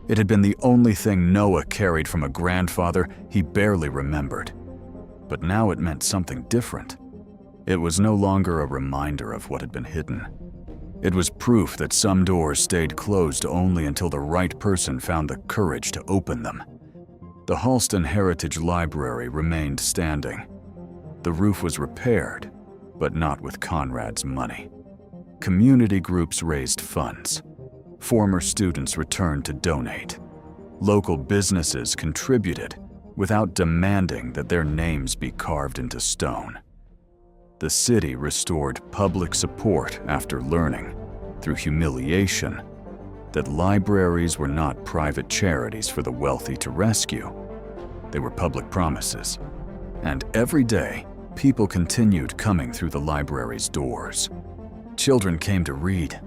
It had been the only thing Noah carried from a grandfather he barely remembered. But now it meant something different. It was no longer a reminder of what had been hidden. It was proof that some doors stayed closed only until the right person found the courage to open them. The Halston Heritage Library remained standing. The roof was repaired, but not with Conrad's money. Community groups raised funds. Former students returned to donate. Local businesses contributed without demanding that their names be carved into stone. The city restored public support after learning, through humiliation, that libraries were not private charities for the wealthy to rescue. They were public promises. And every day, people continued coming through the library's doors. Children came to read.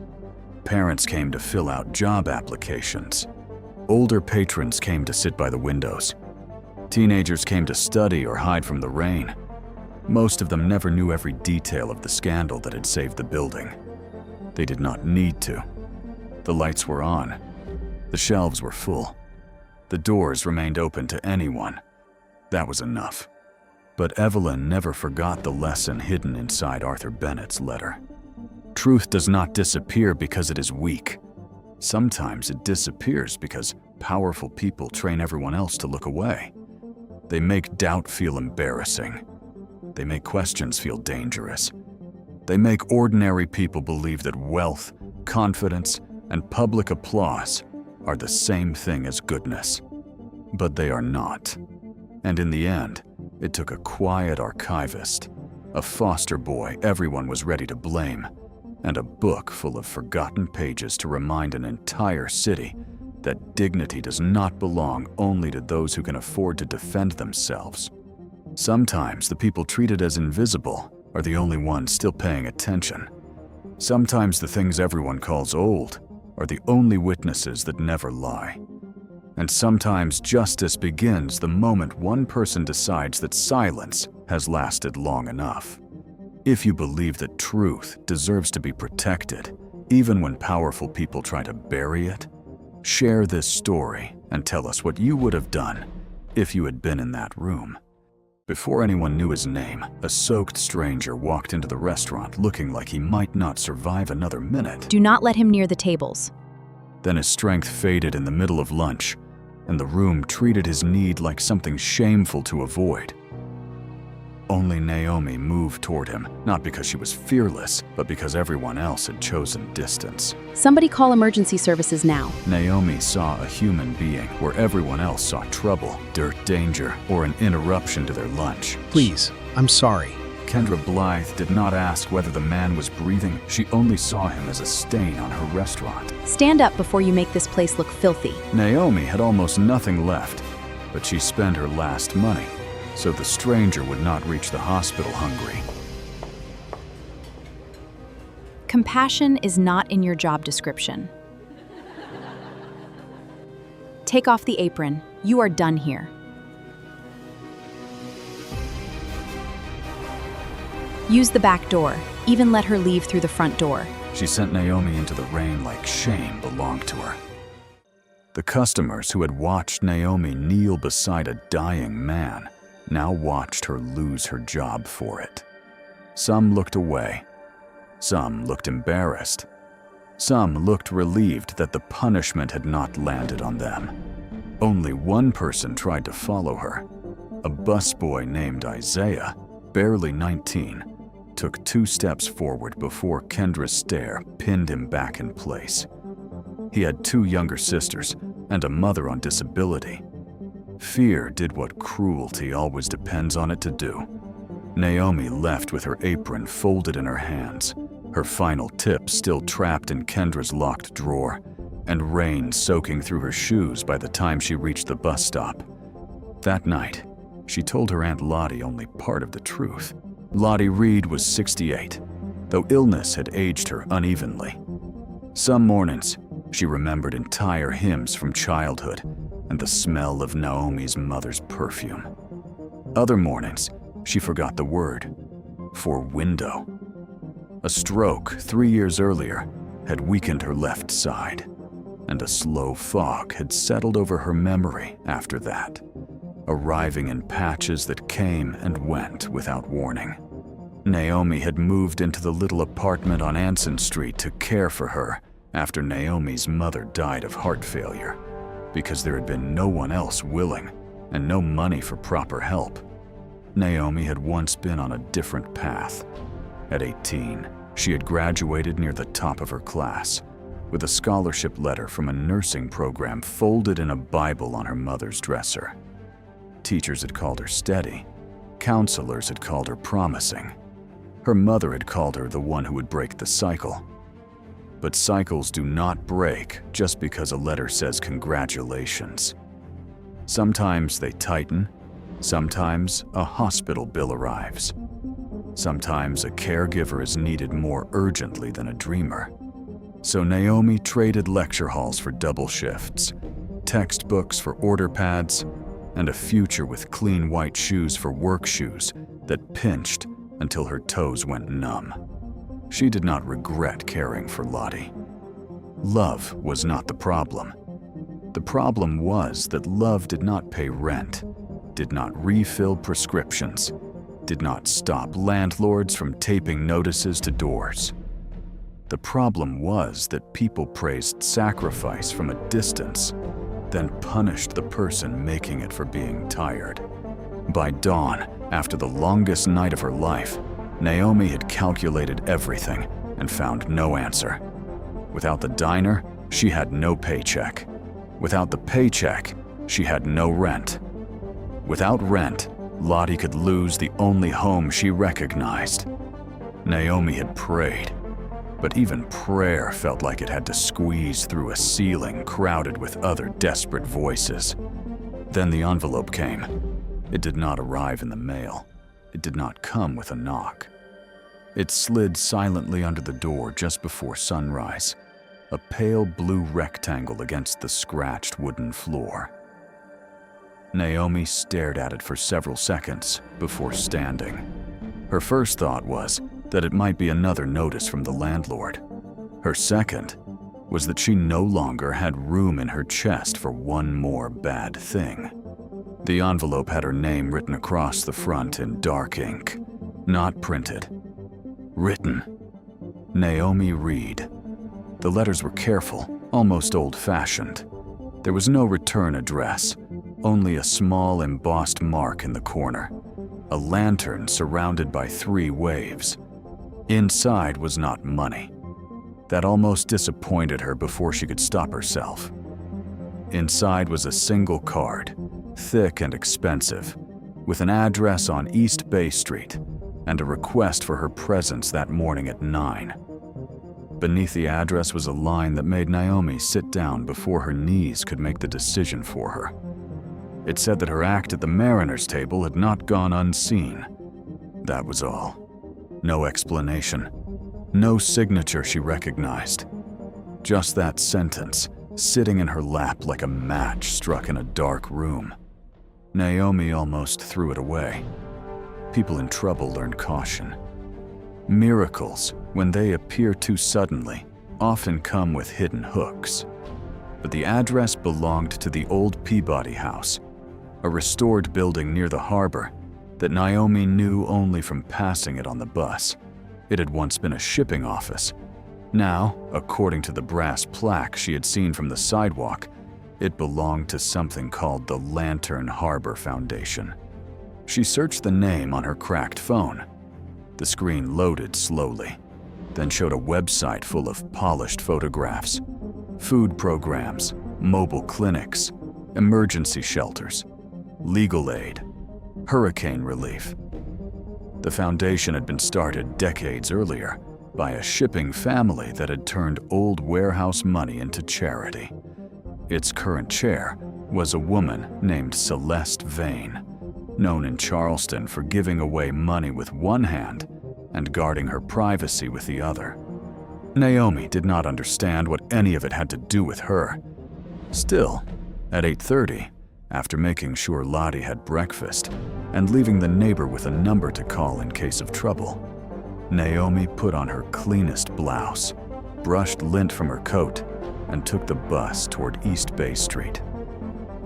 Parents came to fill out job applications. Older patrons came to sit by the windows. Teenagers came to study or hide from the rain. Most of them never knew every detail of the scandal that had saved the building. They did not need to. The lights were on. The shelves were full. The doors remained open to anyone. That was enough. But Evelyn never forgot the lesson hidden inside Arthur Bennett's letter. Truth does not disappear because it is weak. Sometimes it disappears because powerful people train everyone else to look away. They make doubt feel embarrassing. They make questions feel dangerous. They make ordinary people believe that wealth, confidence, and public applause are the same thing as goodness. But they are not. And in the end, it took a quiet archivist, a foster boy everyone was ready to blame, and a book full of forgotten pages to remind an entire city that dignity does not belong only to those who can afford to defend themselves. Sometimes the people treated as invisible are the only ones still paying attention. Sometimes the things everyone calls old are the only witnesses that never lie. And sometimes justice begins the moment one person decides that silence has lasted long enough. If you believe that truth deserves to be protected, even when powerful people try to bury it, share this story and tell us what you would have done if you had been in that room. Before anyone knew his name, a soaked stranger walked into the restaurant looking like he might not survive another minute. Do not let him near the tables. Then his strength faded in the middle of lunch, and the room treated his need like something shameful to avoid. Only Naomi moved toward him, not because she was fearless, but because everyone else had chosen distance. Somebody call emergency services now. Naomi saw a human being where everyone else saw trouble, dirt, danger, or an interruption to their lunch. Please, I'm sorry. Kendra Blythe did not ask whether the man was breathing. She only saw him as a stain on her restaurant. Stand up before you make this place look filthy. Naomi had almost nothing left, but she spent her last money, so the stranger would not reach the hospital hungry. Compassion is not in your job description. Take off the apron. You are done here. Use the back door. Even let her leave through the front door. She sent Naomi into the rain like shame belonged to her. The customers who had watched Naomi kneel beside a dying man now watched her lose her job for it. Some looked away. Some looked embarrassed. Some looked relieved that the punishment had not landed on them. Only one person tried to follow her. A busboy named Isaiah, barely 19, took 2 steps forward before Kendra's stare pinned him back in place. He had 2 younger sisters and a mother on disability. Fear did what cruelty always depends on it to do. Naomi left with her apron folded in her hands, her final tip still trapped in Kendra's locked drawer, and rain soaking through her shoes by the time she reached the bus stop. That night, she told her Aunt Lottie only part of the truth. Lottie Reed was 68, though illness had aged her unevenly. Some mornings, she remembered entire hymns from childhood and the smell of Naomi's mother's perfume. Other mornings, she forgot the word for window. A stroke 3 years earlier had weakened her left side, and a slow fog had settled over her memory after that, arriving in patches that came and went without warning. Naomi had moved into the little apartment on Anson Street to care for her after Naomi's mother died of heart failure, because there had been no one else willing and no money for proper help. Naomi had once been on a different path. At 18, she had graduated near the top of her class, with a scholarship letter from a nursing program folded in a Bible on her mother's dresser. Teachers had called her steady. Counselors had called her promising. Her mother had called her the one who would break the cycle. But cycles do not break just because a letter says congratulations. Sometimes they tighten. Sometimes a hospital bill arrives. Sometimes a caregiver is needed more urgently than a dreamer. So Naomi traded lecture halls for double shifts, textbooks for order pads, and a future with clean white shoes for work shoes that pinched until her toes went numb. She did not regret caring for Lottie. Love was not the problem. The problem was that love did not pay rent, did not refill prescriptions, did not stop landlords from taping notices to doors. The problem was that people praised sacrifice from a distance, then punished the person making it for being tired. By dawn, after the longest night of her life, Naomi had calculated everything and found no answer. Without the diner, she had no paycheck. Without the paycheck, she had no rent. Without rent, Lottie could lose the only home she recognized. Naomi had prayed, but even prayer felt like it had to squeeze through a ceiling crowded with other desperate voices. Then the envelope came. It did not arrive in the mail. It did not come with a knock. It slid silently under the door just before sunrise, a pale blue rectangle against the scratched wooden floor. Naomi stared at it for several seconds before standing. Her first thought was that it might be another notice from the landlord. Her second was that she no longer had room in her chest for one more bad thing. The envelope had her name written across the front in dark ink, not printed. Written, Naomi Reed. The letters were careful, almost old-fashioned. There was no return address, only a small embossed mark in the corner, a lantern surrounded by 3 waves. Inside was not money. That almost disappointed her before she could stop herself. Inside was a single card, thick and expensive, with an address on East Bay Street and a request for her presence that morning at 9. Beneath the address was a line that made Naomi sit down before her knees could make the decision for her. It said that her act at the Mariners' table had not gone unseen. That was all. No explanation. No signature she recognized. Just that sentence, sitting in her lap like a match struck in a dark room. Naomi almost threw it away. People in trouble learn caution. Miracles, when they appear too suddenly, often come with hidden hooks. But the address belonged to the old Peabody House, a restored building near the harbor that Naomi knew only from passing it on the bus. It had once been a shipping office. Now, according to the brass plaque she had seen from the sidewalk, it belonged to something called the Lantern Harbor Foundation. She searched the name on her cracked phone. The screen loaded slowly, then showed a website full of polished photographs, food programs, mobile clinics, emergency shelters, legal aid, hurricane relief. The foundation had been started decades earlier by a shipping family that had turned old warehouse money into charity. Its current chair was a woman named Celeste Vane, known in Charleston for giving away money with one hand and guarding her privacy with the other. Naomi did not understand what any of it had to do with her. Still, at 8:30, after making sure Lottie had breakfast and leaving the neighbor with a number to call in case of trouble, Naomi put on her cleanest blouse, brushed lint from her coat, and took the bus toward East Bay Street.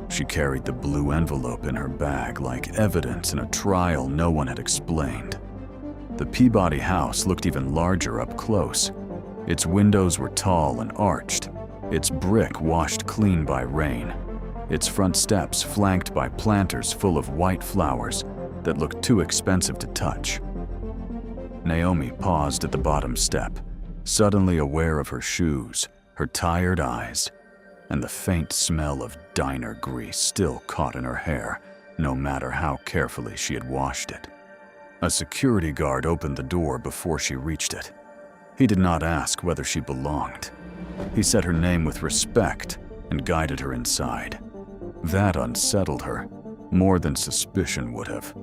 She carried the blue envelope in her bag like evidence in a trial no one had explained. The Peabody House looked even larger up close. Its windows were tall and arched, its brick washed clean by rain, its front steps flanked by planters full of white flowers that looked too expensive to touch. Naomi paused at the bottom step, suddenly aware of her shoes, her tired eyes, and the faint smell of diner grease still caught in her hair, no matter how carefully she had washed it. A security guard opened the door before she reached it. He did not ask whether she belonged. He said her name with respect and guided her inside. That unsettled her, more than suspicion would have.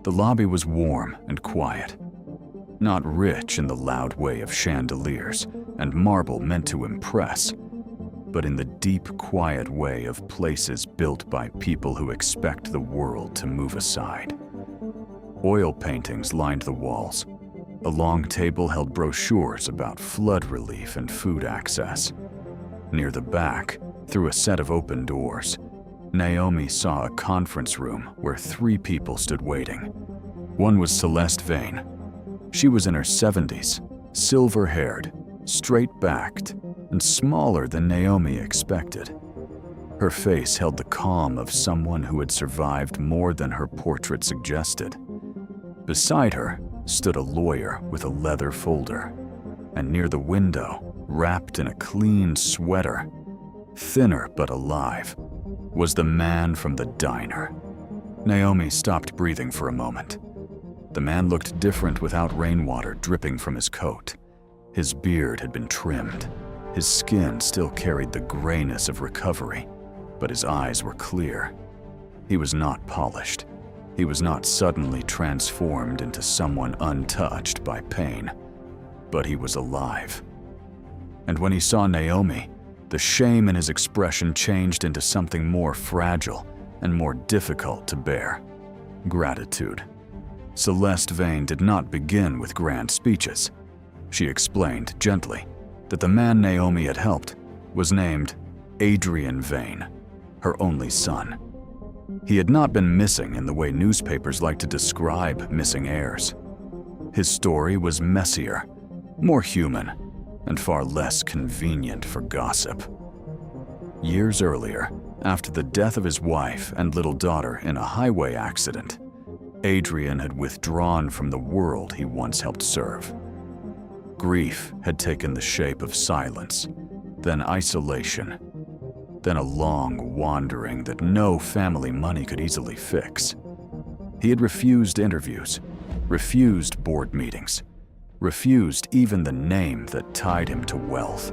The lobby was warm and quiet. Not rich in the loud way of chandeliers and marble meant to impress, but in the deep, quiet way of places built by people who expect the world to move aside. Oil paintings lined the walls. A long table held brochures about flood relief and food access. Near the back, Through a set of open doors, Naomi saw a conference room where 3 people stood waiting. One was Celeste Vane. She was in her 70s, silver-haired, straight-backed, and smaller than Naomi expected. Her face held the calm of someone who had survived more than her portrait suggested. Beside her stood a lawyer with a leather folder, and near the window, wrapped in a clean sweater, thinner but alive, was the man from the diner. Naomi stopped breathing for a moment. The man looked different without rainwater dripping from his coat. His beard had been trimmed. His skin still carried the grayness of recovery, but his eyes were clear. He was not polished. He was not suddenly transformed into someone untouched by pain, but he was alive. And when he saw Naomi, the shame in his expression changed into something more fragile and more difficult to bear: gratitude. Celeste Vane did not begin with grand speeches. She explained gently that the man Naomi had helped was named Adrian Vane, her only son. He had not been missing in the way newspapers like to describe missing heirs. His story was messier, more human, and far less convenient for gossip. Years earlier, after the death of his wife and little daughter in a highway accident, Adrian had withdrawn from the world he once helped serve. Grief had taken the shape of silence, then isolation, then a long wandering that no family money could easily fix. He had refused interviews, refused board meetings, refused even the name that tied him to wealth.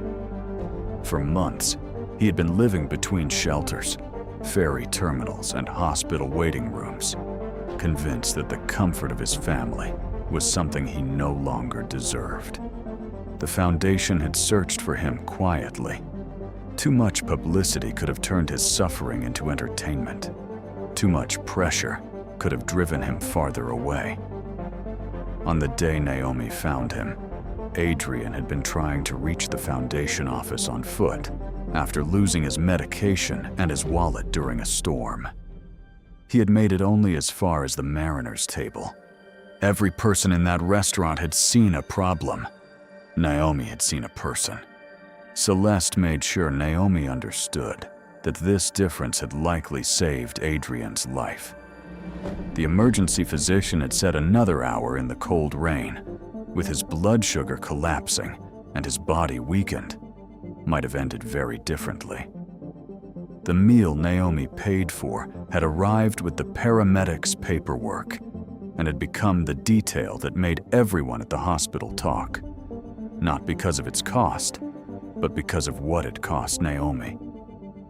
For months, he had been living between shelters, ferry terminals, and hospital waiting rooms, convinced that the comfort of his family was something he no longer deserved. The Foundation had searched for him quietly. Too much publicity could have turned his suffering into entertainment. Too much pressure could have driven him farther away. On the day Naomi found him, Adrian had been trying to reach the Foundation office on foot after losing his medication and his wallet during a storm. He had made it only as far as the mariner's table. Every person in that restaurant had seen a problem. Naomi had seen a person. Celeste made sure Naomi understood that this difference had likely saved Adrian's life. The emergency physician had said another hour in the cold rain, with his blood sugar collapsing and his body weakened, might have ended very differently. The meal Naomi paid for had arrived with the paramedics' paperwork and had become the detail that made everyone at the hospital talk, not because of its cost, but because of what it cost Naomi.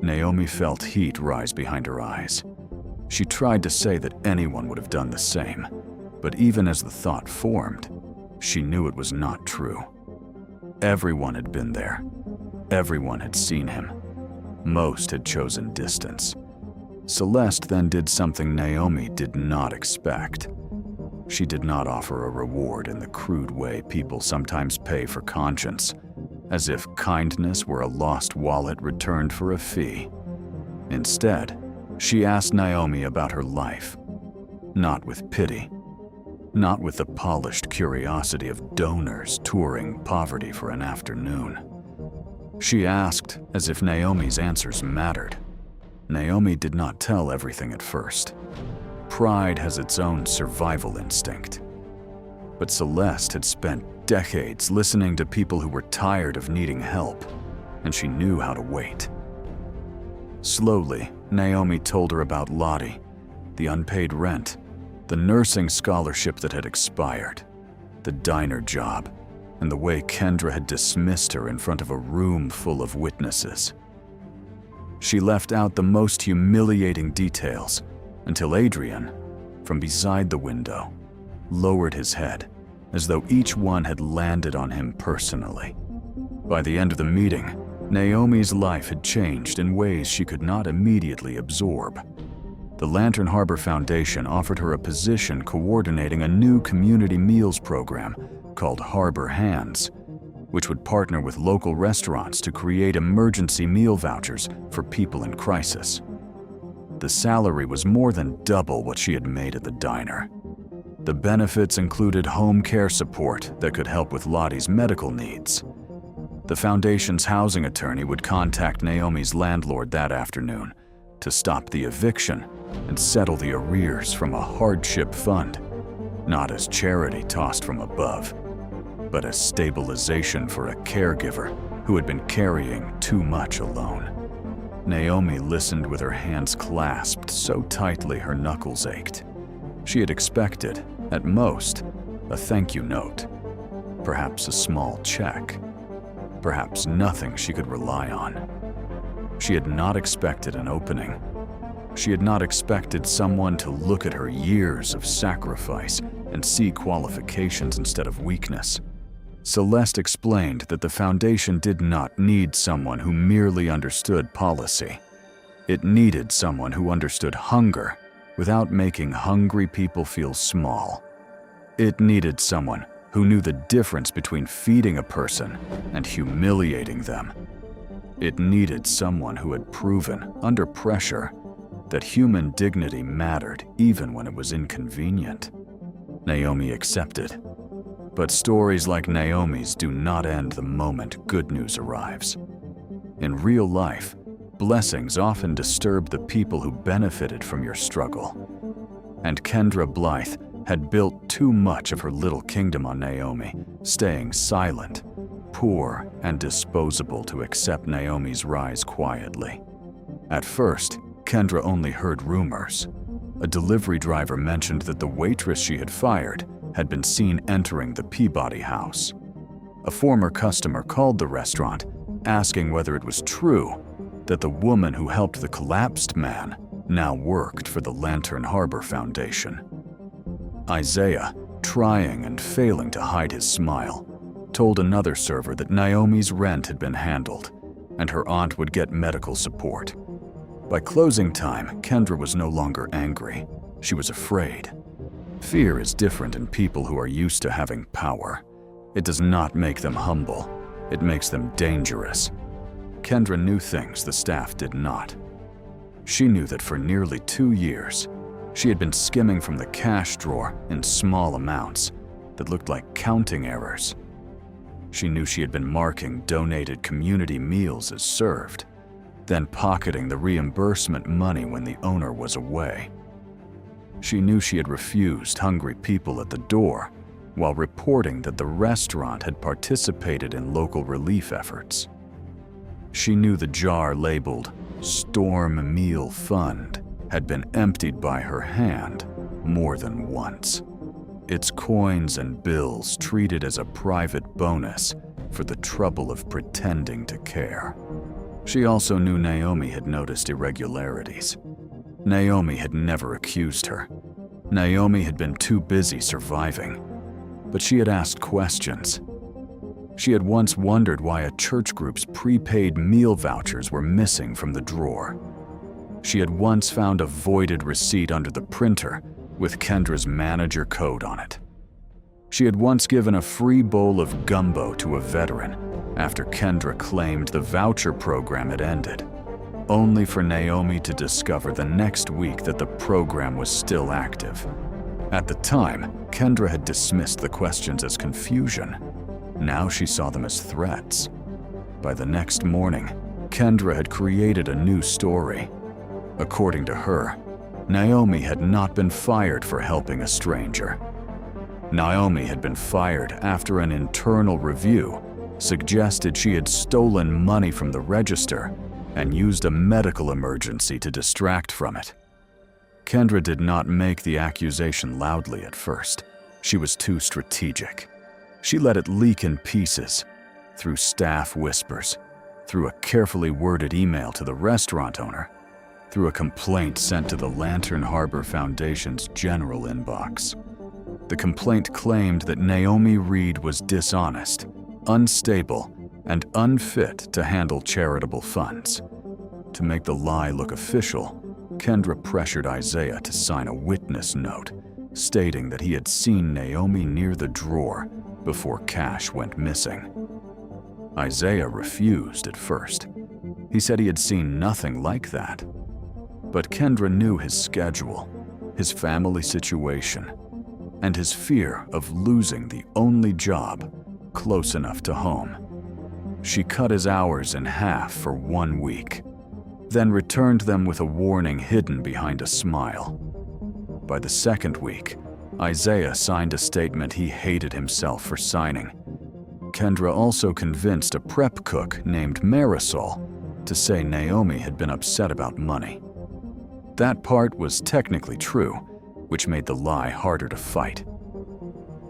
Naomi felt heat rise behind her eyes. She tried to say that anyone would have done the same, but even as the thought formed, she knew it was not true. Everyone had been there. Everyone had seen him. Most had chosen distance. Celeste then did something Naomi did not expect. She did not offer a reward in the crude way people sometimes pay for conscience, as if kindness were a lost wallet returned for a fee. Instead, she asked Naomi about her life, not with pity, not with the polished curiosity of donors touring poverty for an afternoon. She asked as if Naomi's answers mattered. Naomi did not tell everything at first. Pride has its own survival instinct. But Celeste had spent decades listening to people who were tired of needing help, and she knew how to wait. Slowly, Naomi told her about Lottie, the unpaid rent, the nursing scholarship that had expired, the diner job, and the way Kendra had dismissed her in front of a room full of witnesses. She left out the most humiliating details until Adrian, from beside the window, lowered his head as though each one had landed on him personally. By the end of the meeting, Naomi's life had changed in ways she could not immediately absorb. The Lantern Harbor Foundation offered her a position coordinating a new community meals program called Harbor Hands. which would partner with local restaurants to create emergency meal vouchers for people in crisis. The salary was more than double what she had made at the diner. The benefits included home care support that could help with Lottie's medical needs. The foundation's housing attorney would contact Naomi's landlord that afternoon to stop the eviction and settle the arrears from a hardship fund, not as charity tossed from above, but as stabilization for a caregiver who had been carrying too much alone. Naomi listened with her hands clasped so tightly her knuckles ached. She had expected, at most, a thank you note, perhaps a small check, perhaps nothing she could rely on. She had not expected an opening. She had not expected someone to look at her years of sacrifice and see qualifications instead of weakness. Celeste explained that the foundation did not need someone who merely understood policy. It needed someone who understood hunger without making hungry people feel small. It needed someone who knew the difference between feeding a person and humiliating them. It needed someone who had proven, under pressure, that human dignity mattered even when it was inconvenient. Naomi accepted. But stories like Naomi's do not end the moment good news arrives. In real life, blessings often disturb the people who benefited from your struggle. And Kendra Blythe had built too much of her little kingdom on Naomi, staying silent, poor, and disposable to accept Naomi's rise quietly. At first, Kendra only heard rumors. A delivery driver mentioned that the waitress she had fired had been seen entering the Peabody house. A former customer called the restaurant, asking whether it was true that the woman who helped the collapsed man now worked for the Lantern Harbor Foundation. Isaiah, trying and failing to hide his smile, told another server that Naomi's rent had been handled and her aunt would get medical support. By closing time, Kendra was no longer angry. She was afraid. Fear is different in people who are used to having power. It does not make them humble. It makes them dangerous. Kendra knew things the staff did not. She knew that for nearly 2 years, she had been skimming from the cash drawer in small amounts that looked like counting errors. She knew she had been marking donated community meals as served, then pocketing the reimbursement money when the owner was away. She knew she had refused hungry people at the door while reporting that the restaurant had participated in local relief efforts. She knew the jar labeled Storm Meal Fund had been emptied by her hand more than once. Its coins and bills treated as a private bonus for the trouble of pretending to care. She also knew Naomi had noticed irregularities. Naomi had never accused her. Naomi had been too busy surviving, but she had asked questions. She had once wondered why a church group's prepaid meal vouchers were missing from the drawer. She had once found a voided receipt under the printer with Kendra's manager code on it. She had once given a free bowl of gumbo to a veteran after Kendra claimed the voucher program had ended, only for Naomi to discover the next week that the program was still active. At the time, Kendra had dismissed the questions as confusion. Now she saw them as threats. By the next morning, Kendra had created a new story. According to her, Naomi had not been fired for helping a stranger. Naomi had been fired after an internal review suggested she had stolen money from the register and used a medical emergency to distract from it. Kendra did not make the accusation loudly at first. She was too strategic. She let it leak in pieces, through staff whispers, through a carefully worded email to the restaurant owner, through a complaint sent to the Lantern Harbor Foundation's general inbox. The complaint claimed that Naomi Reed was dishonest, unstable, and unfit to handle charitable funds. To make the lie look official, Kendra pressured Isaiah to sign a witness note stating that he had seen Naomi near the drawer before cash went missing. Isaiah refused at first. He said he had seen nothing like that. But Kendra knew his schedule, his family situation, and his fear of losing the only job close enough to home. She cut his hours in half for 1 week, then returned them with a warning hidden behind a smile. By the second week, Isaiah signed a statement he hated himself for signing. Kendra also convinced a prep cook named Marisol to say Naomi had been upset about money. That part was technically true, which made the lie harder to fight.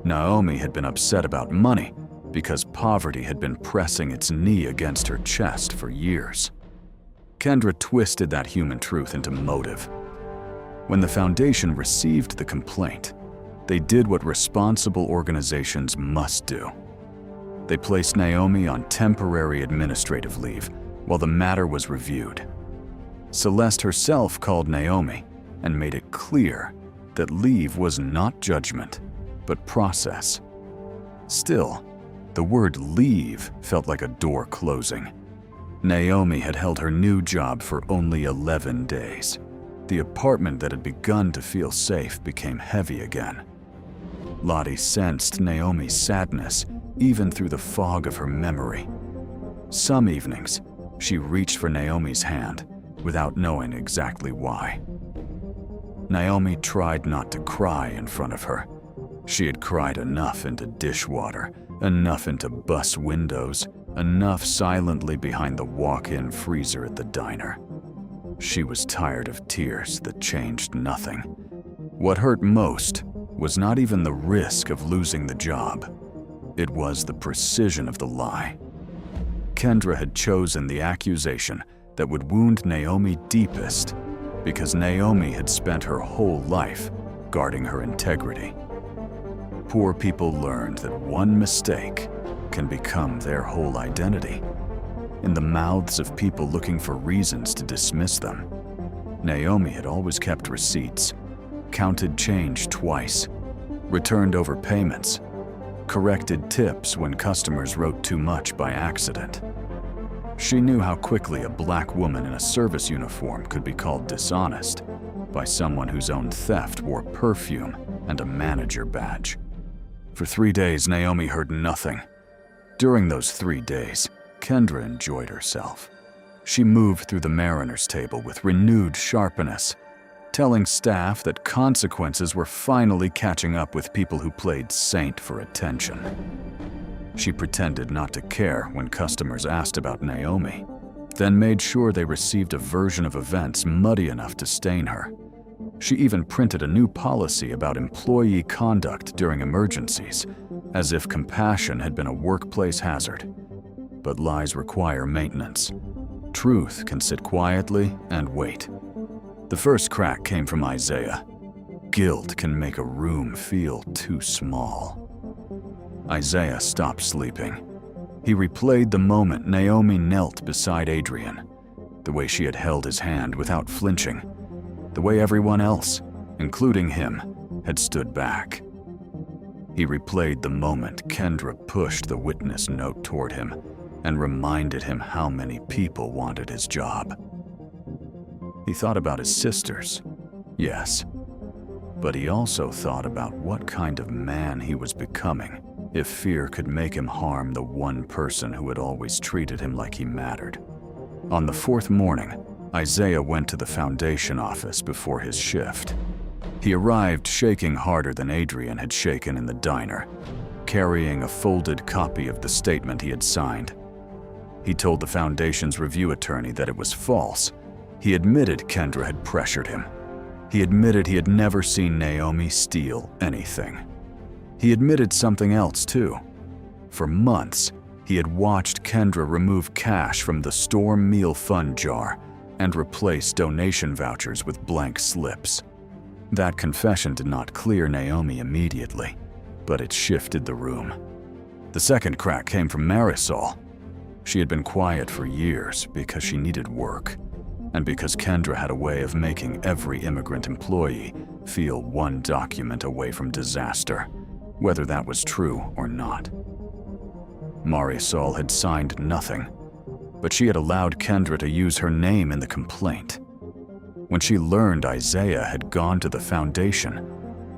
Naomi had been upset about money because poverty had been pressing its knee against her chest for years. Kendra twisted that human truth into motive. When the foundation received the complaint, they did what responsible organizations must do. They placed Naomi on temporary administrative leave while the matter was reviewed. Celeste herself called Naomi and made it clear that leave was not judgment, but process. Still, the word leave felt like a door closing. Naomi had held her new job for only 11 days. The apartment that had begun to feel safe became heavy again. Lottie sensed Naomi's sadness even through the fog of her memory. Some evenings, she reached for Naomi's hand without knowing exactly why. Naomi tried not to cry in front of her. She had cried enough into dishwater, enough into bus windows, enough silently behind the walk-in freezer at the diner. She was tired of tears that changed nothing. What hurt most was not even the risk of losing the job. It was the precision of the lie. Kendra had chosen the accusation that would wound Naomi deepest because Naomi had spent her whole life guarding her integrity. Poor people learned that one mistake can become their whole identity. In the mouths of people looking for reasons to dismiss them, Naomi had always kept receipts, counted change twice, returned overpayments, corrected tips when customers wrote too much by accident. She knew how quickly a black woman in a service uniform could be called dishonest by someone whose own theft wore perfume and a manager badge. For 3 days, Naomi heard nothing. During those 3 days, Kendra enjoyed herself. She moved through the mariner's table with renewed sharpness, telling staff that consequences were finally catching up with people who played saint for attention. She pretended not to care when customers asked about Naomi, then made sure they received a version of events muddy enough to stain her. She even printed a new policy about employee conduct during emergencies, as if compassion had been a workplace hazard. But lies require maintenance. Truth can sit quietly and wait. The first crack came from Isaiah. Guilt can make a room feel too small. Isaiah stopped sleeping. He replayed the moment Naomi knelt beside Adrian, the way she had held his hand without flinching, the way everyone else, including him, had stood back. He replayed the moment Kendra pushed the witness note toward him and reminded him how many people wanted his job. He thought about his sisters, yes, but he also thought about what kind of man he was becoming if fear could make him harm the one person who had always treated him like he mattered. On the 4th morning, Isaiah went to the foundation office before his shift. He arrived shaking harder than Adrian had shaken in the diner, carrying a folded copy of the statement he had signed. He told the foundation's review attorney that it was false. He admitted Kendra had pressured him. He admitted he had never seen Naomi steal anything. He admitted something else too. For months, he had watched Kendra remove cash from the storm meal fund jar and replace donation vouchers with blank slips. That confession did not clear Naomi immediately, but it shifted the room. The second crack came from Marisol. She had been quiet for years because she needed work, and because Kendra had a way of making every immigrant employee feel one document away from disaster, whether that was true or not. Marisol had signed nothing, but she had allowed Kendra to use her name in the complaint. When she learned Isaiah had gone to the foundation,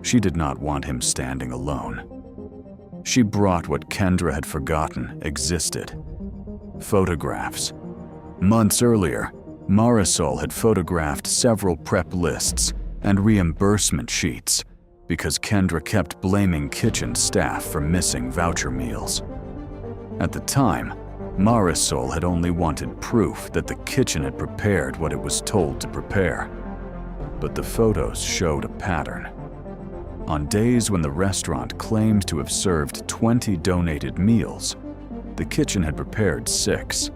she did not want him standing alone. She brought what Kendra had forgotten existed: photographs. Months earlier, Marisol had photographed several prep lists and reimbursement sheets because Kendra kept blaming kitchen staff for missing voucher meals. At the time, Marisol had only wanted proof that the kitchen had prepared what it was told to prepare. But the photos showed a pattern. On days when the restaurant claimed to have served 20 donated meals, the kitchen had prepared 6.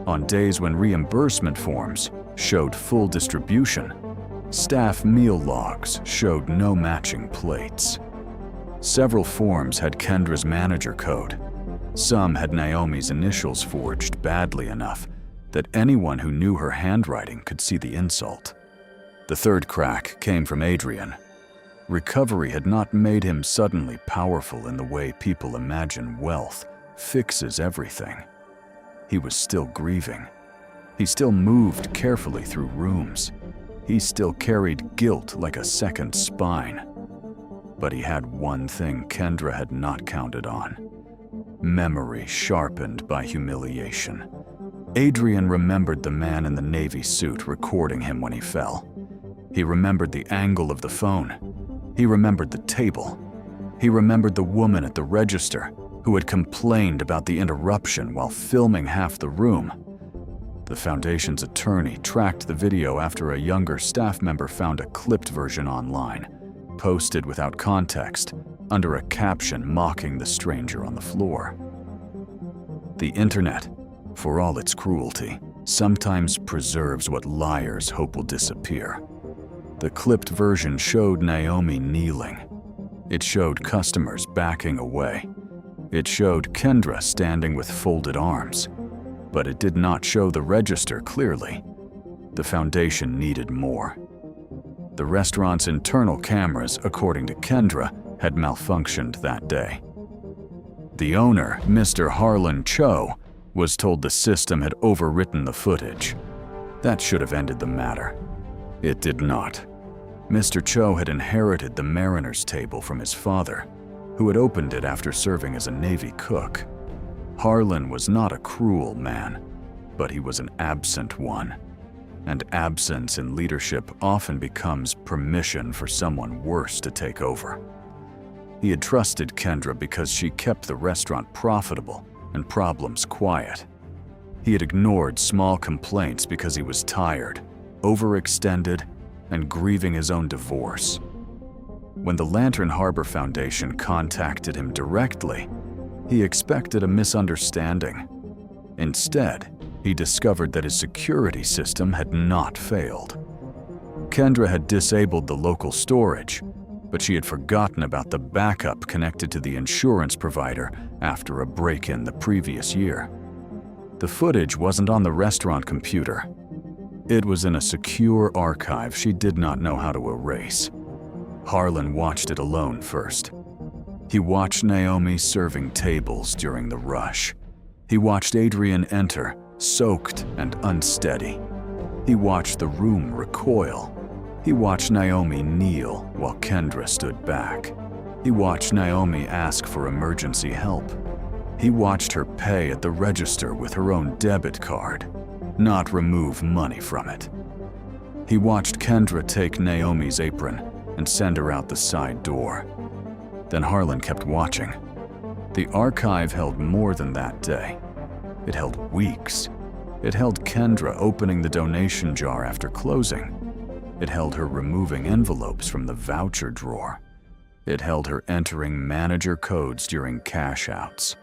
On days when reimbursement forms showed full distribution, staff meal logs showed no matching plates. Several forms had Kendra's manager code. Some had Naomi's initials forged badly enough that anyone who knew her handwriting could see the insult. The third crack came from Adrian. Recovery had not made him suddenly powerful in the way people imagine wealth fixes everything. He was still grieving. He still moved carefully through rooms. He still carried guilt like a second spine. But he had one thing Kendra had not counted on: memory sharpened by humiliation. Adrian remembered the man in the navy suit recording him when he fell. He remembered the angle of the phone. He remembered the table. He remembered the woman at the register who had complained about the interruption while filming half the room. The foundation's attorney tracked the video after a younger staff member found a clipped version online, posted without context, under a caption mocking the stranger on the floor. The internet, for all its cruelty, sometimes preserves what liars hope will disappear. The clipped version showed Naomi kneeling. It showed customers backing away. It showed Kendra standing with folded arms. But it did not show the register clearly. The foundation needed more. The restaurant's internal cameras, according to Kendra, had malfunctioned that day. The owner, Mr. Harlan Cho, was told the system had overwritten the footage. That should have ended the matter. It did not. Mr. Cho had inherited the mariner's table from his father, who had opened it after serving as a Navy cook. Harlan was not a cruel man, but he was an absent one. And absence in leadership often becomes permission for someone worse to take over. He had trusted Kendra because she kept the restaurant profitable and problems quiet. He had ignored small complaints because he was tired, overextended, and grieving his own divorce. When the Lantern Harbor Foundation contacted him directly, he expected a misunderstanding. Instead, he discovered that his security system had not failed. Kendra had disabled the local storage, but she had forgotten about the backup connected to the insurance provider after a break-in the previous year. The footage wasn't on the restaurant computer. It was in a secure archive she did not know how to erase. Harlan watched it alone first. He watched Naomi serving tables during the rush. He watched Adrian enter, soaked and unsteady. He watched the room recoil. He watched Naomi kneel while Kendra stood back. He watched Naomi ask for emergency help. He watched her pay at the register with her own debit card, not remove money from it. He watched Kendra take Naomi's apron and send her out the side door. Then Harlan kept watching. The archive held more than that day. It held weeks. It held Kendra opening the donation jar after closing. It held her removing envelopes from the voucher drawer. It held her entering manager codes during cash outs,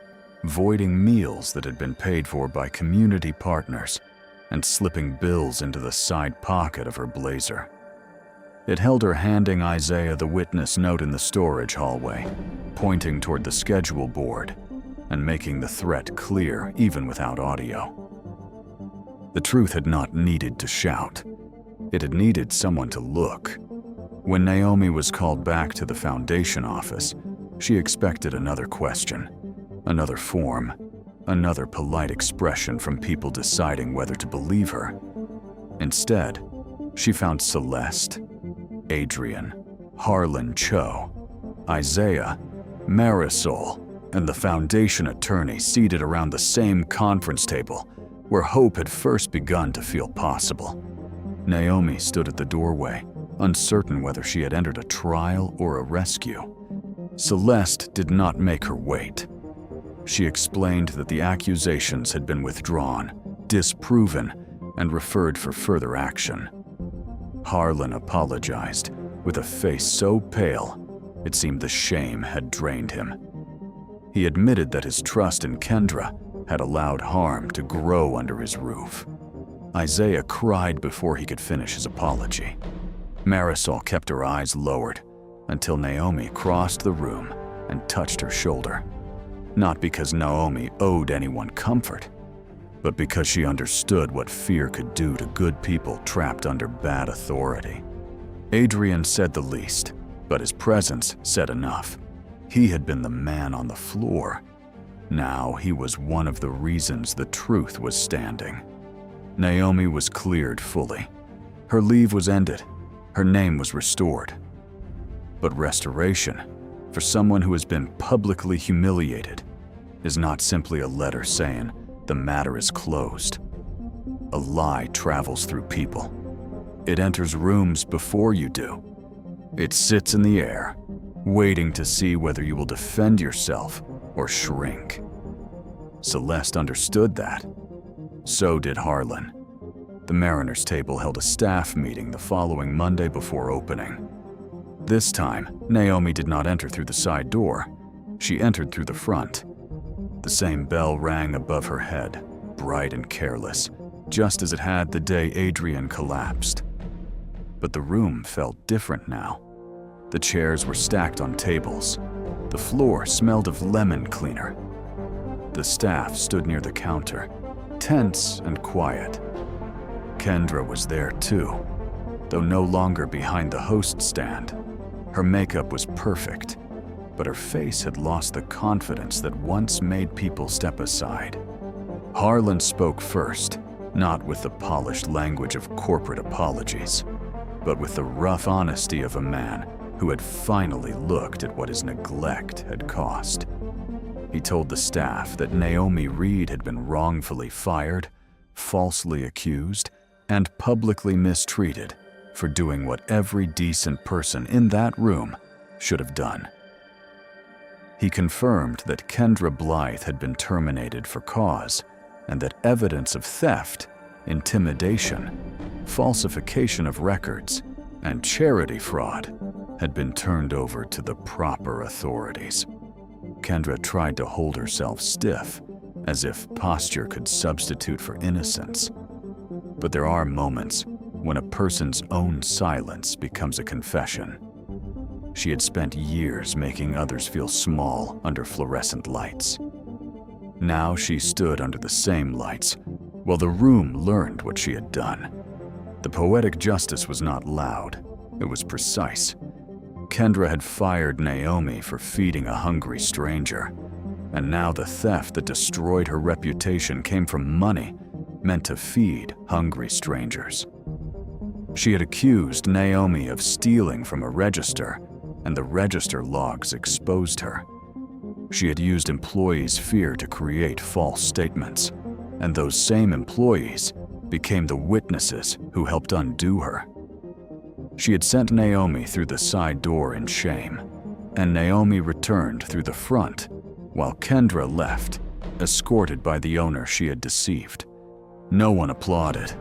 voiding meals that had been paid for by community partners, and slipping bills into the side pocket of her blazer. It held her handing Isaiah the witness note in the storage hallway, pointing toward the schedule board, and making the threat clear even without audio. The truth had not needed to shout. It had needed someone to look. When Naomi was called back to the foundation office, she expected another question. Another form, another polite expression from people deciding whether to believe her. Instead, she found Celeste, Adrian, Harlan Cho, Isaiah, Marisol, and the Foundation attorney seated around the same conference table where hope had first begun to feel possible. Naomi stood at the doorway, uncertain whether she had entered a trial or a rescue. Celeste did not make her wait. She explained that the accusations had been withdrawn, disproven, and referred for further action. Harlan apologized, with a face so pale, it seemed the shame had drained him. He admitted that his trust in Kendra had allowed harm to grow under his roof. Isaiah cried before he could finish his apology. Marisol kept her eyes lowered until Naomi crossed the room and touched her shoulder. Not because Naomi owed anyone comfort, but because she understood what fear could do to good people trapped under bad authority. Adrian said the least, but his presence said enough. He had been the man on the floor. Now he was one of the reasons the truth was standing. Naomi was cleared fully. Her leave was ended. Her name was restored. But restoration, for someone who has been publicly humiliated, is not simply a letter saying the matter is closed. A lie travels through people. It enters rooms before you do. It sits in the air, waiting to see whether you will defend yourself or shrink. Celeste understood that. So did Harlan. The Mariners' table held a staff meeting the following Monday before opening. This time, Naomi did not enter through the side door. She entered through the front. The same bell rang above her head, bright and careless, just as it had the day Adrian collapsed. But the room felt different now. The chairs were stacked on tables. The floor smelled of lemon cleaner. The staff stood near the counter, tense and quiet. Kendra was there too, though no longer behind the host stand. Her makeup was perfect, but her face had lost the confidence that once made people step aside. Harlan spoke first, not with the polished language of corporate apologies, but with the rough honesty of a man who had finally looked at what his neglect had cost. He told the staff that Naomi Reed had been wrongfully fired, falsely accused, and publicly mistreated for doing what every decent person in that room should have done. He confirmed that Kendra Blythe had been terminated for cause, and that evidence of theft, intimidation, falsification of records, and charity fraud had been turned over to the proper authorities. Kendra tried to hold herself stiff, as if posture could substitute for innocence. But there are moments when a person's own silence becomes a confession. She had spent years making others feel small under fluorescent lights. Now she stood under the same lights, while the room learned what she had done. The poetic justice was not loud, it was precise. Kendra had fired Naomi for feeding a hungry stranger, and now the theft that destroyed her reputation came from money meant to feed hungry strangers. She had accused Naomi of stealing from a register, and the register logs exposed her. She had used employees' fear to create false statements, and those same employees became the witnesses who helped undo her. She had sent Naomi through the side door in shame, and Naomi returned through the front, while Kendra left, escorted by the owner she had deceived. No one applauded.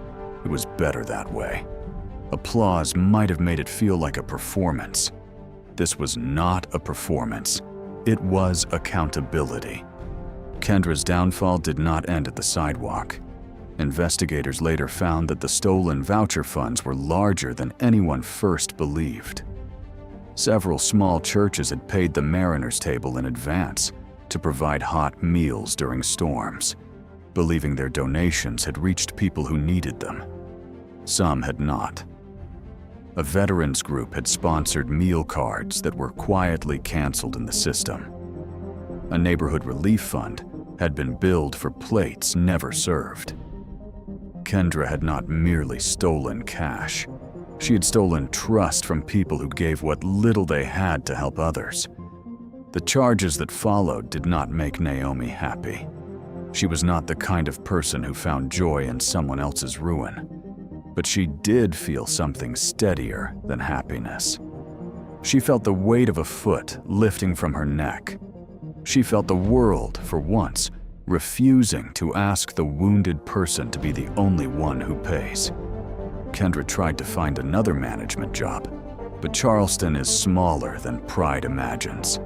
It was better that way. Applause might have made it feel like a performance. This was not a performance. It was accountability. Kendra's downfall did not end at the sidewalk. Investigators later found that the stolen voucher funds were larger than anyone first believed. Several small churches had paid the Mariners' table in advance to provide hot meals during storms, believing their donations had reached people who needed them. Some had not. A veterans group had sponsored meal cards that were quietly canceled in the system. a neighborhood relief fund, had been billed for plates never served. Kendra had not merely stolen cash. She had stolen trust from people who gave what little they had to help others. The charges that followed did not make Naomi happy. She was not the kind of person who found joy in someone else's ruin. But she did feel something steadier than happiness. She felt the weight of a foot lifting from her neck. She felt the world, for once, refusing to ask the wounded person to be the only one who pays. Kendra tried to find another management job, but Charleston is smaller than pride imagines.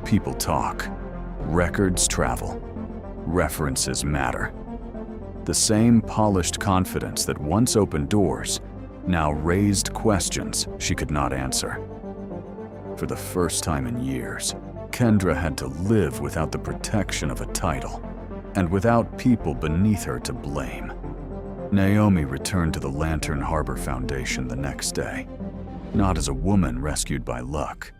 People talk. Records travel. References matter. The same polished confidence that once opened doors now raised questions she could not answer. For the first time in years, Kendra had to live without the protection of a title and without people beneath her to blame. Naomi returned to the Lantern Harbor Foundation the next day, not as a woman rescued by luck,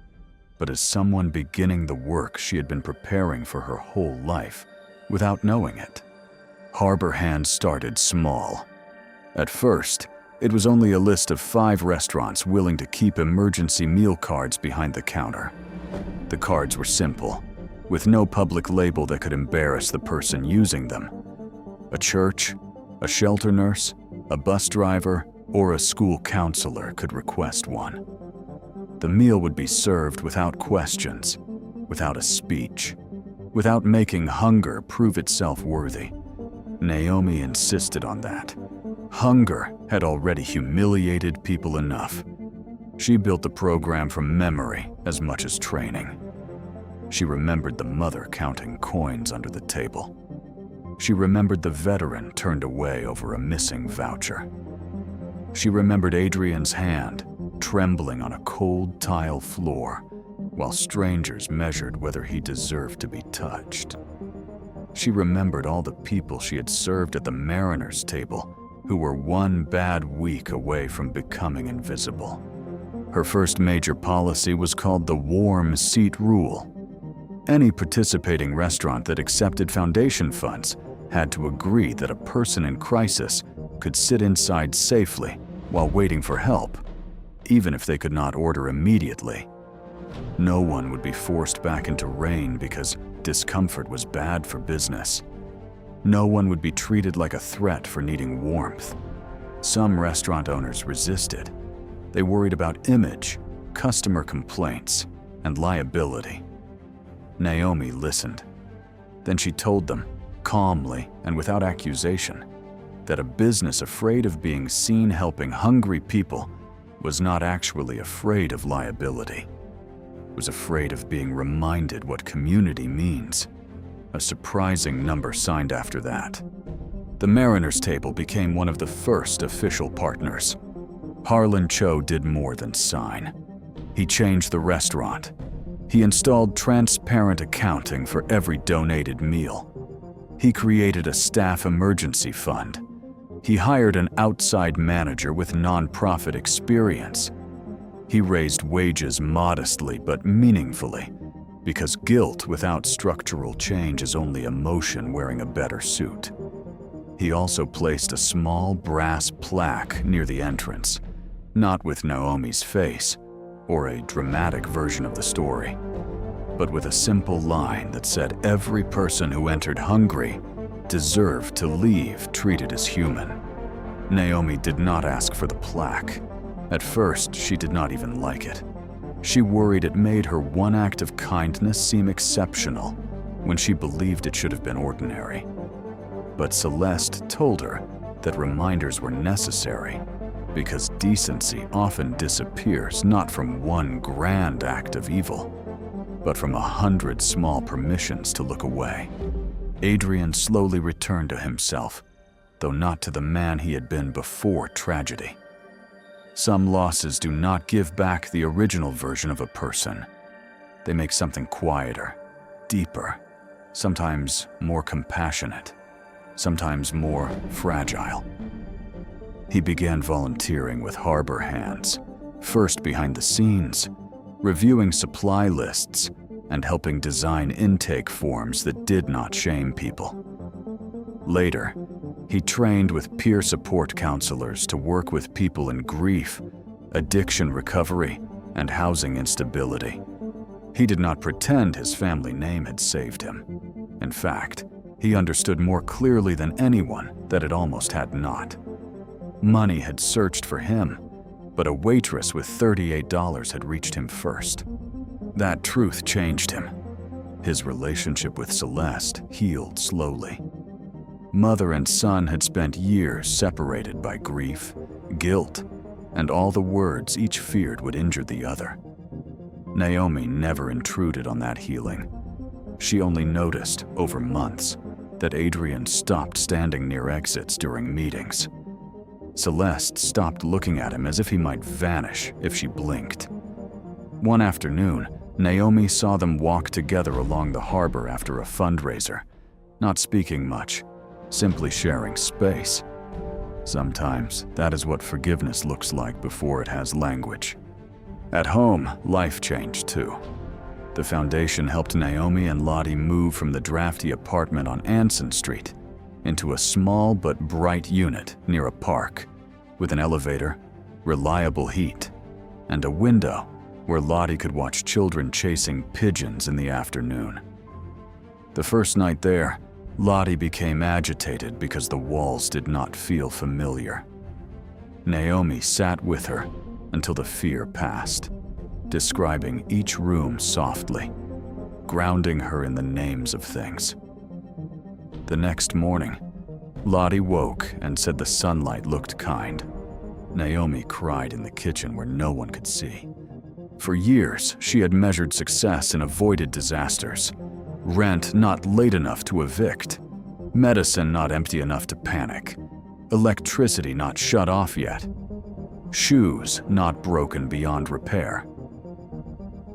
but as someone beginning the work she had been preparing for her whole life without knowing it. Harbor Hand started small. At first, it was only a list of 5 restaurants willing to keep emergency meal cards behind the counter. The cards were simple, with no public label that could embarrass the person using them. A church, a shelter nurse, a bus driver, or a school counselor could request one. The meal would be served without questions, without a speech, without making hunger prove itself worthy. Naomi insisted on that. Hunger had already humiliated people enough. She built the program from memory as much as training. She remembered the mother counting coins under the table. She remembered the veteran turned away over a missing voucher. She remembered Adrian's hand trembling on a cold tile floor while strangers measured whether he deserved to be touched. She remembered all the people she had served at the Mariners' table who were one bad week away from becoming invisible. Her first major policy was called the warm seat rule. Any participating restaurant that accepted foundation funds had to agree that a person in crisis could sit inside safely while waiting for help, even if they could not order immediately. No one would be forced back into rain because discomfort was bad for business. No one would be treated like a threat for needing warmth. Some restaurant owners resisted. They worried about image, customer complaints, and liability. Naomi listened. Then she told them, calmly and without accusation, that a business afraid of being seen helping hungry people was not actually afraid of liability. It was afraid of being reminded what community means. A surprising number signed after that. The Mariners' table became one of the first official partners. Harlan Cho did more than sign. He changed the restaurant. He installed transparent accounting for every donated meal. He created a staff emergency fund. He hired an outside manager with nonprofit experience. He raised wages modestly but meaningfully, because guilt without structural change is only emotion wearing a better suit. He also placed a small brass plaque near the entrance, not with Naomi's face or a dramatic version of the story, but with a simple line that said every person who entered hungry deserved to leave treated as human. Naomi did not ask for the plaque. At first, she did not even like it. She worried it made her one act of kindness seem exceptional when she believed it should have been ordinary. But Celeste told her that reminders were necessary because decency often disappears not from one grand act of evil, but from 100 small permissions to look away. Adrian slowly returned to himself, though not to the man he had been before tragedy. Some losses do not give back the original version of a person. They make something quieter, deeper, sometimes more compassionate, sometimes more fragile. He began volunteering with Harbor Hands, first behind the scenes, reviewing supply lists and helping design intake forms that did not shame people. Later, he trained with peer support counselors to work with people in grief, addiction recovery, and housing instability. He did not pretend his family name had saved him. In fact, he understood more clearly than anyone that it almost had not. Money had searched for him, but a waitress with $38 had reached him first. That truth changed him. His relationship with Celeste healed slowly. Mother and son had spent years separated by grief, guilt, and all the words each feared would injure the other. Naomi never intruded on that healing. She only noticed, over months, that Adrian stopped standing near exits during meetings. Celeste stopped looking at him as if he might vanish if she blinked. One afternoon, Naomi saw them walk together along the harbor after a fundraiser, not speaking much, simply sharing space. Sometimes that is what forgiveness looks like before it has language. At home, life changed too. The foundation helped Naomi and Lottie move from the drafty apartment on Anson Street into a small but bright unit near a park, with an elevator, reliable heat, and a window where Lottie could watch children chasing pigeons in the afternoon. The first night there, Lottie became agitated because the walls did not feel familiar. Naomi sat with her until the fear passed, describing each room softly, grounding her in the names of things. The next morning, Lottie woke and said the sunlight looked kind. Naomi cried in the kitchen where no one could see. For years, she had measured success and avoided disasters. Rent not late enough to evict, medicine not empty enough to panic, electricity not shut off yet, shoes not broken beyond repair.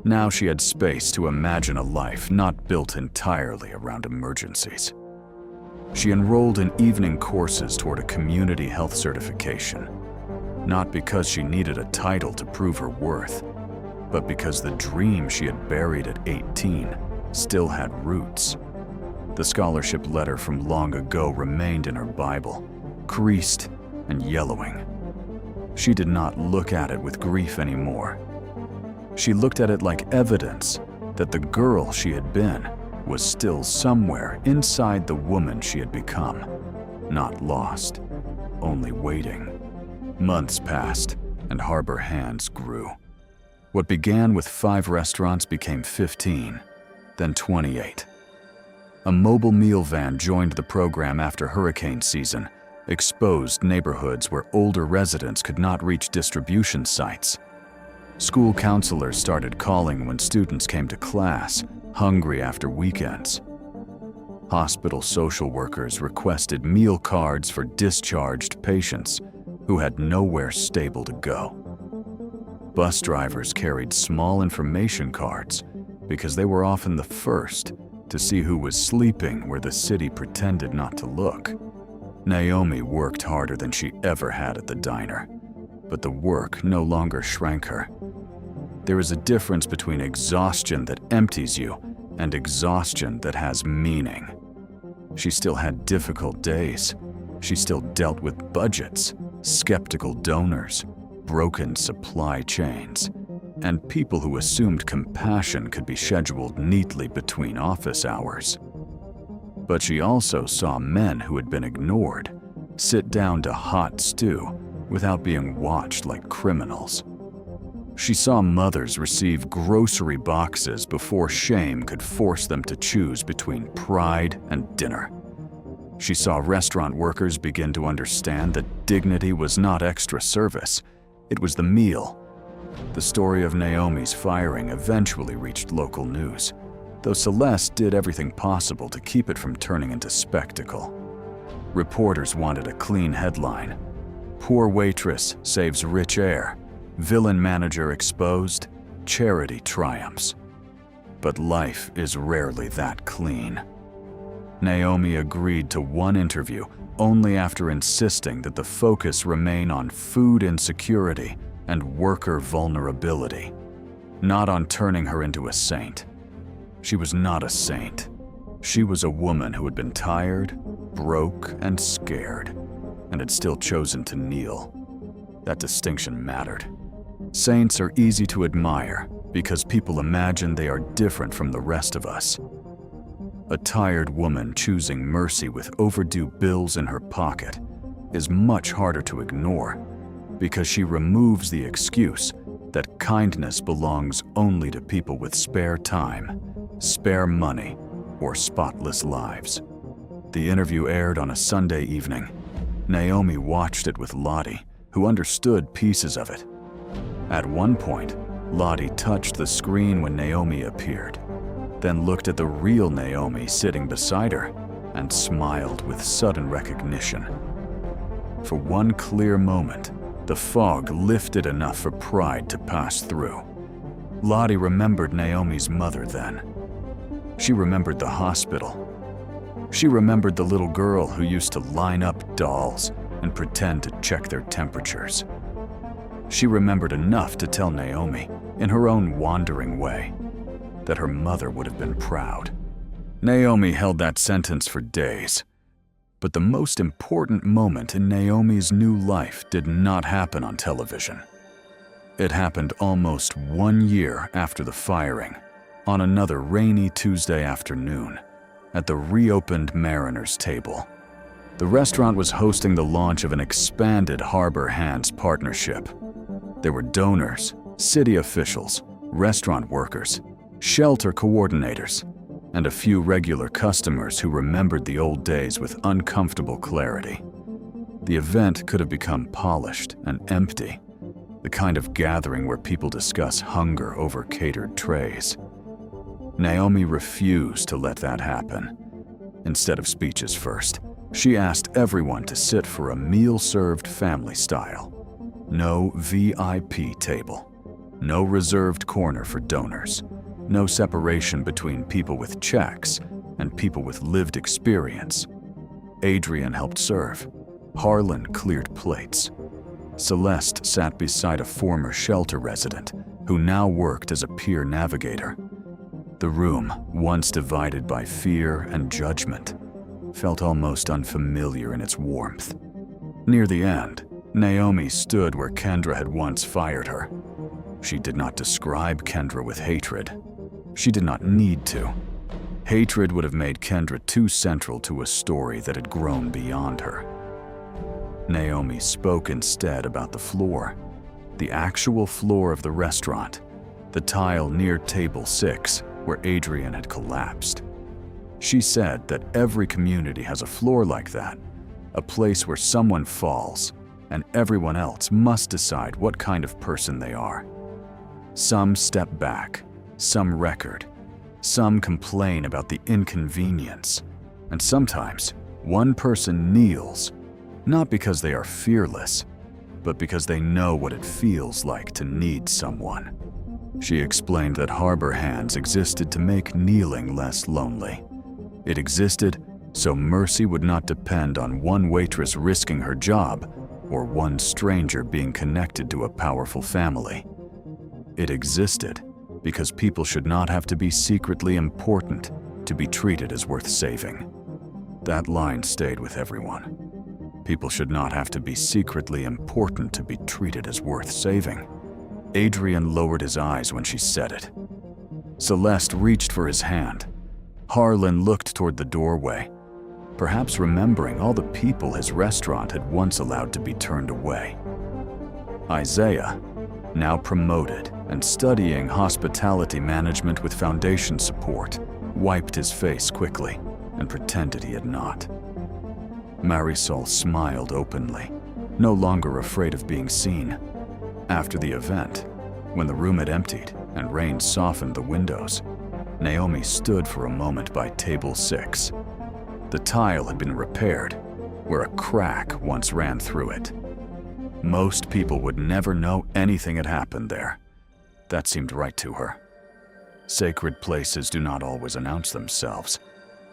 Now she had space to imagine a life not built entirely around emergencies. She enrolled in evening courses toward a community health certification, not because she needed a title to prove her worth, but because the dream she had buried at 18 still had roots. The scholarship letter from long ago remained in her Bible, creased and yellowing. She did not look at it with grief anymore. She looked at it like evidence that the girl she had been was still somewhere inside the woman she had become, not lost, only waiting. Months passed, and Harbor Hands grew. What began with 5 restaurants became 15, then 28. A mobile meal van joined the program after hurricane season, exposed neighborhoods where older residents could not reach distribution sites. School counselors started calling when students came to class, hungry after weekends. Hospital social workers requested meal cards for discharged patients who had nowhere stable to go. Bus drivers carried small information cards because they were often the first to see who was sleeping where the city pretended not to look. Naomi worked harder than she ever had at the diner, but the work no longer shrank her. There is a difference between exhaustion that empties you and exhaustion that has meaning. She still had difficult days. She still dealt with budgets, skeptical donors, broken supply chains, and people who assumed compassion could be scheduled neatly between office hours. But she also saw men who had been ignored sit down to hot stew without being watched like criminals. She saw mothers receive grocery boxes before shame could force them to choose between pride and dinner. She saw restaurant workers begin to understand that dignity was not extra service, it was the meal. The story of Naomi's firing eventually reached local news, though Celeste did everything possible to keep it from turning into spectacle. Reporters wanted a clean headline: "Poor waitress saves rich heir. Villain manager exposed. Charity triumphs." But life is rarely that clean. Naomi agreed to one interview only after insisting that the focus remain on food insecurity and worker vulnerability, not on turning her into a saint. She was not a saint. She was a woman who had been tired, broke, and scared, and had still chosen to kneel. That distinction mattered. Saints are easy to admire because people imagine they are different from the rest of us. A tired woman choosing mercy with overdue bills in her pocket is much harder to ignore because she removes the excuse that kindness belongs only to people with spare time, spare money, or spotless lives. The interview aired on a Sunday evening. Naomi watched it with Lottie, who understood pieces of it. At one point, Lottie touched the screen when Naomi appeared, then looked at the real Naomi sitting beside her and smiled with sudden recognition. For one clear moment, the fog lifted enough for pride to pass through. Lottie remembered Naomi's mother then. She remembered the hospital. She remembered the little girl who used to line up dolls and pretend to check their temperatures. She remembered enough to tell Naomi, in her own wandering way, that her mother would have been proud. Naomi held that sentence for days. But the most important moment in Naomi's new life did not happen on television. It happened almost 1 year after the firing, on another rainy Tuesday afternoon, at the reopened Mariner's Table. The restaurant was hosting the launch of an expanded Harbor Hands partnership. There were donors, city officials, restaurant workers, shelter coordinators, and a few regular customers who remembered the old days with uncomfortable clarity. The event could have become polished and empty, the kind of gathering where people discuss hunger over catered trays. Naomi refused to let that happen. Instead of speeches first, she asked everyone to sit for a meal served family style. No VIP table, no reserved corner for donors, no separation between people with checks and people with lived experience. Adrian helped serve. Harlan cleared plates. Celeste sat beside a former shelter resident who now worked as a peer navigator. The room, once divided by fear and judgment, felt almost unfamiliar in its warmth. Near the end, Naomi stood where Kendra had once fired her. She did not describe Kendra with hatred. She did not need to. Hatred would have made Kendra too central to a story that had grown beyond her. Naomi spoke instead about the floor, the actual floor of the restaurant, the tile near table 6 where Adrian had collapsed. She said that every community has a floor like that, a place where someone falls and everyone else must decide what kind of person they are. Some step back, some record, some complain about the inconvenience, and sometimes one person kneels, not because they are fearless, but because they know what it feels like to need someone. She explained that Harbor Hands existed to make kneeling less lonely. It existed so mercy would not depend on one waitress risking her job or one stranger being connected to a powerful family. It existed because people should not have to be secretly important to be treated as worth saving. That line stayed with everyone. People should not have to be secretly important to be treated as worth saving. Adrian lowered his eyes when she said it. Celeste reached for his hand. Harlan looked toward the doorway, perhaps remembering all the people his restaurant had once allowed to be turned away. Isaiah, now promoted and studying hospitality management with foundation support, wiped his face quickly and pretended he had not. Marisol smiled openly, no longer afraid of being seen. After the event, when the room had emptied and rain softened the windows, Naomi stood for a moment by table 6. The tile had been repaired, where a crack once ran through it. Most people would never know anything had happened there. That seemed right to her. Sacred places do not always announce themselves.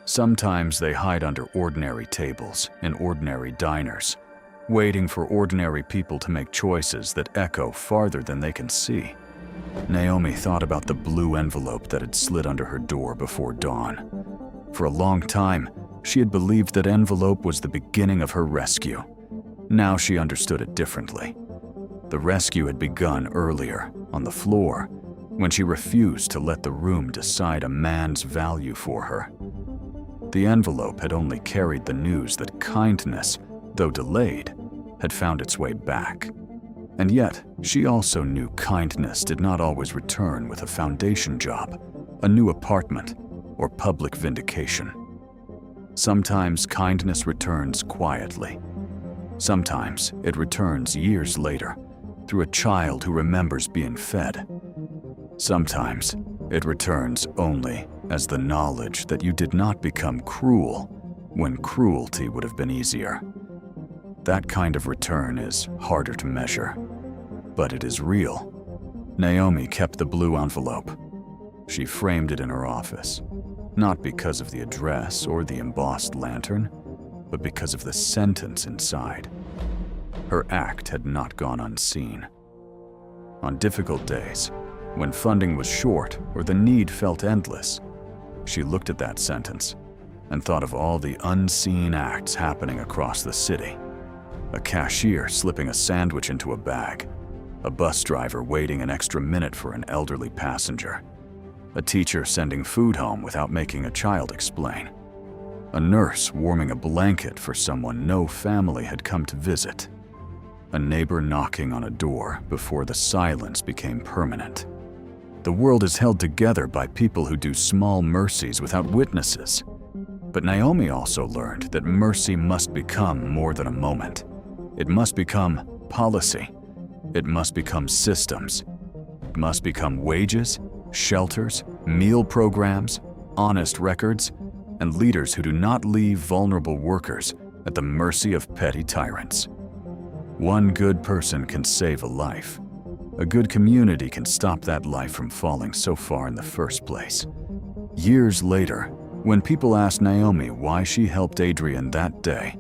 Sometimes they hide under ordinary tables in ordinary diners, waiting for ordinary people to make choices that echo farther than they can see. Naomi thought about the blue envelope that had slid under her door before dawn. For a long time, she had believed that envelope was the beginning of her rescue. Now she understood it differently. The rescue had begun earlier, on the floor, when she refused to let the room decide a man's value for her. The envelope had only carried the news that kindness, though delayed, had found its way back. And yet, she also knew kindness did not always return with a foundation job, a new apartment, or public vindication. Sometimes kindness returns quietly. Sometimes it returns years later, through a child who remembers being fed. Sometimes it returns only as the knowledge that you did not become cruel when cruelty would have been easier. That kind of return is harder to measure, but it is real. Naomi kept the blue envelope. She framed it in her office, not because of the address or the embossed lantern, but because of the sentence inside. Her act had not gone unseen. On difficult days, when funding was short or the need felt endless, she looked at that sentence and thought of all the unseen acts happening across the city. A cashier slipping a sandwich into a bag, a bus driver waiting an extra minute for an elderly passenger, a teacher sending food home without making a child explain, a nurse warming a blanket for someone no family had come to visit, a neighbor knocking on a door before the silence became permanent. The world is held together by people who do small mercies without witnesses. But Naomi also learned that mercy must become more than a moment. It must become policy. It must become systems. It must become wages, shelters, meal programs, honest records, and leaders who do not leave vulnerable workers at the mercy of petty tyrants. One good person can save a life. A good community can stop that life from falling so far in the first place. Years later, when people asked Naomi why she helped Adrian that day,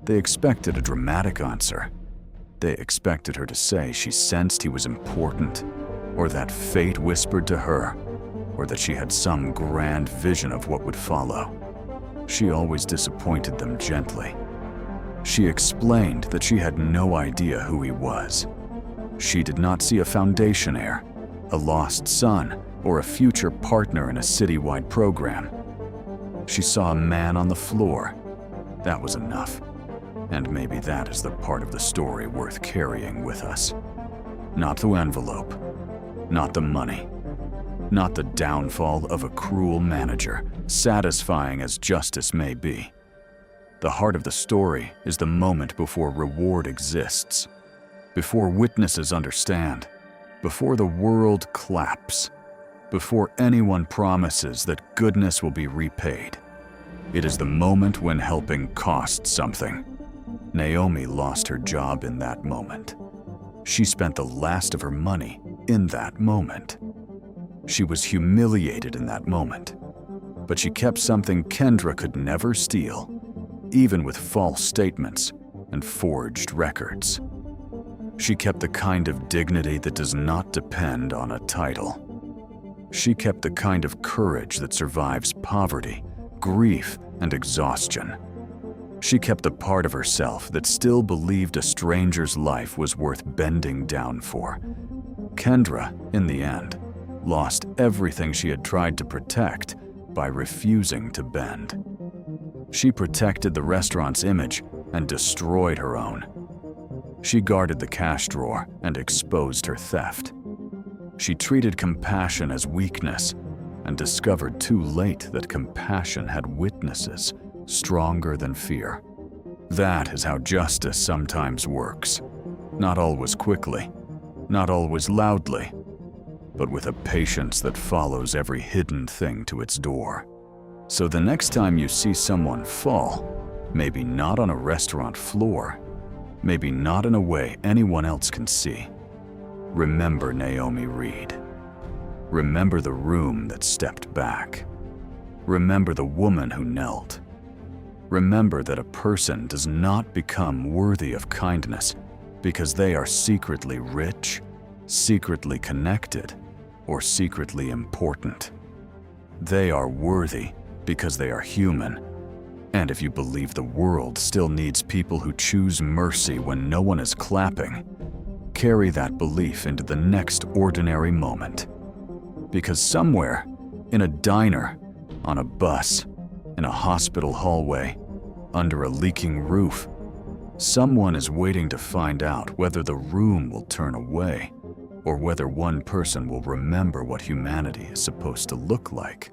they expected a dramatic answer. They expected her to say she sensed he was important, or that fate whispered to her, or that she had some grand vision of what would follow. She always disappointed them gently. She explained that she had no idea who he was. She did not see a foundation heir, a lost son, or a future partner in a citywide program. She saw a man on the floor. That was enough. And maybe that is the part of the story worth carrying with us. Not the envelope, not the money, not the downfall of a cruel manager, satisfying as justice may be. The heart of the story is the moment before reward exists, before witnesses understand, before the world claps, before anyone promises that goodness will be repaid. It is the moment when helping costs something. Naomi lost her job in that moment. She spent the last of her money in that moment. She was humiliated in that moment, but she kept something Kendra could never steal, even with false statements and forged records. She kept the kind of dignity that does not depend on a title. She kept the kind of courage that survives poverty, grief, and exhaustion. She kept the part of herself that still believed a stranger's life was worth bending down for. Kendra, in the end, lost everything she had tried to protect by refusing to bend. She protected the restaurant's image and destroyed her own. She guarded the cash drawer and exposed her theft. She treated compassion as weakness and discovered too late that compassion had witnesses stronger than fear. That is how justice sometimes works. Not always quickly, not always loudly, but with a patience that follows every hidden thing to its door. So the next time you see someone fall, maybe not on a restaurant floor, maybe not in a way anyone else can see, remember Naomi Reed. Remember the room that stepped back. Remember the woman who knelt. Remember that a person does not become worthy of kindness because they are secretly rich, secretly connected, or secretly important. They are worthy because they are human. And if you believe the world still needs people who choose mercy when no one is clapping, carry that belief into the next ordinary moment. Because somewhere, in a diner, on a bus, in a hospital hallway, under a leaking roof, someone is waiting to find out whether the room will turn away or whether one person will remember what humanity is supposed to look like.